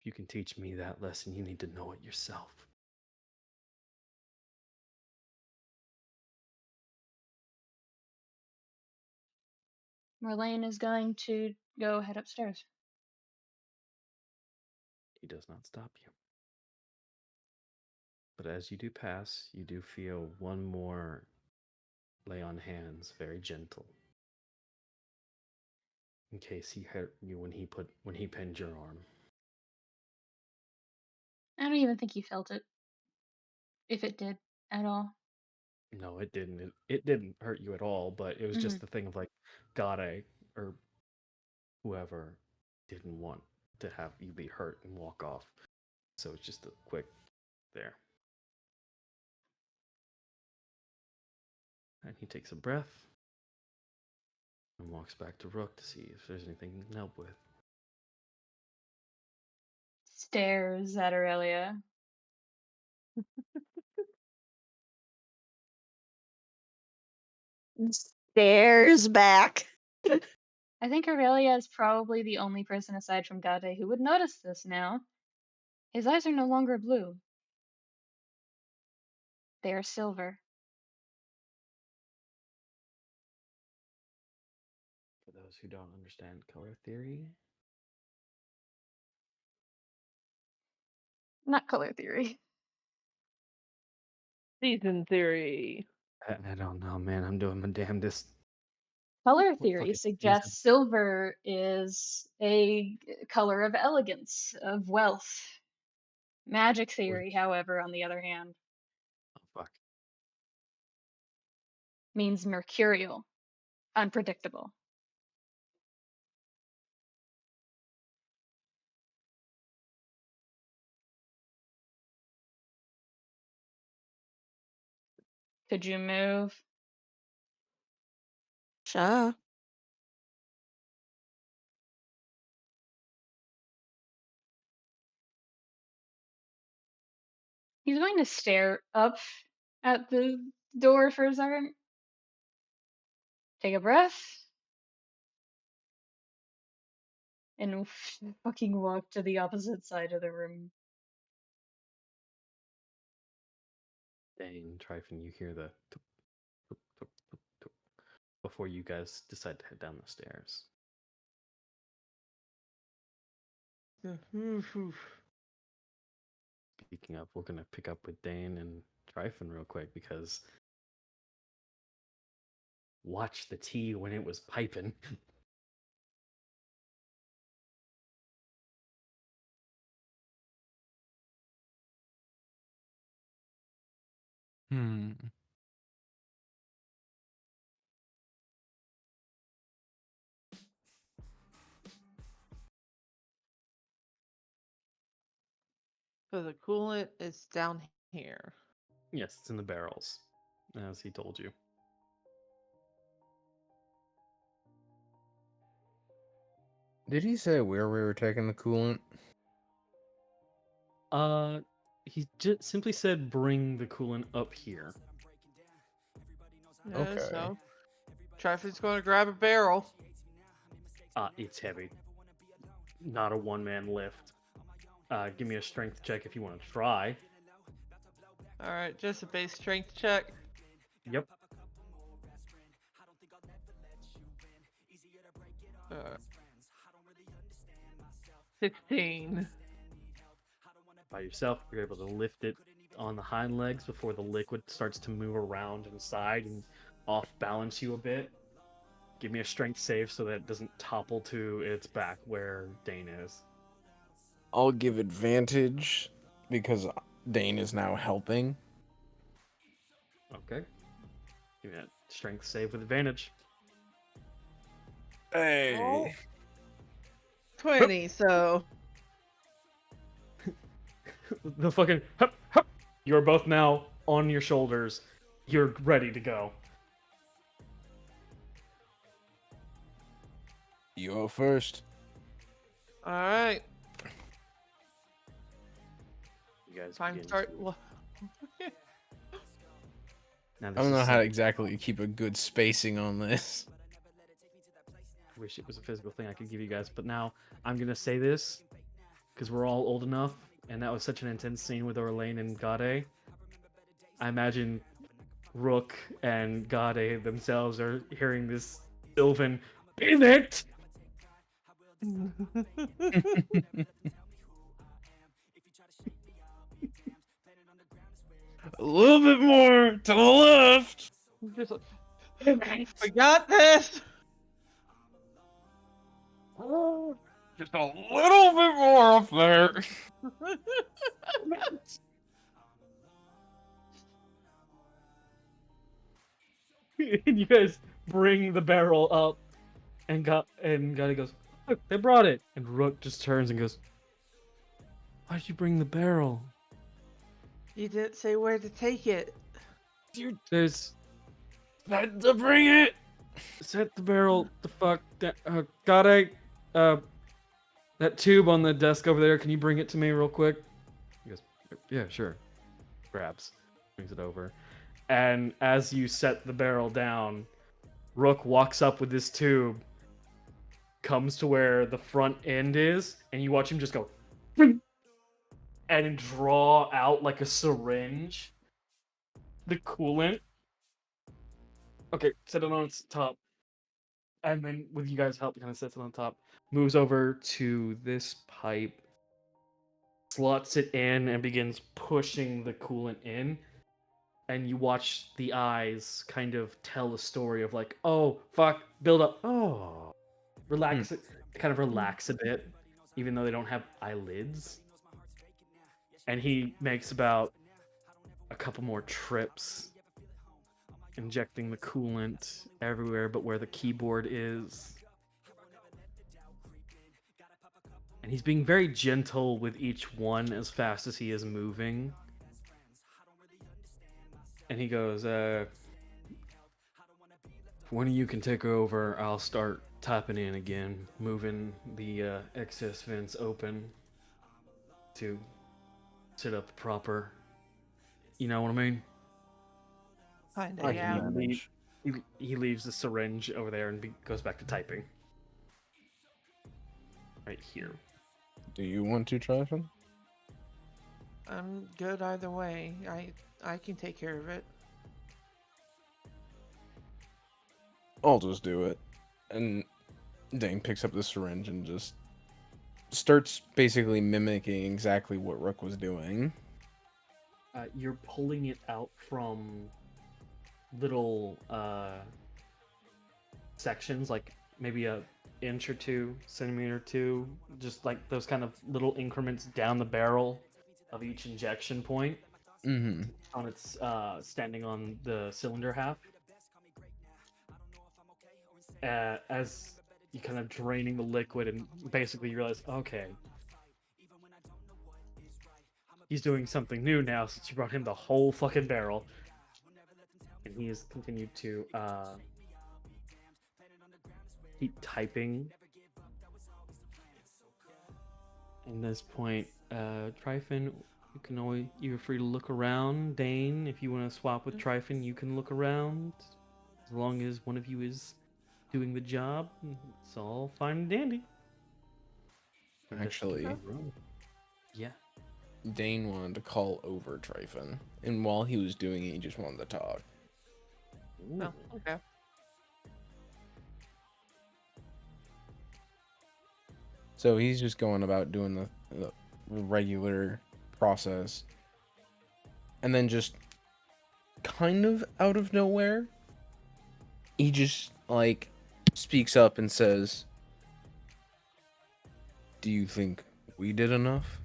S2: If you can teach me that lesson, you need to know it yourself.
S1: Orlain is going to go head upstairs.
S2: He does not stop you. But as you do pass, you do feel one more lay on hands, very gentle. In case he hurt you when he pinned your arm.
S1: I don't even think he felt it. If it did at all.
S2: No, it didn't. It didn't hurt you at all, but it was just the thing of like, Gade or whoever didn't want to have you be hurt and walk off. So it's just a quick there. And he takes a breath and walks back to Rook to see if there's anything he can help with.
S1: Stares at Aurelia.
S3: Stares back.
S1: I think Aurelia is probably the only person aside from Gade who would notice this now. His eyes are no longer blue. They are silver.
S2: For those who don't understand color theory,
S1: Not color theory.
S4: Season theory.
S2: I don't know, man. I'm doing my damnedest.
S1: Color
S2: What
S1: theory
S2: fucking season?
S1: suggests silver is a color of elegance, of wealth. Magic theory, however, on the other hand,
S2: Oh, fuck.
S1: means mercurial, unpredictable. Could you move?
S3: Sure.
S1: He's going to stare up at the door for a second. Take a breath. And fucking walk to the opposite side of the room.
S2: Dane, Tryphon, you hear the tup, tup, tup, tup, tup, before you guys decide to head down the stairs. Speaking of, we're gonna pick up with Dane and Tryphon real quick because watch the tea when it was piping.
S5: Hmm.
S4: So the coolant is down here.
S2: Yes, it's in the barrels, as he told you.
S5: Did he say where we were taking the coolant?
S2: He just simply said bring the coolant up here.
S4: Yeah,
S5: Okay.
S4: so Tryphon's going to grab a barrel.
S2: It's heavy. Not a one-man lift. Give me a strength check if you want to try.
S4: All right, just a base strength check.
S2: Yep.
S4: 16.
S2: by yourself, you're able to lift it on the hind legs before the liquid starts to move around inside and off balance you a bit. Give me a strength save so that it doesn't topple to its back where Dein is.
S5: I'll give advantage because Dein is now helping.
S2: Okay. Give me a strength save with advantage.
S5: Hey.
S4: 20, so
S2: The fucking hup, hup. You're both now on your shoulders. You're ready to go.
S5: You go first.
S4: alright.
S2: You guys
S4: Time to
S2: begin
S4: start.
S2: to- Now
S5: I
S2: this
S5: don't know
S2: is
S5: how
S2: some-
S5: exactly keep a good spacing on this.
S2: I wish it was a physical thing I could give you guys, but now I'm gonna say this because we're all old enough, and that was such an intense scene with Orlain and Gade. I imagine Rook and Gade themselves are hearing this Sylvan pivot.
S5: A little bit more to the left.
S4: Just we got this.
S5: Just a little bit more up there.
S2: And you guys bring the barrel up, and Gade goes, "Look, they brought it." And Rook just turns and goes, "Why'd you bring the barrel?"
S4: You didn't say where to take it.
S2: There's
S5: Had to bring it.
S2: set the barrel the fuck down. Gade, that tube on the desk over there. Can you bring it to me real quick? He goes, "Yeah, sure." Grabs, brings it over, and as you set the barrel down, Rook walks up with this tube, comes to where the front end is, and you watch him just go and draw out like a syringe the coolant. Okay, set it on its top. And then with you guys' help, kind of sets it on top. Moves over to this pipe, slots it in, and begins pushing the coolant in. And you watch the eyes kind of tell a story of like, oh, fuck, build up. Oh, relax it. Kind of relax a bit, even though they don't have eyelids. And he makes about a couple more trips, injecting the coolant everywhere but where the keyboard is. And he's being very gentle with each one as fast as he is moving. And he goes, when you can take over, I'll start tapping in again, moving the excess vents open to set up proper. You know what I mean?
S4: Kinda,
S5: I
S4: yeah.
S5: can manage.
S2: He leaves the syringe over there and goes back to typing. Right here.
S5: Do you want to, Tryphon?
S4: I'm good either way. I can take care of it.
S5: I'll just do it. And Dane picks up the syringe and just starts basically mimicking exactly what Rook was doing.
S2: You're pulling it out from little sections, like maybe a inch or 2 centimeter or 2, just like those kind of little increments down the barrel of each injection point.
S5: Mm-hmm.
S2: On its standing on the cylinder half. As you kind of draining the liquid and basically you realize, okay, he's doing something new now since you brought him the whole fucking barrel. And he has continued to keep typing. At this point, Tryphon, you're free to look around. Dein, if you want to swap with Tryphon, you can look around. As long as one of you is doing the job, it's all fine and dandy.
S5: Actually,
S2: Yeah.
S5: Dane wanted to call over Tryphon, and while he was doing it, he just wanted to talk.
S4: Oh, okay.
S5: So he's just going about doing the regular process. And then just kind of out of nowhere, he just, like, speaks up and says, "Do you think we did enough?"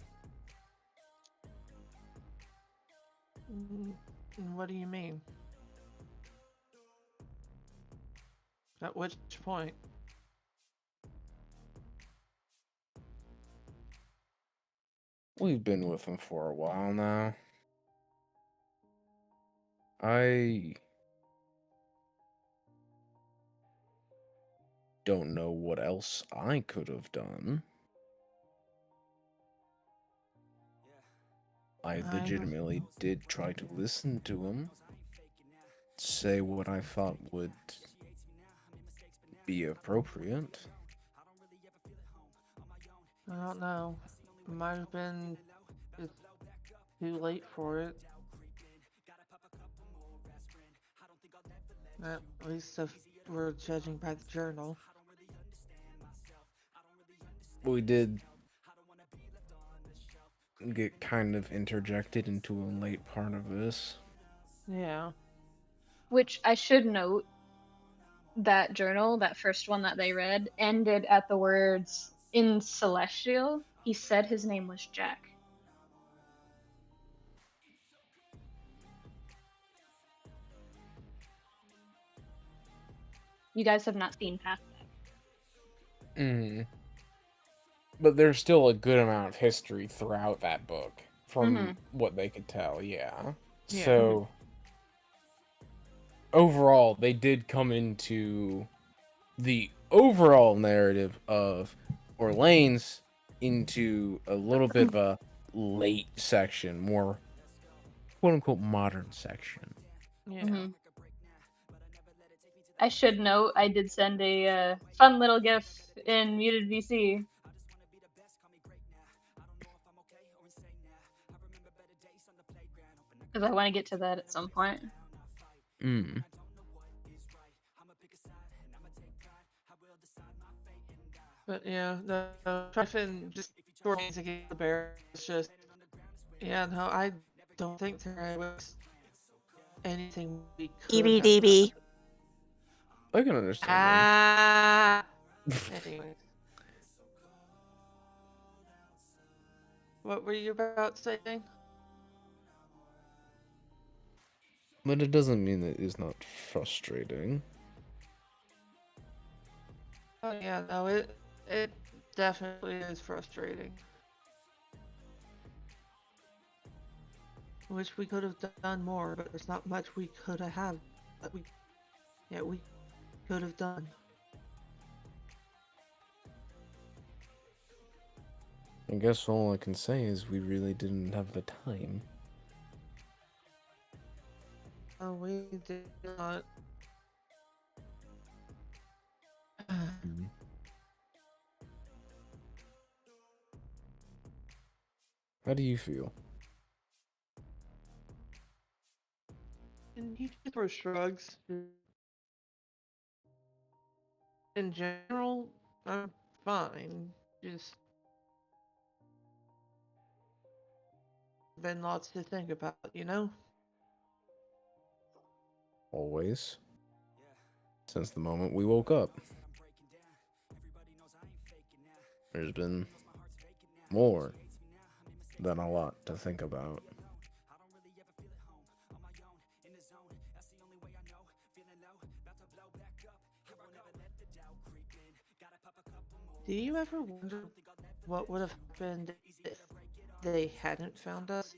S4: Mm, what do you mean? At which point?
S5: We've been with him for a while now. I don't know what else I could have done. I legitimately did try to listen to him, say what I thought would be appropriate.
S4: I don't know. Might have been just too late for it. At least if we're judging by the journal.
S5: We did get kind of interjected into a late part of this.
S4: Yeah.
S1: Which I should note, that journal, that first one that they read, ended at the words "in Celestial." He said his name was Jack. You guys have not seen past that.
S5: Mm. But there's still a good amount of history throughout that book, from what they could tell, yeah.
S4: Yeah.
S5: So, overall, they did come into the overall narrative of Orlain's into a little bit of a late section, more quote-unquote modern section.
S4: Yeah.
S1: I should note, I did send a fun little GIF in Muted VC. Because I want to get to that at some point.
S5: Mm.
S4: But yeah, the Tryphon just storming against the bear. It's just, yeah, no, I don't think there was anything we could have done.
S3: EBDB.
S5: I can understand
S4: Ah. Anyways. What were you about saying?
S5: But it doesn't mean it is not frustrating.
S4: Oh yeah, no, it definitely is frustrating. Wish we could have done more, but there's not much we could have. But we could have done.
S5: I guess all I can say is we really didn't have the time.
S4: Oh, we did not.
S5: How do you feel?
S4: And he just throws shrugs. In general, I'm fine. Just been lots to think about, you know?
S5: Always. Since the moment we woke up. There's been more than a lot to think about.
S4: Do you ever wonder what would have happened if they hadn't found us?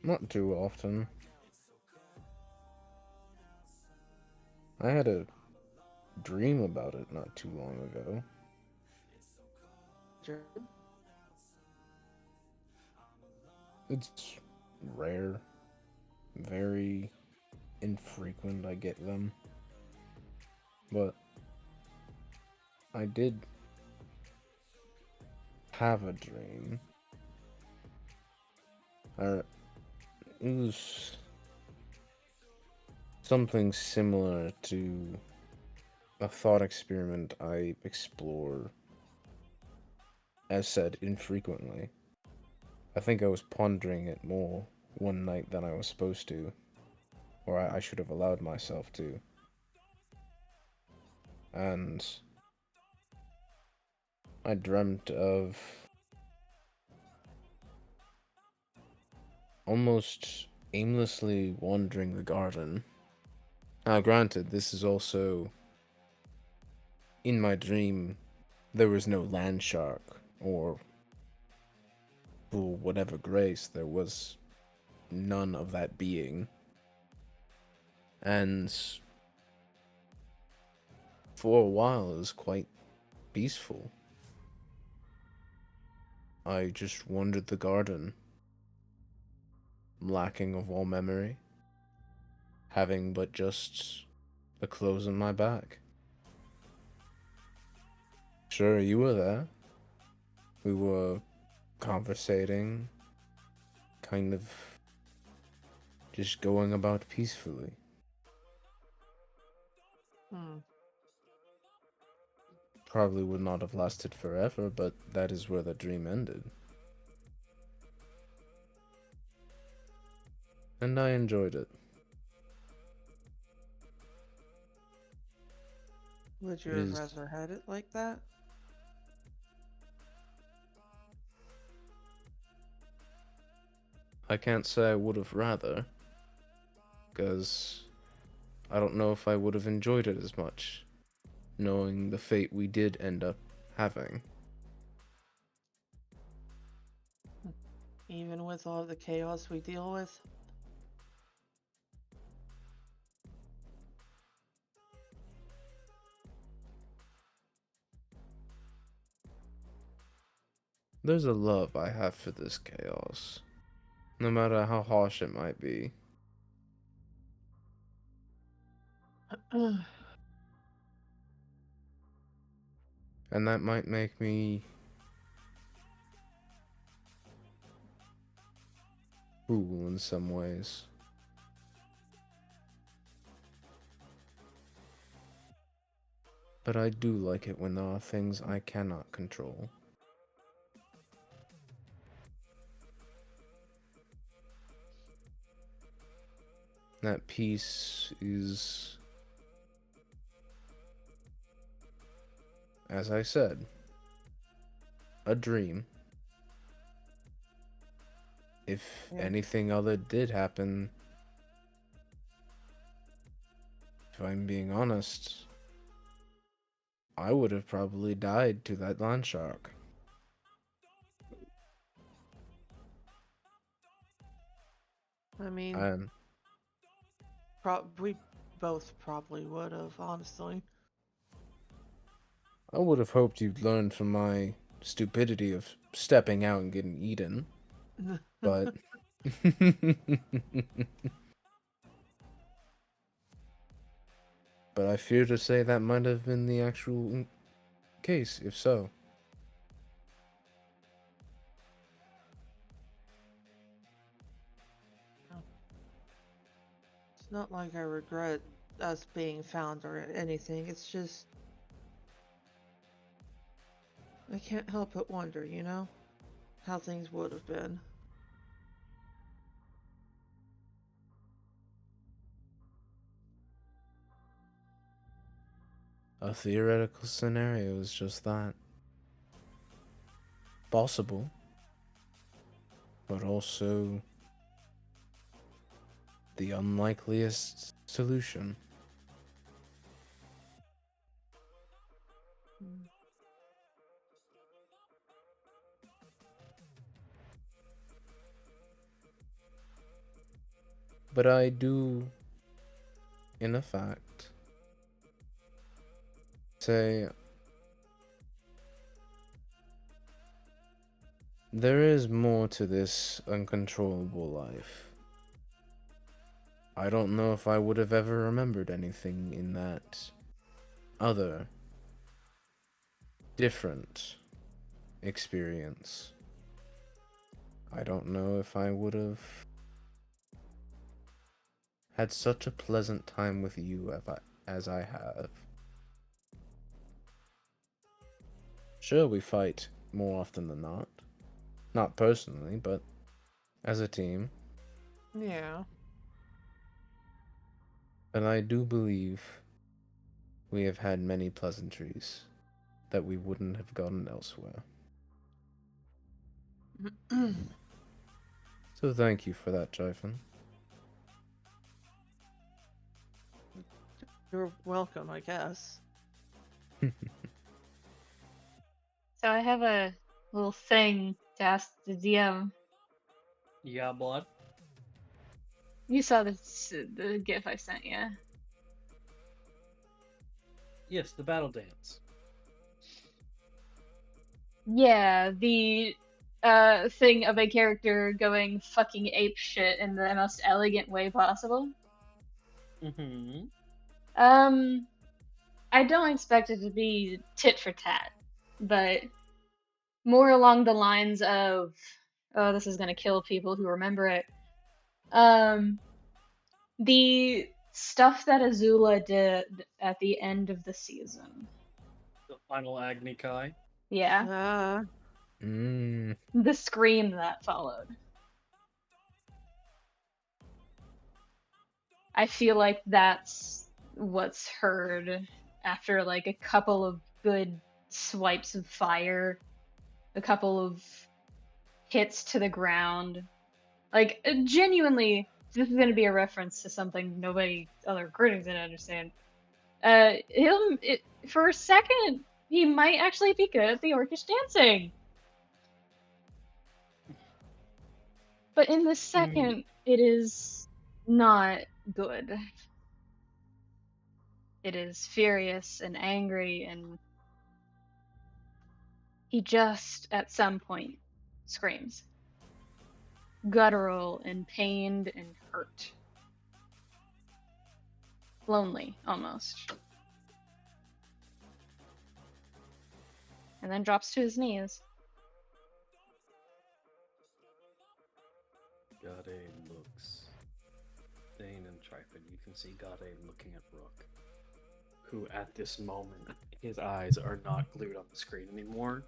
S5: Not too often. I had a dream about it not too long ago.
S4: Sure.
S5: It's rare. Very infrequent I get them. But I did have a dream. It was something similar to a thought experiment I explore as said, infrequently. I think I was pondering it more one night than I was supposed to, or I should have allowed myself to. And I dreamt of almost aimlessly wandering the garden. Now, granted, this is also in my dream. There was no land shark or whatever grace. There was none of that being. And for a while, it was quite peaceful. I just wandered the garden, lacking of all memory, having but just the clothes on my back. Sure, you were there. We were conversating, kind of just going about peacefully.
S4: Hmm.
S5: Probably would not have lasted forever, but that is where the dream ended. And I enjoyed it.
S4: Would you
S5: It
S4: have
S5: is,
S4: rather had it like that?
S5: I can't say I would have rather, because I don't know if I would have enjoyed it as much, knowing the fate we did end up having.
S4: Even with all the chaos we deal with?
S5: There's a love I have for this chaos, no matter how harsh it might be. And that might make me cruel in some ways. But I do like it when there are things I cannot control. That peace is, as I said, a dream. If
S4: Yeah.
S5: anything other did happen, if I'm being honest, I would have probably died to that land shark.
S4: I mean,
S5: And
S4: we both probably would have, honestly.
S5: I would have hoped you'd learned from my stupidity of stepping out and getting eaten, but but I fear to say that might have been the actual case, if so.
S4: It's not like I regret us being found or anything. It's just I can't help but wonder, you know, how things would have been.
S5: A theoretical scenario is just that. Possible, but also the unlikeliest solution. But I do, in effect, say there is more to this uncontrollable life. I don't know if I would have ever remembered anything in that other, different experience. I don't know if I would have had such a pleasant time with you as I have. Sure, we fight more often than not. Not personally, but as a team.
S6: Yeah.
S5: And I do believe we have had many pleasantries that we wouldn't have gotten elsewhere. So thank you for that, Tryphon.
S4: You're welcome, I guess.
S1: So I have a little thing to ask the DM.
S2: Yeah, blood.
S1: You saw the GIF I sent you.
S2: Yes, the battle dance.
S1: Yeah, the thing of a character going fucking ape shit in the most elegant way possible.
S2: Mm-hmm.
S1: I don't expect it to be tit for tat, but more along the lines of, oh, this is gonna kill people who remember it. The stuff that Azula did at the end of the season.
S2: The final Agni Kai.
S1: Yeah,
S4: Ah,
S1: the scream that followed. I feel like that's what's heard after like a couple of good swipes of fire, a couple of hits to the ground. Like, genuinely, this is going to be a reference to something nobody, other critics didn't understand. For a second, he might actually be good at the orcish dancing. But in the second, it is not good. It is furious and angry, and he just, at some point, screams. Guttural and pained and hurt. Lonely, almost. And then drops to his knees.
S2: Gade looks. Dein and Tryphon, you can see Gade looking at Rook, who at this moment, his eyes are not glued on the screen anymore.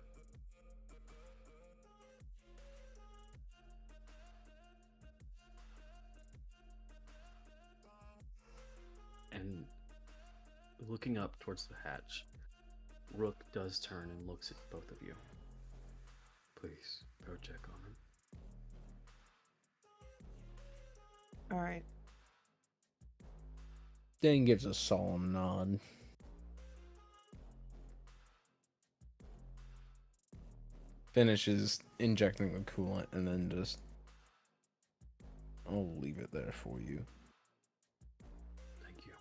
S2: And looking up towards the hatch, Rook does turn and looks at both of you. Please, go check on him.
S4: all right.
S5: Dane gives a solemn nod. Finishes injecting the coolant and then just... I'll leave it there for you.
S2: Thank you.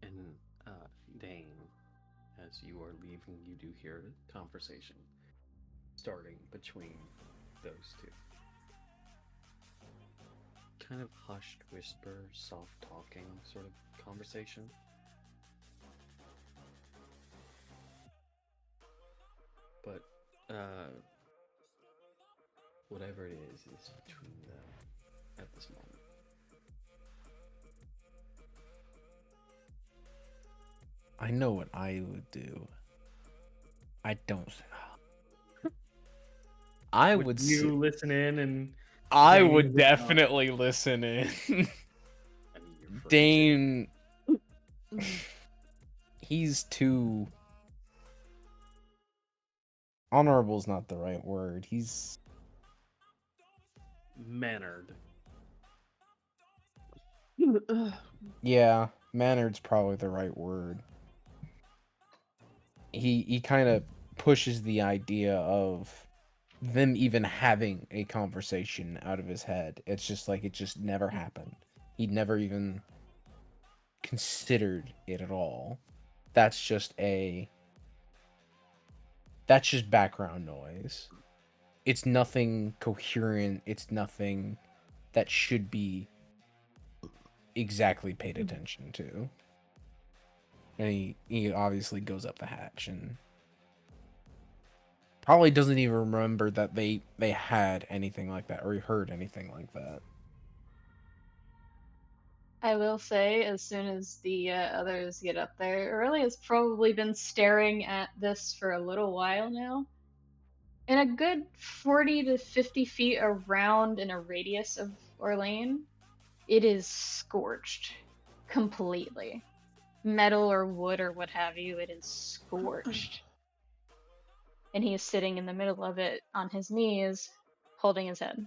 S2: And Dein, as you are leaving, you do hear a conversation starting between those two. Kind of hushed whisper, soft talking sort of conversation. But whatever it is between them at this moment.
S5: I know what I would do. I don't... I would
S2: you listen in and
S5: I
S2: Dane
S5: would
S2: would not.
S5: definitely listen in.
S2: I mean, you're free to.
S5: Dane... He's too... Honorable's not the right word. He's...
S2: Mannered.
S5: Yeah, mannered's probably the right word. He kind of pushes the idea of them even having a conversation out of his head. It's just like it just never happened. He'd never even considered it at all. That's just background noise. It's nothing coherent. It's nothing that should be exactly paid attention to. And he obviously goes up the hatch and probably doesn't even remember that they had anything like that or he heard anything like that.
S1: I will say, as soon as the others get up there, Aurelia's probably been staring at this for a little while now. In a good 40 to 50 feet around in a radius of Orlain, it is scorched completely. Metal or wood or what have you, it is scorched. And he is sitting in the middle of it on his knees, holding his head.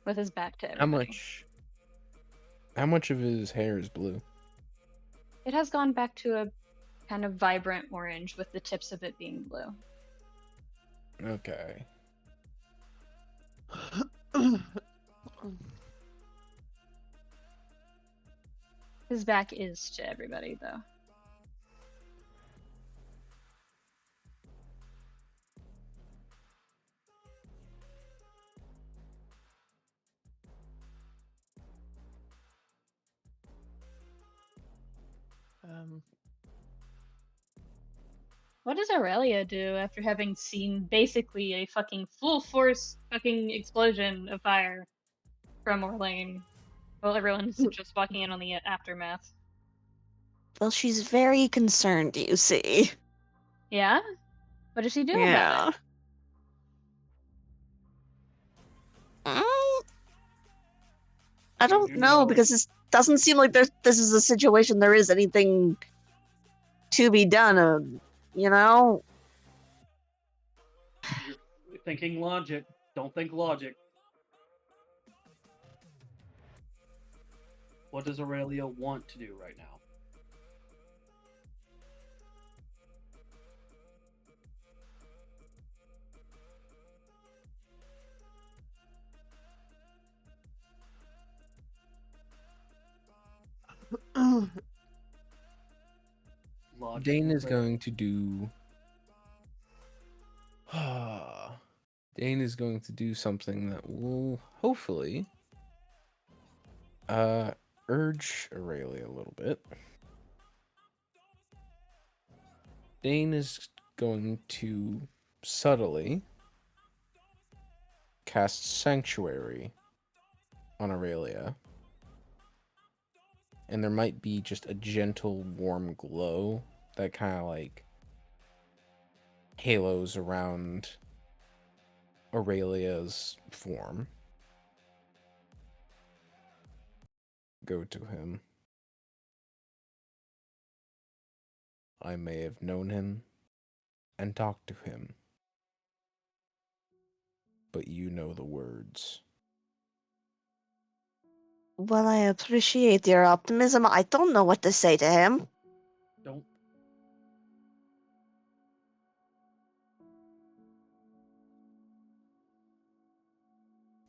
S1: With his back to
S5: How
S1: everybody.
S5: much of his hair is blue?
S1: It has gone back to a kind of vibrant orange with the tips of it being blue.
S5: Okay.
S1: His back is to everybody, though. What does Aurelia do after having seen basically a fucking full force fucking explosion of fire from Orlain? Well, everyone's just walking in on the aftermath.
S3: Well, she's very concerned, you see.
S1: Yeah? What does she do about
S3: Yeah.
S1: it?
S3: I don't know, because this doesn't seem like this is a situation there is anything to be done, you know?
S2: You're thinking logic. Don't think logic. What does Aurelia want to do right now? Logic
S5: Dane
S2: will
S5: is
S2: say-
S5: going to do. Dane is going to do something that will hopefully urge Aurelia a little bit. Dane is going to subtly cast Sanctuary on Aurelia. And there might be just a gentle, warm glow that kind of like halos around Aurelia's form. Go to him. I may have known him and talked to him, but you know the words.
S3: Well, I appreciate your optimism. I don't know what to say to him.
S2: Don't.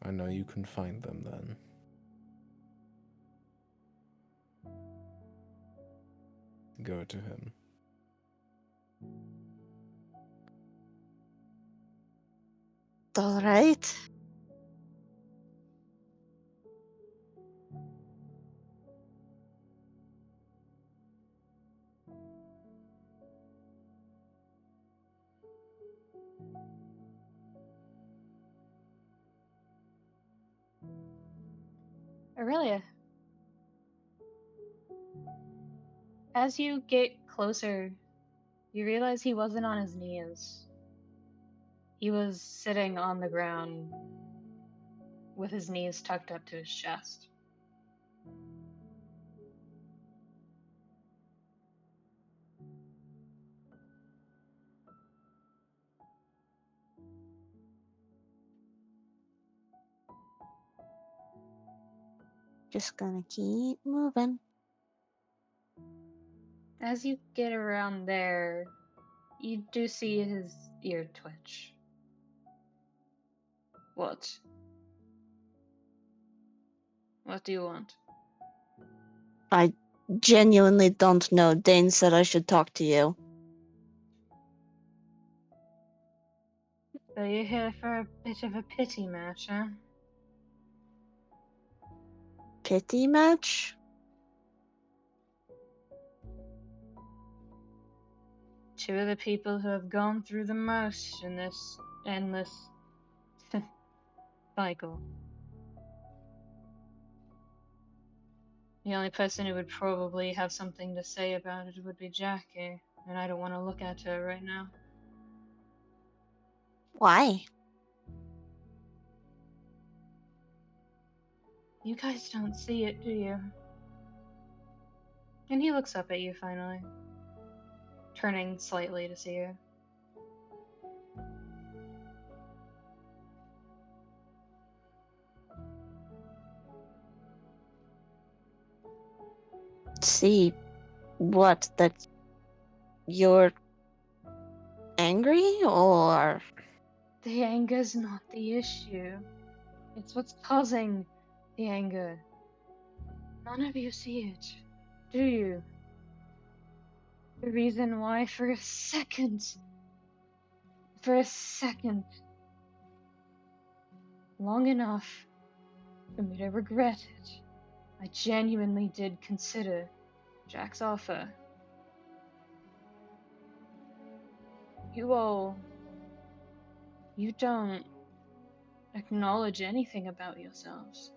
S5: I know you can find them then. Go to him.
S3: All right.
S1: Aurelia. As you get closer, you realize he wasn't on his knees. He was sitting on the ground with his knees tucked up to his chest.
S3: Just gonna keep moving.
S1: As you get around there, you do see his ear twitch. What? What do you want?
S3: I genuinely don't know. Dane said I should talk to you.
S1: So you're here for a bit of a pity match, huh?
S3: Pity match?
S1: Two of the people who have gone through the most in this endless cycle. The only person who would probably have something to say about it would be Jackie, and I don't want to look at her right now.
S3: Why?
S1: You guys don't see it, do you? And he looks up at you finally, turning slightly to see you.
S3: See what? That you're angry, or
S1: The anger's not the issue. It's what's causing the anger. None of you see it, do you? The reason why for a second, long enough for me to regret it, I genuinely did consider Jack's offer. You don't acknowledge anything about yourselves.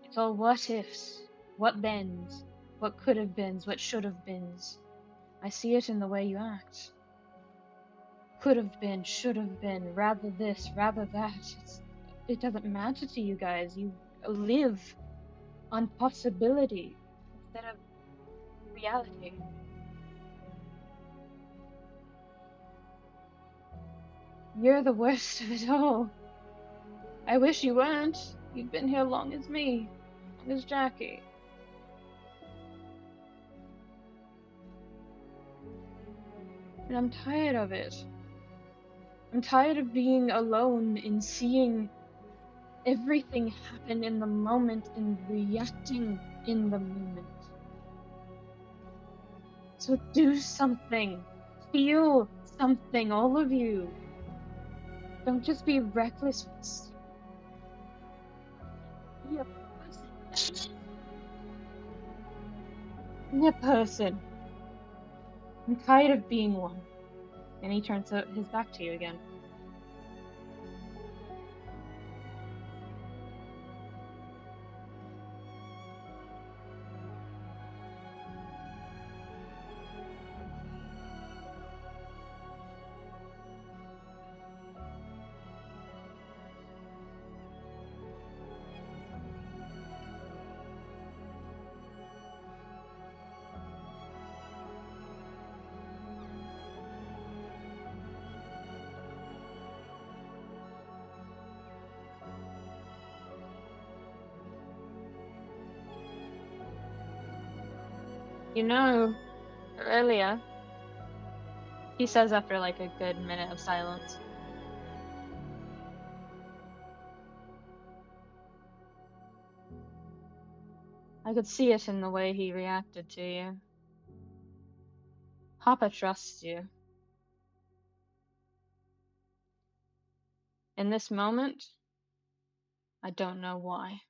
S1: It's all what ifs, what thens, what could have beens, what should have beens. I see it in the way you act. Could have been, should have been, rather this, rather that. It doesn't matter to you guys. You live on possibility instead of reality. You're the worst of it all. I wish you weren't. You've been here long as me, long as Jackie. And I'm tired of it. I'm tired of being alone and seeing everything happen in the moment and reacting in the moment. So do something. Feel something, all of you. Don't just be reckless. Be a person. Be a person. I'm tired of being one. And he turns his back to you again. You know, earlier, he says after like a good minute of silence, I could see it in the way he reacted to you. Papa trusts you. In this moment, I don't know why.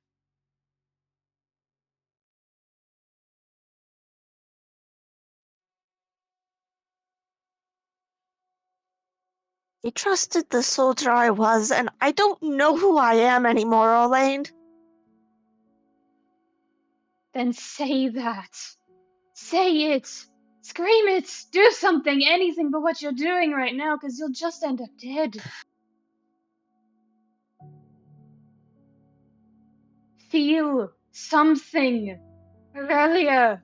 S3: he trusted the soldier I was, and I don't know who I am anymore, Orlain.
S1: Then say that. Say it. Scream it. Do something. Anything but what you're doing right now, because you'll just end up dead. Feel something. Aurelia.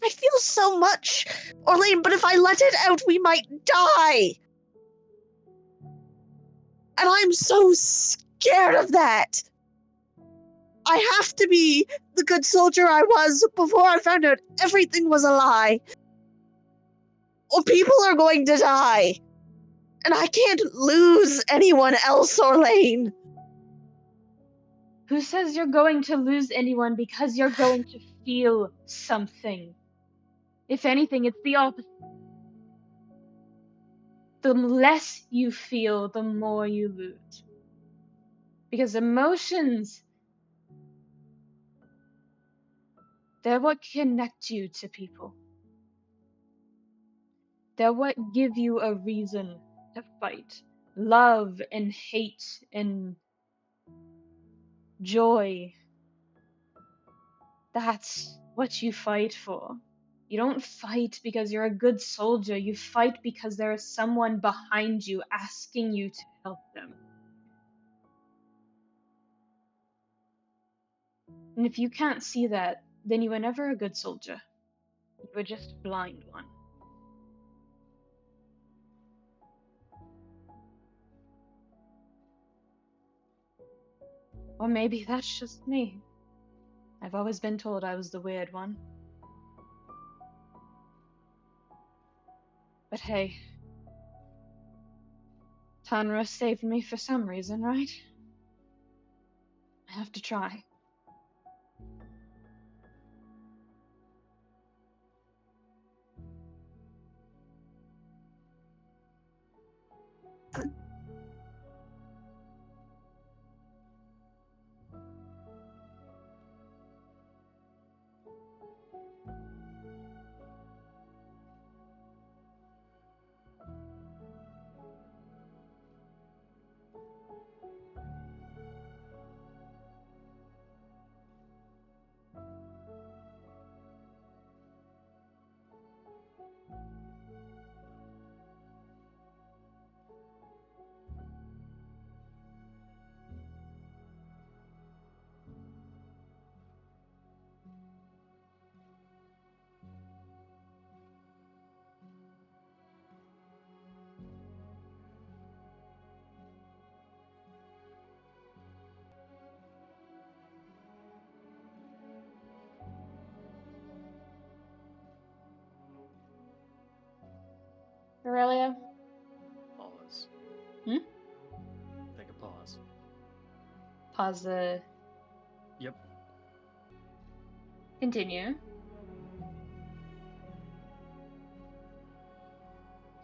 S3: I feel so much, Orlain, but if I let it out, we might die. And I'm so scared of that. I have to be the good soldier I was before I found out everything was a lie. Or people are going to die. And I can't lose anyone else, Orlain.
S1: Who says you're going to lose anyone because you're going to feel something? If anything, it's the opposite. The less you feel, the more you lose. Because emotions, they're what connect you to people. They're what give you a reason to fight. Love and hate and joy. That's what you fight for. You don't fight because you're a good soldier. You fight because there is someone behind you asking you to help them. And if you can't see that, then you were never a good soldier. You were just a blind one. Or maybe that's just me. I've always been told I was the weird one. But hey, Tanra saved me for some reason, right? I have to try. Aurelia?
S2: Pause.
S1: Hmm?
S2: Take a pause.
S1: Pause the...
S2: Yep.
S1: Continue.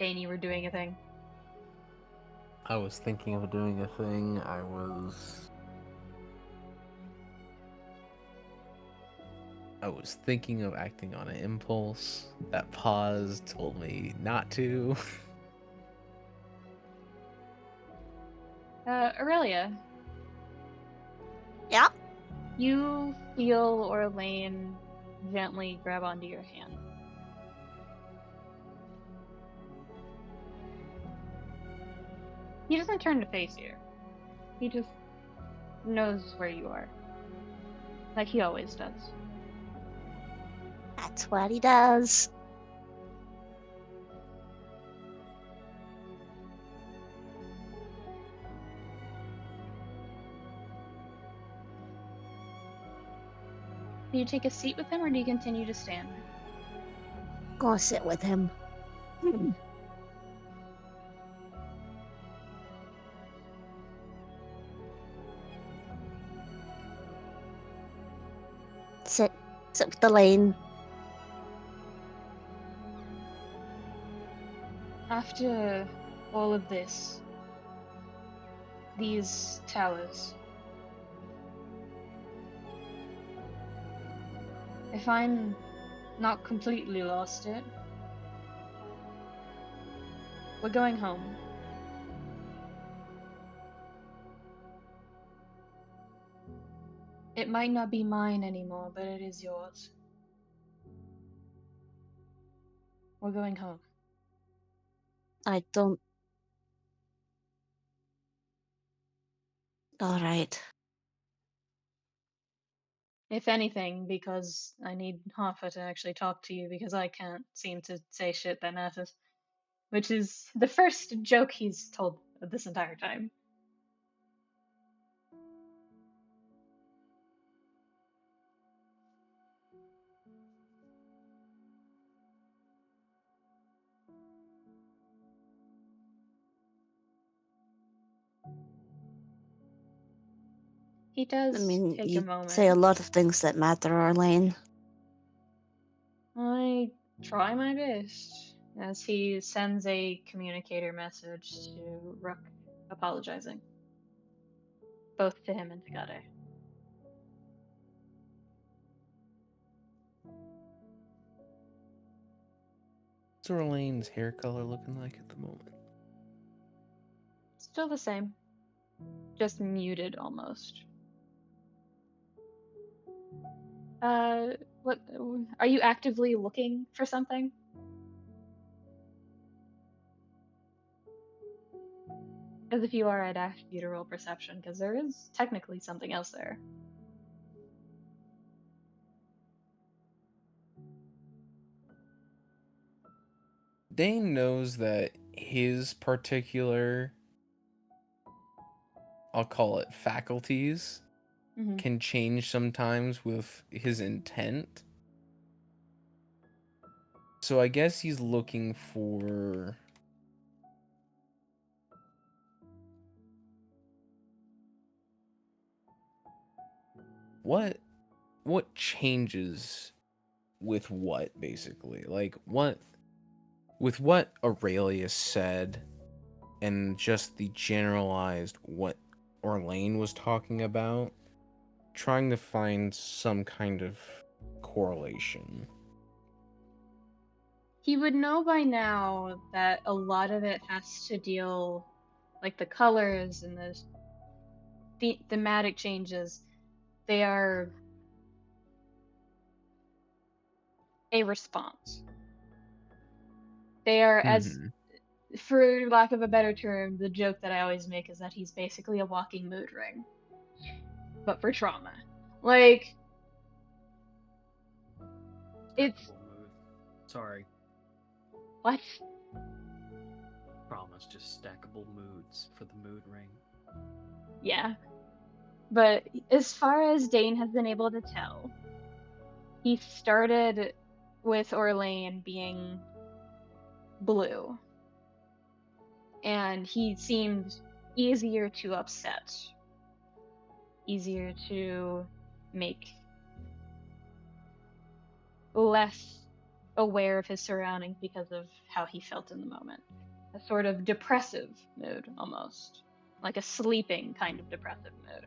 S1: Dein, you were doing a thing.
S5: I was thinking of doing a thing. I was thinking of acting on an impulse. That pause told me not to.
S1: Aurelia,
S3: Yeah?
S1: you feel Orlain gently grab onto your hand. He doesn't turn to face you. He just knows where you are. Like he always does.
S3: That's what he does.
S1: Do you take a seat with him or do you continue to stand?
S3: Gonna sit with him. Sit with the lane.
S1: After all of this, these towers, if I'm not completely lost it, we're going home. It might not be mine anymore, but it is yours. We're going home.
S3: I don't. Alright.
S1: If anything, because I need Hoffa to actually talk to you because I can't seem to say shit that matters. Which is the first joke he's told this entire time. He does
S3: I mean,
S1: take a
S3: you
S1: moment.
S3: say a lot of things that matter, Orlain.
S1: I try my best as he sends a communicator message to Rook apologizing. Both to him and to Gade.
S5: What's Orlain's hair color looking like at the moment?
S1: Still the same. Just muted almost. What are you actively looking for something? Because if you are, I'd ask you to roll perception, because there is technically something else there.
S5: Dane knows that his particular, I'll call it faculties,
S1: Mm-hmm.
S5: can change sometimes with his intent. So I guess he's looking for what changes with what, basically. Like what with what Aurelia said and just the generalized what Orlain was talking about, trying to find some kind of correlation.
S1: He would know by now that a lot of it has to deal, like the colors and the thematic changes, they are a response. They are, as
S5: Mhm.
S1: for lack of a better term, the joke that I always make is that he's basically a walking mood ring, but for trauma. Like, it's
S2: Stackable mood. Sorry,
S1: what?
S2: promise. Just stackable moods for the mood ring.
S1: Yeah. But as far as Dane has been able to tell, he started with Orlain being blue, and he seemed easier to upset, easier to make less aware of his surroundings because of how he felt in the moment. A sort of depressive mood, almost. Like a sleeping kind of depressive mood.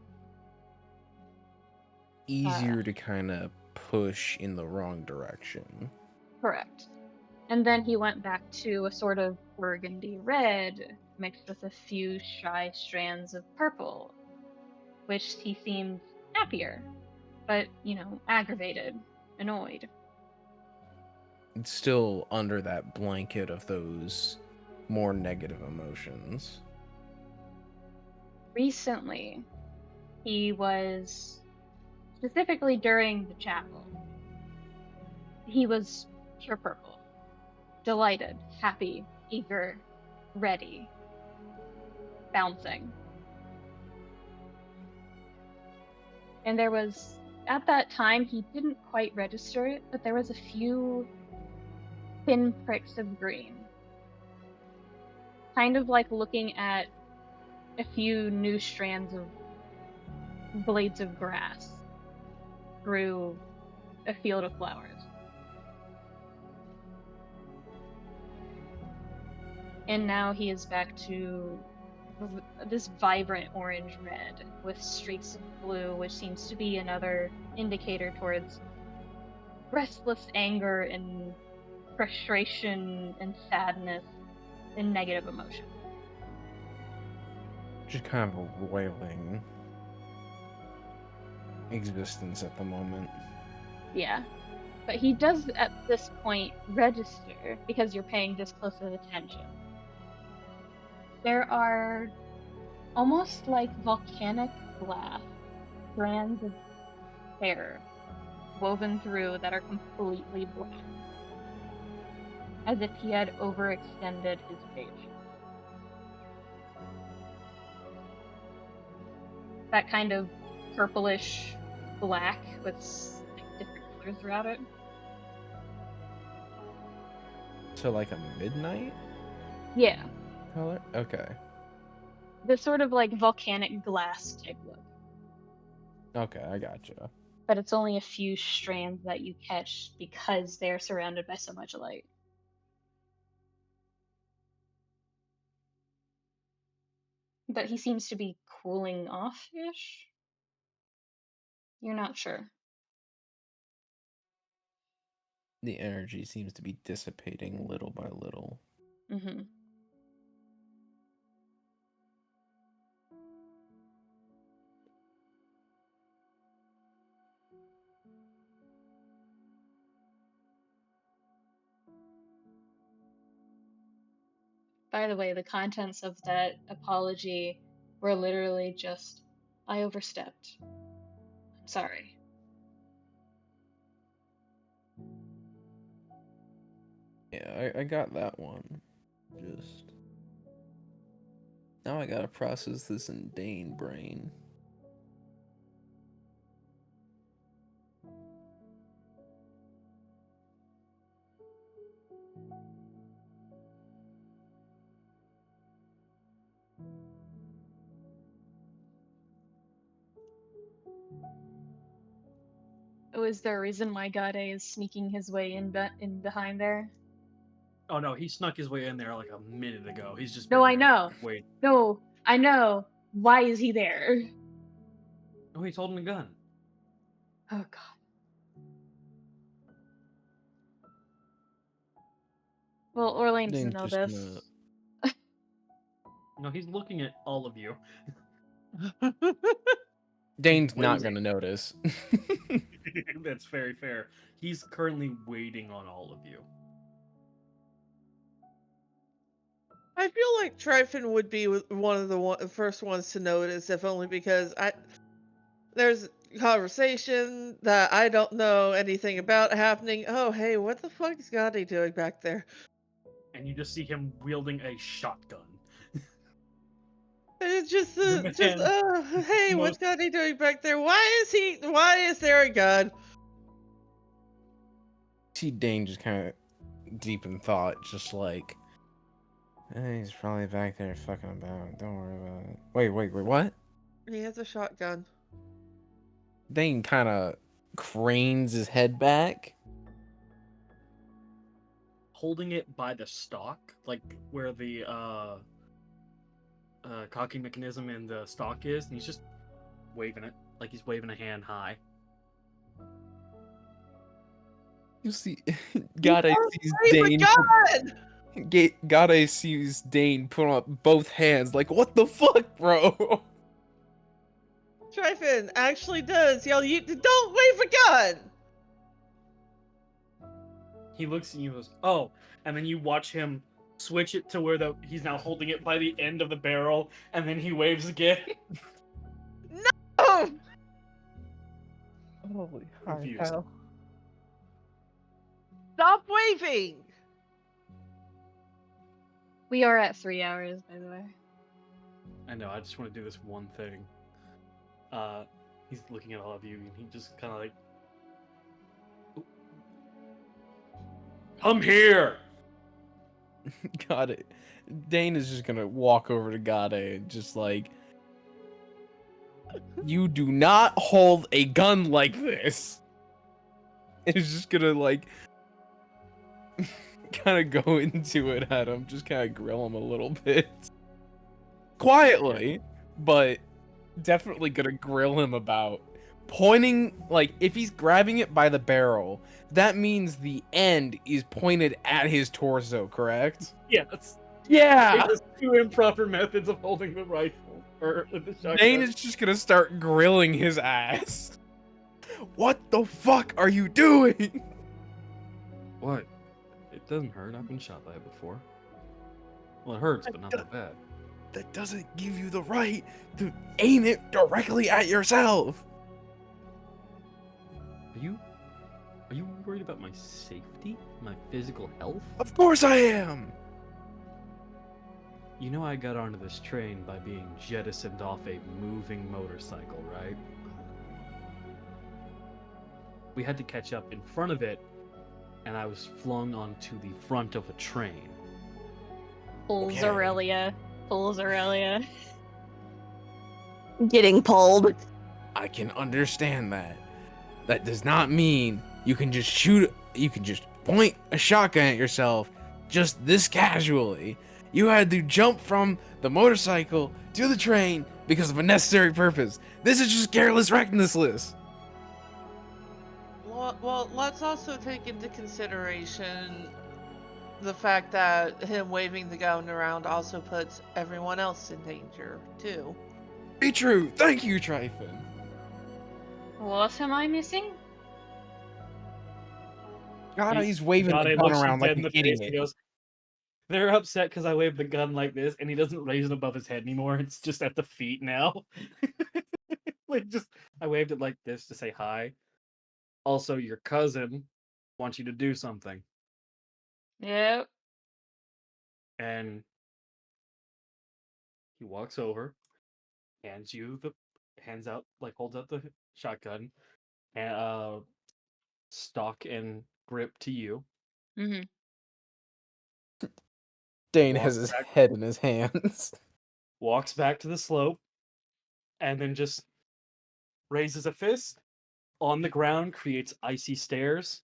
S5: Easier to kind of push in the wrong direction.
S1: Correct. And then he went back to a sort of burgundy red mixed with a few shy strands of purple, which he seemed happier, but, aggravated, annoyed.
S5: It's still under that blanket of those more negative emotions.
S1: Recently, he was, specifically during the chapel, he was pure purple. Delighted, happy, eager, ready, bouncing. And there was, at that time, he didn't quite register it, but there was a few thin pricks of green. Kind of like looking at a few new strands of blades of grass through a field of flowers. And now he is back to this vibrant orange red with streaks of blue, which seems to be another indicator towards restless anger and frustration and sadness and negative emotion.
S5: Just kind of a roiling existence at the moment.
S1: Yeah. But he does at this point register, because you're paying this close of attention. There are almost like volcanic glass strands of hair woven through that are completely black, as if he had overextended his page. That kind of purplish black with different colors throughout it.
S5: So like a midnight
S1: Yeah,
S5: color? Okay.
S1: this sort of like volcanic glass type look.
S5: Okay, I gotcha.
S1: But it's only a few strands that you catch because they're surrounded by so much light. But he seems to be cooling off-ish. You're not sure.
S5: The energy seems to be dissipating little by little.
S1: Mm-hmm. By the way, the contents of that apology were literally just, I overstepped. I'm sorry.
S5: Yeah, I got that one. Just now I gotta process this in Dane brain.
S1: Oh, is there a reason why Gade is sneaking his way in behind there?
S2: Oh no, he snuck his way in there like a minute ago. He's just
S1: No,
S2: been
S1: I
S2: there.
S1: know.
S2: Wait.
S1: No, I know. Why is he there?
S2: Oh, he's holding a gun.
S1: Oh god. Well, Orlain doesn't
S5: Dane's
S1: know
S5: just
S1: this.
S5: gonna
S2: No, he's looking at all of you.
S5: Dane's not
S2: Waiting.
S5: gonna notice.
S2: That's very fair. He's currently waiting on all of you.
S4: I feel like Tryphon would be one of the first ones to notice, if only because there's conversation that I don't know anything about happening. Oh, hey, what the fuck is Gotti doing back there?
S2: And you just see him wielding a shotgun.
S4: And it's just,
S2: The man
S4: hey, what's
S2: most-
S4: Gotti doing back there? Why is there a gun?
S5: See Dane just kind of deep in thought, just like, he's probably back there fucking about. Don't worry about it. Wait, what?
S4: He has a shotgun.
S5: Dane kind of cranes his head back.
S2: holding it by the stalk, like where the cocking mechanism in the stalk is, and he's just waving it, like he's waving a hand high.
S5: You see, Gade sees
S4: Leave a
S5: Dane.
S4: gun!
S5: Gade sees Dane put up both hands, like, what the fuck, bro?
S4: Tryphon actually does yell, "You don't wave a gun!"
S2: He looks at you and goes, "Oh," and then you watch him switch it to where he's now holding it by the end of the barrel, and then he waves again.
S4: Oh!
S5: Holy
S2: Confused.
S4: Stop waving!
S1: We are at 3 hours, by the way.
S2: I know. I just want to do this one thing. He's looking at all of you, and he just kind of like, "Come here!"
S5: Got it. Dane is just gonna walk over to Gade and just like, you do not hold a gun like this. And he's just gonna like kind of go into it at him, just kind of grill him a little bit. Quietly, but definitely gonna grill him about pointing, like, if he's grabbing it by the barrel, that means the end is pointed at his torso, correct?
S2: Yes.
S5: Yeah!
S2: There's two improper methods of holding the rifle or the shotgun.
S5: Dane is just gonna start grilling his ass. What the fuck are you doing?
S2: What? It doesn't hurt. I've been shot by it before. Well, it hurts, but not that bad.
S5: That doesn't give you the right to aim it directly at yourself.
S2: Are you worried about my safety? My physical health?
S5: Of course I am.
S2: You know I got onto this train by being jettisoned off a moving motorcycle, right? We had to catch up in front of it, and I was flung onto the front of a train.
S1: Pulls
S5: Okay.
S1: Aurelia. Pulls Aurelia.
S3: Getting pulled.
S5: I can understand that. That does not mean you can just point a shotgun at yourself just this casually. You had to jump from the motorcycle to the train because of a necessary purpose. This is just careless recklessness.
S4: Well, let's also take into consideration the fact that him waving the gun around also puts everyone else in danger, too.
S5: Be true. Thank you, Tryphon.
S1: What am I missing?
S5: God, he's waving the gun
S2: looks you
S5: around
S2: dead
S5: like
S2: in
S5: an
S2: the face and
S5: idiot.
S2: goes, They're upset because I wave the gun like this, and he doesn't raise it above his head anymore. It's just at the feet now. Like, just I waved it like this to say hi. Also, your cousin wants you to do something,
S1: Yep.
S2: and he walks over, hands out, like holds out the shotgun, and stock and grip to you.
S1: Mm-hmm.
S5: Dane has
S2: Walks
S5: his
S2: back,
S5: head in his hands.
S2: walks back to the slope, and then just raises a fist on the ground, creates icy stairs.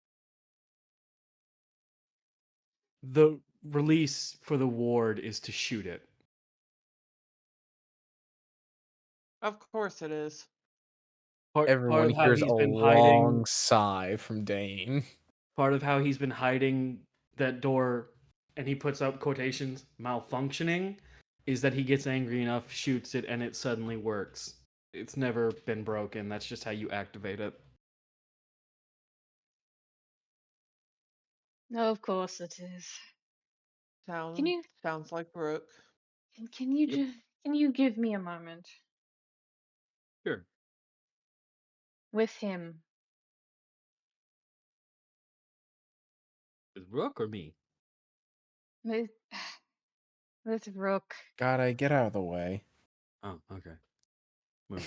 S2: The release for the ward is to shoot it.
S4: Of course it is.
S2: Part
S5: Everyone
S2: of how
S5: hears a
S2: he's been hiding,
S5: long sigh from Dane.
S2: part of how he's been hiding that door, and he puts up quotations, malfunctioning, is that he gets angry enough, shoots it, and it suddenly works. It's never been broken. That's just how you activate it.
S1: No, of course it is. Can you
S4: Sounds like Brooke.
S1: can you
S2: Yep.
S1: just can you give me a moment
S2: Sure.
S1: with him?
S2: Is Rook or me?
S1: With with Rook.
S5: Gotta get out of the way.
S2: Oh, okay. Moving.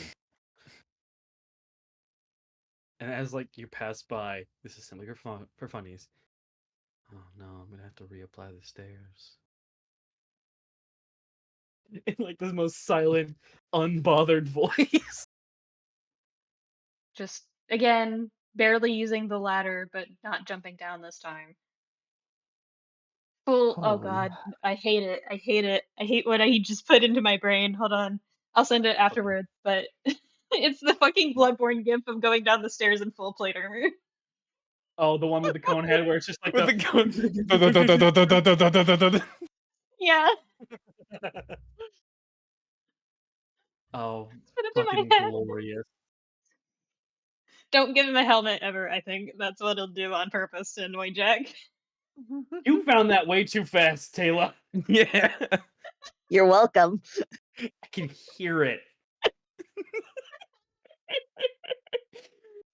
S2: And as like you pass by, this is simply for funnies. Oh no, I'm gonna have to reapply the stairs. In like the most silent, unbothered voice.
S1: Just again, barely using the ladder, but not jumping down this time. Full. Oh
S5: Holy.
S1: God, I hate it. I hate it. I hate what I just put into my brain. Hold on, I'll send it
S2: Okay.
S1: afterwards. But it's the fucking Bloodborne gif of going down the stairs in full plate armor.
S2: Oh, the one with the cone head where it's just like
S5: With the gun.
S1: Yeah,
S2: Oh,
S1: just put it in my
S2: fucking
S1: head.
S2: glorious.
S1: Don't give him a helmet ever. I think that's what he'll do on purpose to annoy Jack.
S2: You found that way too fast, Tala.
S5: Yeah.
S3: You're welcome.
S2: I can hear it.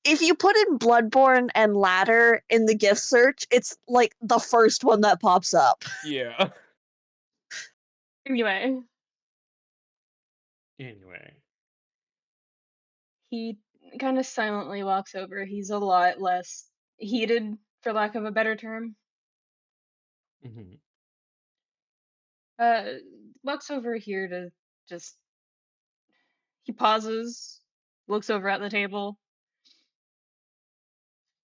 S3: If you put in Bloodborne and ladder in the gift search, it's like the first one that pops up.
S5: Yeah.
S1: Anyway,
S2: Anyway.
S1: he kind of silently walks over. He's a lot less heated, for lack of a better term.
S2: Mm-hmm.
S1: Uh, walks over here to just. He pauses, looks over at the table,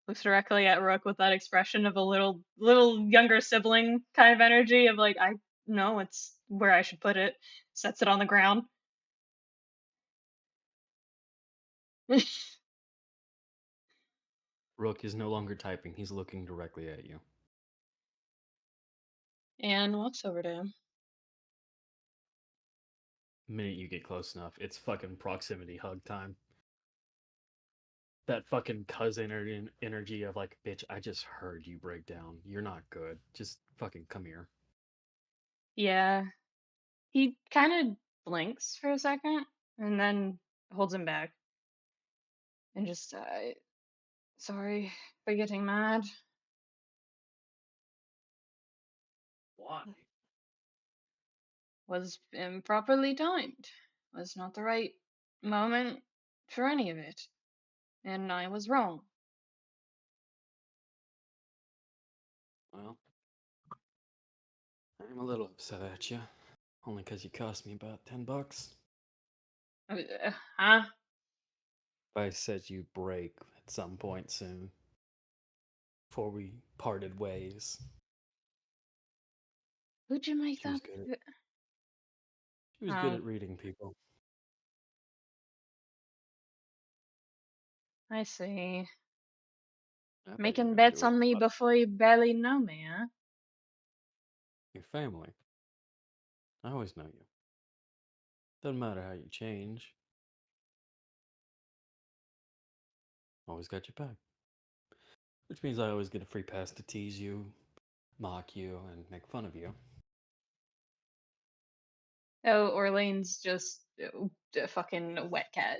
S1: looks directly at Rook with that expression of a little younger sibling kind of energy of like, I know it's where I should put it. Sets it on the ground.
S2: Rook is no longer typing, he's looking directly at you.
S1: And walks over to him.
S2: The minute you get close enough, it's fucking proximity hug time. That fucking cousin energy of like, bitch, I just heard you break down. You're not good. Just fucking come here.
S1: Yeah. He kind of blinks for a second and then holds him back. And just, sorry for getting mad.
S2: Why?
S1: Was improperly timed. Was not the right moment for any of it. And I was wrong.
S2: Well, I'm a little upset at you. Only because you cost me about $10.
S1: Huh?
S2: I said you'd break at some point soon. Before we parted ways.
S1: Who'd you make
S2: She was
S1: that?
S2: good at, she was good
S1: Oh,
S2: at reading people.
S1: I see.
S2: I bet you're
S1: Making
S2: gonna
S1: bets
S2: do it.
S1: on me before you barely know me, huh?
S2: Your family. I always know you. Doesn't matter how you change. Always got your back. Which means I always get a free pass to tease you, mock you, and make fun of you.
S1: Oh, Orlain's just a fucking wet cat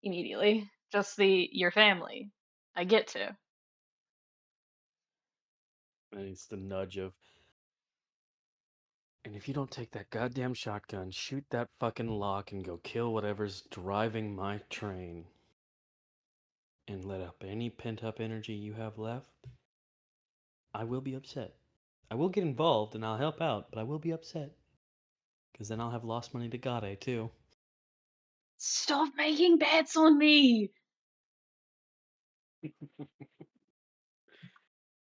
S1: immediately. Just your family. I get to.
S2: And it's the nudge of. And if you don't take that goddamn shotgun, shoot that fucking lock and go kill whatever's driving my train. And let up any pent up energy you have left, I will be upset. I will get involved and I'll help out, but I will be upset. Because then I'll have lost money to Gade too.
S1: Stop making bets on me!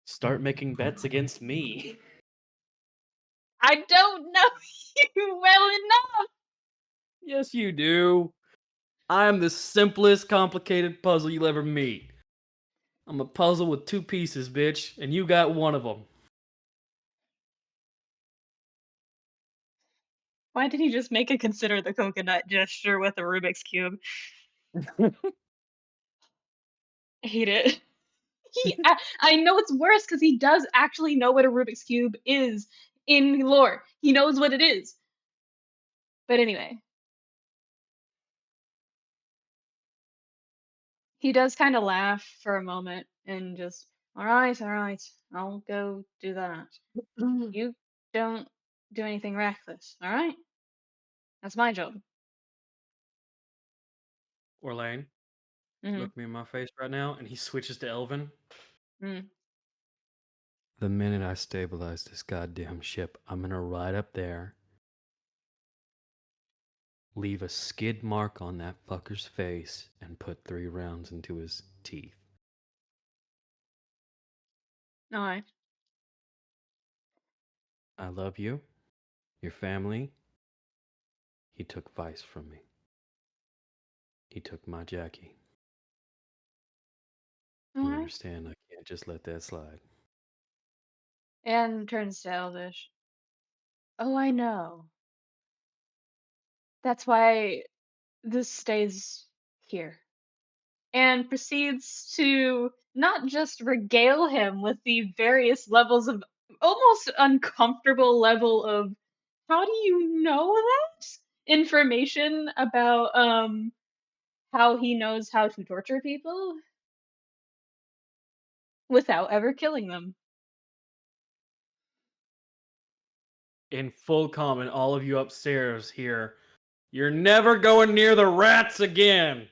S2: Start making bets against me.
S1: I don't know you well enough!
S2: Yes, you do. I'm the simplest complicated puzzle you'll ever meet. I'm a puzzle with 2 pieces, bitch, and you got one of them.
S1: Why did he just make a consider the coconut gesture with a Rubik's Cube? I hate it. I know it's worse because he does actually know what a Rubik's Cube is in lore. He knows what it is. But anyway. He does kind of laugh for a moment and just, alright, I'll go do that. You don't do anything reckless, alright? That's my job.
S2: Orlain,
S1: Mm-hmm.
S2: look me in my face right now, and he switches to Elven.
S1: Mm.
S2: The minute I stabilize this goddamn ship, I'm gonna ride up there, leave a skid mark on that fucker's face, and put 3 rounds into his teeth.
S1: Alright.
S2: I love you, your family. He took Vice from me. He took my Jackie. You
S1: Alright.
S2: understand? I can't just let that slide.
S1: And turns to Elvish. Oh, I know. That's why this stays here. And proceeds to not just regale him with the various levels of almost uncomfortable level of how do you know that information about how he knows how to torture people without ever killing them.
S2: In full comment, all of you upstairs here, you're never going near the rats again.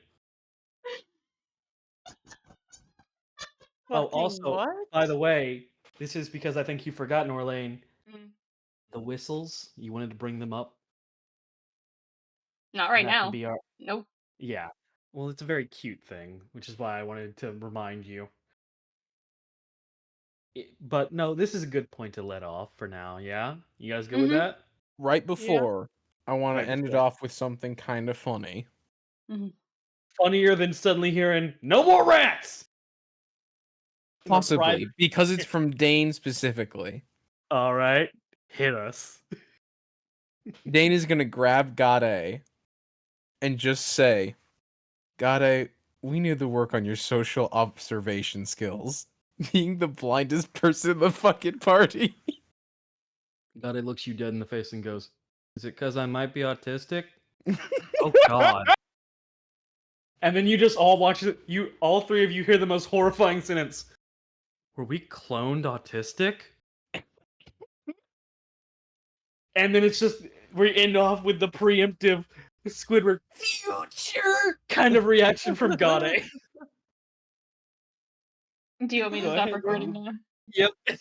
S2: Oh,
S4: Fucking
S2: also,
S4: what?
S2: by the way, this is because I think you've forgotten, Orlain.
S1: Mm.
S2: The whistles, you wanted to bring them up.
S1: Not
S2: And
S1: right
S2: that can
S1: now.
S2: be our.
S1: Nope.
S2: Yeah. Well, it's a very cute thing, which is why I wanted to remind you. But no, this is a good point to let off for now, yeah? You guys good with
S1: Mm-hmm.
S2: that?
S5: Right before, I want
S2: Right
S5: to end it
S2: before.
S5: off with something kind of funny.
S1: Mm-hmm.
S2: Funnier than suddenly hearing, no more rats! In the
S5: Possibly,
S2: private-
S5: because it's from Dein specifically.
S2: Alright, hit us.
S5: Dein is going to grab Gade and just say, Gade, we need to work on your social observation skills. Being the blindest person in the fucking party.
S2: God, it looks you dead in the face and goes, is it because I might be autistic? Oh God. And then you just all watch it, all 3 of you hear the most horrifying sentence. Were we cloned autistic? And then it's just, we end off with the preemptive Squidward future kind of reaction from Gade.
S1: Do you want me to
S2: Go
S1: stop
S2: ahead,
S1: recording
S2: Jordan.
S1: now?
S2: Yep.